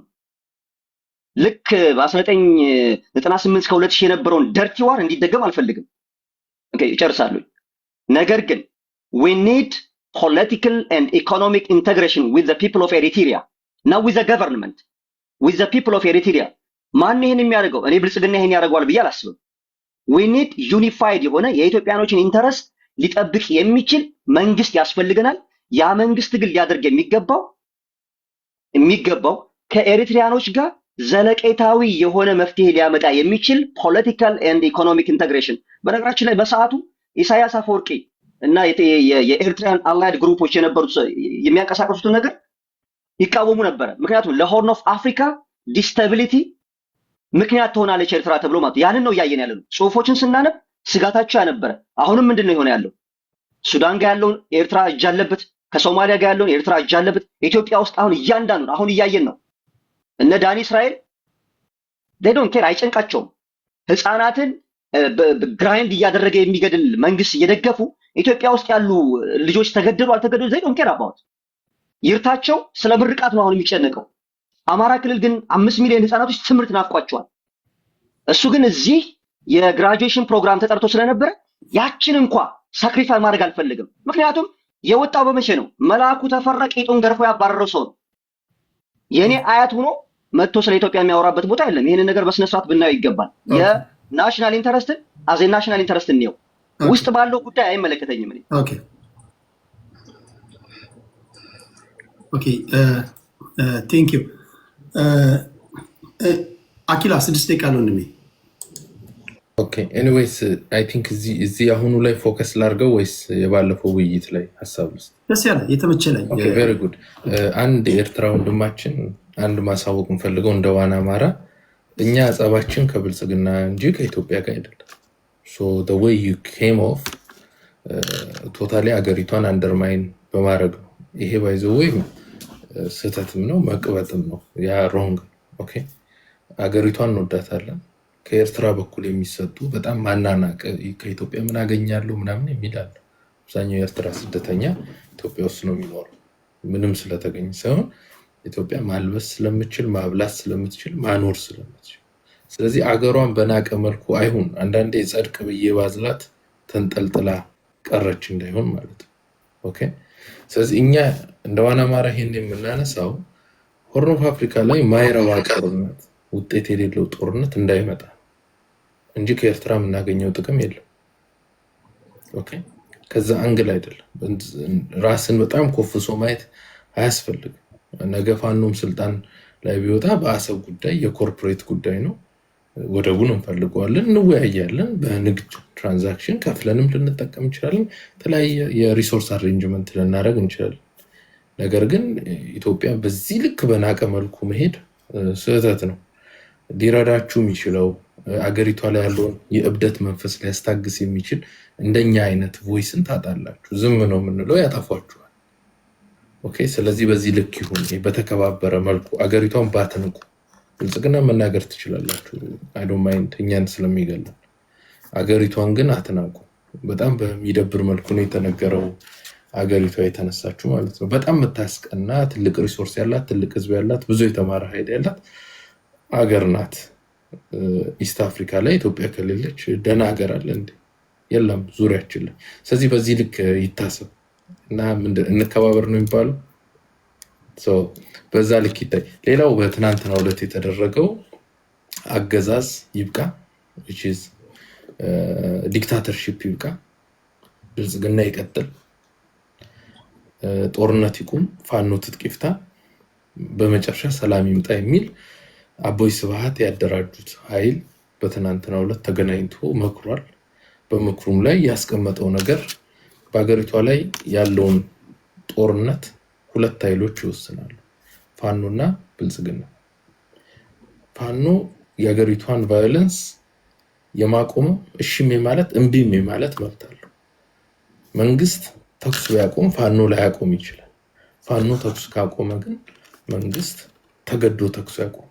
ልክ በ1998 እስከ 2000 የነበረውን ደርቲ ዋር እንዲደገም አልፈልግም። ኦኬ ይጨርሳለሁ። ነገር ግን we need political and economic integration with the people of Eritrea, not with the government, with the people of Eritrea። ማን ይሄን የሚያደርገው? እኔ ብልጽግና ይሄን ያደርገዋል ብዬ አላስብም። we need unified የሆነ የኢትዮጵያኖችን ኢንተረስት ሊጠብቅ የሚችል መንግስት ያስፈልገናል። ያ መንግስት ግን ሊያደርግ የሚገባው ከኤሪትሪያኖች ጋር ዘለቄታዊ የሆነ መፍትሄ ሊያመጣ የሚችል ፖለቲካል ኤንድ ኢኮኖሚክ ኢንተግሬሽን። በነገራችን ላይ በሰዓቱ ኢሳያስ አፈወርቂ እና የኤርትራን አላይድ ግሩፖች የነበሩት የሚያንቀሳቀሱትን ነገር ይቃወሙ ነበረ። ምክንያቱም ለሆርን ኦፍ አፍሪካ ዲስታቢሊቲ ምክንያት ትሆናለች ኤርትራ ተብሎ ማለት ያንን ነው እያየን ያለነው። ጽሁፎችን ስናነብ ስጋታቸው ያነበረ። አሁንም ምንድን ነው የሆነ ያለው? ሱዳን ጋር ያለውን ኤርትራ እጅ አለበት፣ ከሶማሊያ ጋር ያለውን ኤርትራ እጅ አለበት። ኢትዮጵያ ውስጥ አሁን እያንዳንዱ አሁን እያየን ነው። እነ ዳኒ እስራኤል they don't care፣ አይጨንቃቸውም። ህፃናትን ግራይንድ እያደረገ የሚገድል መንግስት እየደገፉ ኢትዮጵያ ውስጥ ያሉ ልጆች ተገደሉ አልተገደሉ they don't care about። ይርታቸው ስለ ምርቃት ነው አሁን የሚጨነቀው። አማራ ክልል ግን 5 ሚሊዮን ህፃናቶች ትምህርት ናፍቋቸዋል። እሱ ግን እዚህ የግራጁዌሽን ፕሮግራም ተጠርቶ ስለነበረ ያችን እንኳን ሳክሪፋይ ማድረግ አልፈልግም። ምክንያቱም የወጣው በመቼ ነው? መልአኩ ተፈራ ቂጡን ገርፎ ያባረረው ሰው ነው። የኔ አያት ሆኖ መጥቶ ስለ ኢትዮጵያ የሚያወራበት ቦታ የለም። ይሄንን ነገር በስነ ስርዓት ብናየው ይገባል። የናሽናል ኢንተረስትን አዜ ናሽናል ኢንተረስት ነው፣ ውስጥ ባለው ጉዳይ አይመለከተኝም እኔ። ኦኬ ቴንክ ዩ አኪላ 6 ደቂቃ ነው እንደሚ። ኦኬ ኤኒዌይስ አይ ቲንክ እዚህ አሁኑ ላይ ፎከስ ላድርገው ወይስ የባለፈው ውይይት ላይ ሀሳብ ውስጥ ደስ ያለ የተመቸ ላይ? ኦኬ ቬሪ ጉድ። አንድ የኤርትራ ወንድማችን አንድ ማሳወቅ እንፈልገው እንደ ዋና አማራ እኛ ጸባችን ከብልጽግና እንጂ ከኢትዮጵያ ጋር አይደለም። ሶ the way you came off ቶታሊ አገሪቷን አንደርማይን በማድረግ ነው። ይሄ ባይ ዘ ወይ ስህተትም ነው መቅበጥም ነው። ያ ሮንግ። ኦኬ አገሪቷን እንወዳታለን። ከኤርትራ በኩል የሚሰጡ በጣም ማናናቅ ከኢትዮጵያ ምን አገኛለሁ ምናምን የሚላል አብዛኛው የኤርትራ ስደተኛ ኢትዮጵያ ውስጥ ነው የሚኖረው። ምንም ስለተገኘ ሳይሆን ኢትዮጵያ ማልበስ ስለምችል ማብላት ስለምትችል ማኖር ስለምትችል፣ ስለዚህ አገሯን በናቀ መልኩ አይሁን። አንዳንዴ ጽድቅ ብዬ ባዝላት ተንጠልጥላ ቀረች እንዳይሆን ማለት ነው። ኦኬ ስለዚህ እኛ እንደ ዋና አማራ ይሄን የምናነሳው ሆርን ኦፍ አፍሪካ ላይ ማይረባ ጦርነት፣ ውጤት የሌለው ጦርነት እንዳይመጣ እንጂ ከኤርትራ የምናገኘው ጥቅም የለም። ኦኬ ከዛ አንግል አይደለም። ራስን በጣም ኮፍሶ ማየት አያስፈልግም። ነገ ፋኖም ስልጣን ላይ ቢወጣ በአሰብ ጉዳይ የኮርፖሬት ጉዳይ ነው። ወደቡን እንፈልገዋለን፣ እንወያያለን። በንግድ ትራንዛክሽን ከፍለንም ልንጠቀም እንችላለን። የተለያየ የሪሶርስ አሬንጅመንት ልናደርግ እንችላለን። ነገር ግን ኢትዮጵያ በዚህ ልክ በናቀ መልኩ መሄድ ስህተት ነው። ሊረዳችሁ የሚችለው አገሪቷ ላይ ያለውን የእብደት መንፈስ ሊያስታግስ የሚችል እንደኛ አይነት ቮይስን ታጣላችሁ። ዝም ነው የምንለው፣ ያጠፏችኋል። ኦኬ። ስለዚህ በዚህ ልክ ይሁን፣ በተከባበረ መልኩ አገሪቷን ባትንቁ። ብልጽግና መናገር ትችላላችሁ፣ አይ ዶንት ማይንድ፣ እኛን ስለሚገለን። አገሪቷን ግን አትናቁ። በጣም በሚደብር መልኩ ነው የተነገረው አገሪቷ የተነሳችሁ ማለት ነው። በጣም የምታስቀና ትልቅ ሪሶርስ ያላት፣ ትልቅ ህዝብ ያላት፣ ብዙ የተማረ ኃይል ያላት አገር ናት። ኢስት አፍሪካ ላይ ኢትዮጵያ ከሌለች ደህና ሀገር አለ እንዴ? የለም ዙሪያችን ላይ። ስለዚህ በዚህ ልክ ይታሰብ እና እንከባበር ነው የሚባለው። በዛ ልክ ይታይ። ሌላው በትናንትናው ዕለት የተደረገው አገዛዝ ይብቃ፣ ዲክታተርሺፕ ይብቃ፣ ብልጽግና ይቀጥል፣ ጦርነት ይቁም፣ ፋኖ ትጥቅ ይፍታ፣ በመጨረሻ ሰላም ይምጣ የሚል አቦይ ስብሃት ያደራጁት ኃይል በትናንትናው ዕለት ተገናኝቶ መክሯል። በምክሩም ላይ ያስቀመጠው ነገር በሀገሪቷ ላይ ያለውን ጦርነት ሁለት ኃይሎች ይወስናሉ፣ ፋኖና ብልጽግና። ፋኖ የሀገሪቷን ቫዮለንስ የማቆም እሺም ማለት እምቢም ማለት መብት አለው። መንግስት ተኩስ ቢያቆም ፋኖ ላያቆም ይችላል። ፋኖ ተኩስ ካቆመ ግን መንግስት ተገዶ ተኩስ ያቆማል።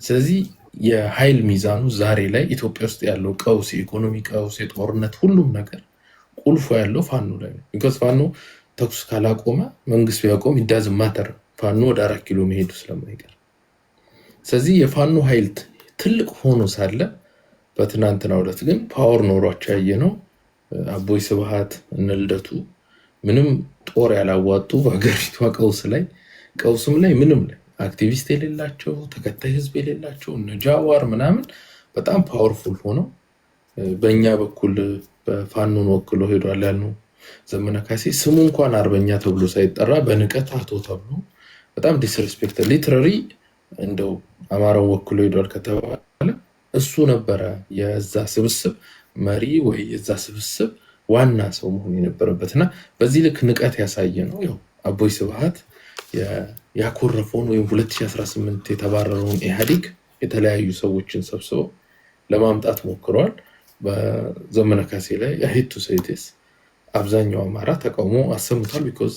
ስለዚህ የኃይል ሚዛኑ ዛሬ ላይ ኢትዮጵያ ውስጥ ያለው ቀውስ፣ የኢኮኖሚ ቀውስ፣ የጦርነት ሁሉም ነገር ቁልፎ ያለው ፋኖ ላይ ነው። ቢኮዝ ፋኖ ተኩስ ካላቆመ መንግስት ቢያቆም ይዳዝም ማተር ፋኖ ወደ 4 ኪሎ መሄዱ ስለማይቀር፣ ስለዚህ የፋኖ ኃይል ትልቅ ሆኖ ሳለ በትናንትናው ዕለት ግን ፓወር ኖሯቸው ያየነው አቦይ ስብሃት እነ ልደቱ ምንም ጦር ያላዋጡ በሀገሪቷ ቀውስም ላይ ምንም ላይ አክቲቪስት የሌላቸው ተከታይ ህዝብ የሌላቸው እነ ጃዋር ምናምን በጣም ፓወርፉል ሆነው በእኛ በኩል በፋኖን ወክሎ ሄዷል ያልነው ዘመነ ካሴ ስሙ እንኳን አርበኛ ተብሎ ሳይጠራ በንቀት አቶ ተብሎ በጣም ዲስሪስፔክት ሊትራሪ እንደው አማራውን ወክሎ ሄዷል ከተባለ እሱ ነበረ የዛ ስብስብ መሪ ወይ የዛ ስብስብ ዋና ሰው መሆን የነበረበትና በዚህ ልክ ንቀት ያሳየ ነው። ያው አቦይ ስብሃት ያኮረፈውን ወይም 2018 የተባረረውን ኢህአዴግ የተለያዩ ሰዎችን ሰብስበው ለማምጣት ሞክረዋል። በዘመነ ካሴ ላይ ያሄቱ ሰይቴስ አብዛኛው አማራ ተቃውሞ አሰምቷል። ቢኮዝ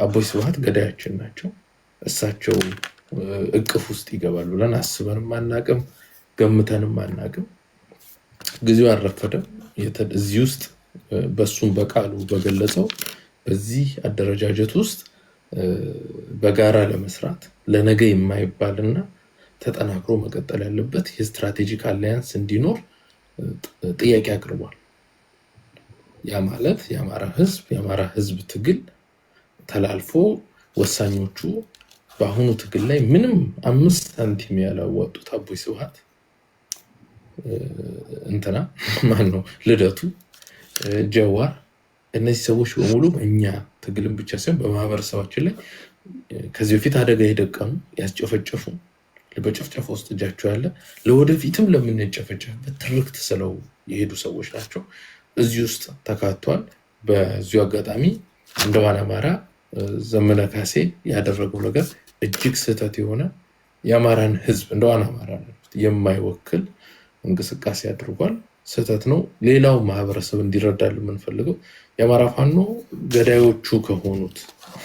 አቦይ ስብሃት ገዳያችን ናቸው፣ እሳቸው እቅፍ ውስጥ ይገባል ብለን አስበንም አናቅም፣ ገምተንም አናቅም። ጊዜው አልረፈደም። እዚህ ውስጥ በሱም በቃሉ በገለጸው በዚህ አደረጃጀት ውስጥ በጋራ ለመስራት ለነገ የማይባልና ተጠናክሮ መቀጠል ያለበት የስትራቴጂክ አላያንስ እንዲኖር ጥያቄ አቅርቧል። ያ ማለት የአማራ ህዝብ ትግል ተላልፎ ወሳኞቹ በአሁኑ ትግል ላይ ምንም 5 ሳንቲም ያላወጡት አቦይ ስብሃት እንትና ማነው ልደቱ፣ ጀዋር፣ እነዚህ ሰዎች በሙሉ እኛ ትግልን ብቻ ሳይሆን በማህበረሰባችን ላይ ከዚህ በፊት አደጋ የደቀኑ ያስጨፈጨፉ፣ በጭፍጨፋ ውስጥ እጃቸው ያለ ለወደፊትም ለምንጨፈጨፍበት ትርክት ስለው የሄዱ ሰዎች ናቸው። እዚህ ውስጥ ተካቷል። በዚሁ አጋጣሚ እንደዋን አማራ ዘመነ ካሴ ያደረገው ነገር እጅግ ስህተት የሆነ የአማራን ህዝብ እንደዋን አማራ የማይወክል እንቅስቃሴ አድርጓል። ስህተት ነው። ሌላው ማህበረሰብ እንዲረዳል የምንፈልገው የአማራ ፋኖ ገዳዮቹ ከሆኑት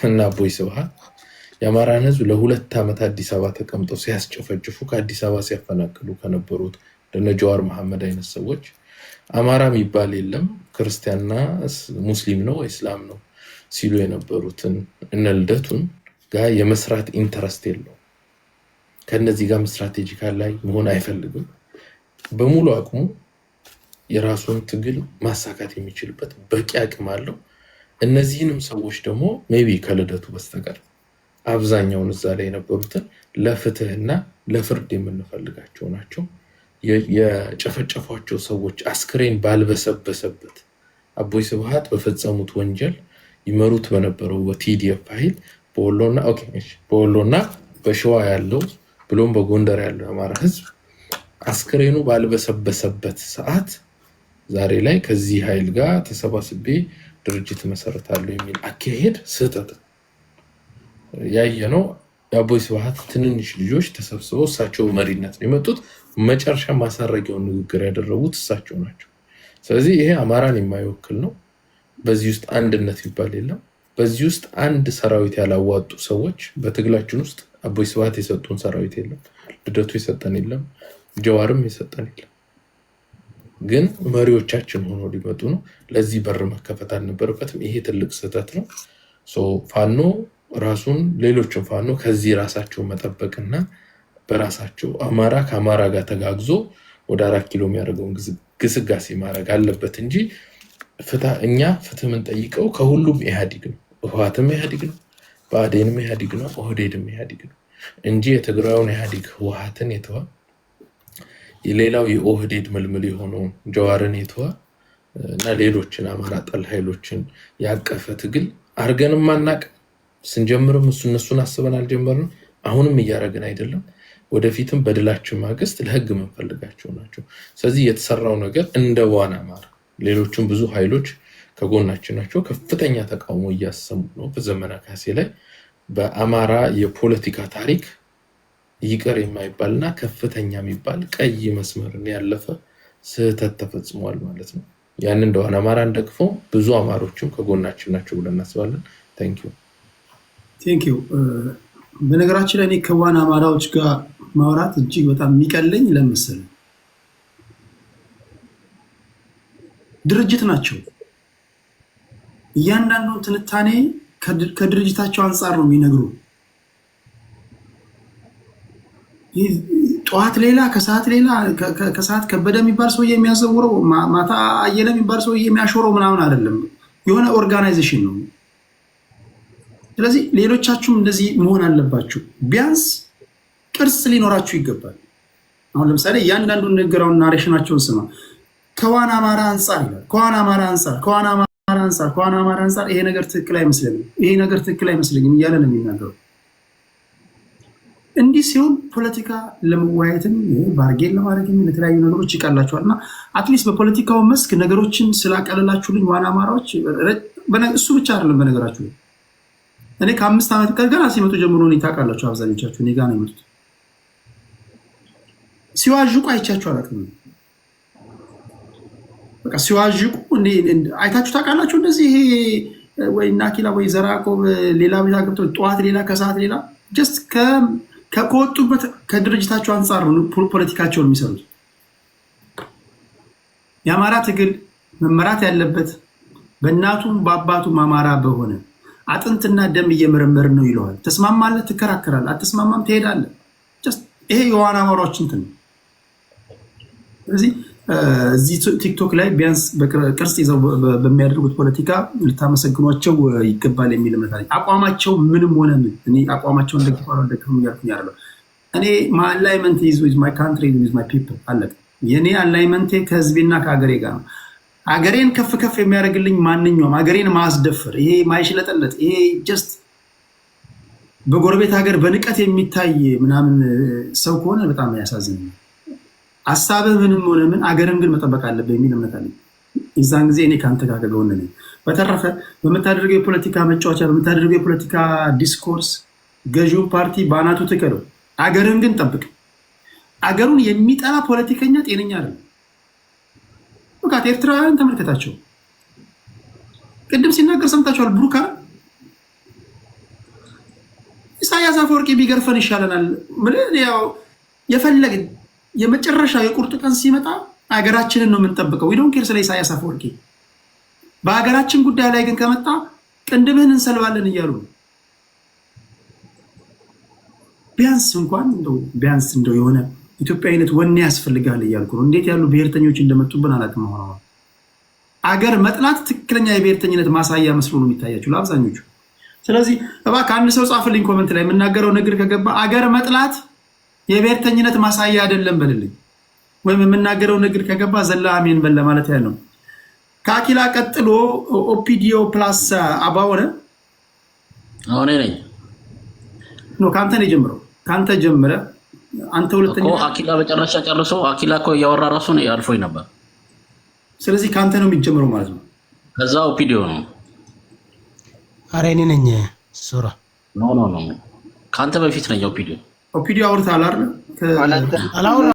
እና አቦይ ስብሃት የአማራን ህዝብ ለ2 ዓመት አዲስ አበባ ተቀምጠው ሲያስጨፈጭፉ ከአዲስ አበባ ሲያፈናቅሉ ከነበሩት እንደነ ጀዋር መሐመድ አይነት ሰዎች አማራ የሚባል የለም ክርስቲያንና ሙስሊም ነው እስላም ነው ሲሉ የነበሩትን እነ ልደቱን ጋር የመስራት ኢንተረስት የለው። ከነዚህ ጋር ስትራቴጂካል ላይ መሆን አይፈልግም። በሙሉ አቅሙ የራሱን ትግል ማሳካት የሚችልበት በቂ አቅም አለው። እነዚህንም ሰዎች ደግሞ ሜቢ ከልደቱ በስተቀር አብዛኛውን እዛ ላይ የነበሩትን ለፍትህና ለፍርድ የምንፈልጋቸው ናቸው። የጨፈጨፏቸው ሰዎች አስክሬን ባልበሰበሰበት አቦይ ስብሃት በፈጸሙት ወንጀል ይመሩት በነበረው በቲዲኤፍ ኃይል በወሎና በሸዋ ያለው ብሎም በጎንደር ያለው የአማራ ህዝብ አስክሬኑ ባልበሰበሰበት ሰዓት ዛሬ ላይ ከዚህ ኃይል ጋር ተሰባስቤ ድርጅት መሰረታለሁ የሚል አካሄድ ስህተት ያየነው። የአቦይ ስብሃት ትንንሽ ልጆች ተሰብስበው እሳቸው መሪነት ነው የመጡት። መጨረሻ ማሳረጊያውን ንግግር ያደረጉት እሳቸው ናቸው። ስለዚህ ይሄ አማራን የማይወክል ነው። በዚህ ውስጥ አንድነት ይባል የለም። በዚህ ውስጥ አንድ ሰራዊት ያላዋጡ ሰዎች በትግላችን ውስጥ አቦይ ስብሃት የሰጡን ሰራዊት የለም፣ ልደቱ የሰጠን የለም፣ ጀዋርም የሰጠን የለም። ግን መሪዎቻችን ሆኖ ሊመጡ ነው። ለዚህ በር መከፈት አልነበረበትም። ይሄ ትልቅ ስህተት ነው። ፋኖ ራሱን ሌሎችን ፋኖ ከዚህ ራሳቸው መጠበቅና በራሳቸው አማራ ከአማራ ጋር ተጋግዞ ወደ 4 ኪሎ የሚያደርገውን ግስጋሴ ማድረግ አለበት እንጂ እኛ ፍትህ የምንጠይቀው ከሁሉም ኢህአዲግ ነው። ህወሓትም ኢህአዲግ ነው፣ ብአዴንም ኢህአዲግ ነው፣ ኦህዴድም ኢህአዲግ ነው እንጂ የትግራዩን ኢህአዲግ ህወሓትን የተዋ ሌላው የኦህዴድ ምልምል የሆነውን ጀዋርን የተዋ እና ሌሎችን አማራ ጠል ኃይሎችን ያቀፈ ትግል አርገንም አናቅ። ስንጀምርም እነሱን አስበን አልጀመርንም። አሁንም እያደረግን አይደለም። ወደፊትም በድላችን ማግስት ለህግ መንፈልጋቸው ናቸው። ስለዚህ የተሰራው ነገር እንደ ዋና አማራ ሌሎችም ብዙ ኃይሎች ከጎናችን ናቸው። ከፍተኛ ተቃውሞ እያሰሙ ነው። በዘመነ ካሴ ላይ በአማራ የፖለቲካ ታሪክ ይቅር የማይባልና ከፍተኛ የሚባል ቀይ መስመርን ያለፈ ስህተት ተፈጽሟል ማለት ነው። ያን እንደሆነ አማራን ደግፎ ብዙ አማሮችም ከጎናችን ናቸው ብለን እናስባለን። ቴንክ ዩ። በነገራችን ላይ እኔ ከዋና አማራዎች ጋር ማውራት እጅግ በጣም የሚቀለኝ ለምሳሌ ድርጅት ናቸው። እያንዳንዱ ትንታኔ ከድርጅታቸው አንጻር ነው የሚነግሩ። ጠዋት ሌላ ከሰዓት ሌላ፣ ከሰዓት ከበደ የሚባል ሰውዬ የሚያዘውረው ማታ አየለ የሚባል ሰውዬ የሚያሾረው ምናምን አይደለም። የሆነ ኦርጋናይዜሽን ነው። ስለዚህ ሌሎቻችሁም እንደዚህ መሆን አለባችሁ። ቢያንስ ቅርጽ ሊኖራችሁ ይገባል። አሁን ለምሳሌ እያንዳንዱ ንግግራውን ናሬሽናቸውን ስማ። ከዋና አማራ አንጻር ይላል። ከዋና አማራ አንጻር፣ ከዋና አማራ አንጻር፣ ከዋና አማራ አንጻር ይሄ ነገር ትክክል አይመስለኝም፣ ይሄ ነገር ትክክል አይመስለኝም እያለ ነው የሚናገረው። እንዲህ ሲሆን ፖለቲካ ለመወያየትም ባርጌን ለማድረግ የተለያዩ ነገሮች ይቀላቸዋል። እና አትሊስት በፖለቲካው መስክ ነገሮችን ስላቀለላችሁልኝ ዋና አማራዎች እሱ ብቻ አይደለም። በነገራችሁ እኔ ከ5 ዓመት ገና ሲመጡ ጀምሮ እኔ ታውቃላችሁ፣ አብዛኞቻችሁ እኔ ጋር ነው የመጡት። ሲዋዥቁ አይቻችሁ አላውቅም። በቃ ሲዋዥቁ አይታችሁ ታውቃላችሁ? እንደዚህ ይሄ ወይ ናኪላ ወይ ዘራቆብ ሌላ ቤት ገብቶ ጠዋት ሌላ ከሰዓት ሌላ ጀስት ከወጡበት ከድርጅታቸው አንጻር ነው ፖለቲካቸውን የሚሰሩት። የአማራ ትግል መመራት ያለበት በእናቱም በአባቱም አማራ በሆነ አጥንትና ደም እየመረመር ነው ይለዋል። ተስማማለህ፣ ትከራከራለህ፣ አትስማማም፣ ትሄዳለህ። ይሄ የዋና አማራዎች እንትን ነው። ስለዚህ እዚህ ቲክቶክ ላይ ቢያንስ ቅርጽ ይዘው በሚያደርጉት ፖለቲካ ልታመሰግኗቸው ይገባል የሚል እምነት አለኝ። አቋማቸው ምንም ሆነ ምን እኔ አቋማቸውን ደግፋለሁ እያልኩኝ አይደለም። እኔ ማይ አላይመንት ኢዝ ዊዝ ማይ ካንትሪ ዊዝ ማይ ፒፕል አለቀ። የኔ አላይመንቴ ከህዝቤና ከሀገሬ ጋር ነው። ሀገሬን ከፍ ከፍ የሚያደርግልኝ ማንኛውም ሀገሬን ማስደፍር ይሄ ማይሽለጠለጥ ይሄ ጀስት በጎረቤት ሀገር በንቀት የሚታይ ምናምን ሰው ከሆነ በጣም ያሳዝነኛል። ሀሳብህ ምንም ሆነ ምን አገርን ግን መጠበቅ አለብህ የሚል እምነት አለኝ። የዛን ጊዜ እኔ ከአንተ ጋር ከጎን ነኝ። በተረፈ በምታደርገው የፖለቲካ መጫወቻ በምታደርገው የፖለቲካ ዲስኮርስ ገዢውን ፓርቲ በአናቱ ትከለው፣ አገርን ግን ጠብቅ። አገሩን የሚጠላ ፖለቲከኛ ጤነኛ አይደለም። በቃ ኤርትራውያን ተመልከታቸው። ቅድም ሲናገር ሰምታችኋል። ብሩካ ኢሳያስ አፈወርቂ ቢገርፈን ይሻለናል። ያው የፈለግን የመጨረሻ የቁርጥ ቀን ሲመጣ ሀገራችንን ነው የምንጠብቀው። ዊዶን ኬር ስለ ኢሳያስ አፈወርቂ። በሀገራችን ጉዳይ ላይ ግን ከመጣ ቅንድብህን እንሰልባለን እያሉ ቢያንስ እንኳን ቢያንስ የሆነ ኢትዮጵያዊነት ወኔ ያስፈልጋል እያልኩ ነው። እንዴት ያሉ ብሔርተኞች እንደመጡብን አላውቅም። ሆነ አገር መጥላት ትክክለኛ የብሔርተኝነት ማሳያ መስሎ ነው የሚታያቸው ለአብዛኞቹ። ስለዚህ እባክህ አንድ ሰው ጻፍልኝ ኮመንት ላይ የምናገረው ነገር ከገባ አገር መጥላት የብሔርተኝነት ማሳያ አይደለም በልልኝ። ወይም የምናገረው ነገር ከገባ ዘላ አሜን በል ማለት ያለው። ከአኪላ ቀጥሎ ኦፒዲዮ ፕላስ አባወነ አሁን ነኝ ነው ከአንተ ነው የጀመረው። ከአንተ ጀምረ አንተ ሁለተኛ እኮ አኪላ በጨረሻ ጨርሶ አኪላ እኮ እያወራ ራሱ ነው አልፎኝ ነበር። ስለዚህ ከአንተ ነው የሚጀምረው ማለት ነው። ከዛ ኦፒዲዮ ነው። ኧረ እኔ ነኝ ሱራ። ኖ ከአንተ በፊት ነኝ ኦፒዲዮ አውርተሃል አይደል?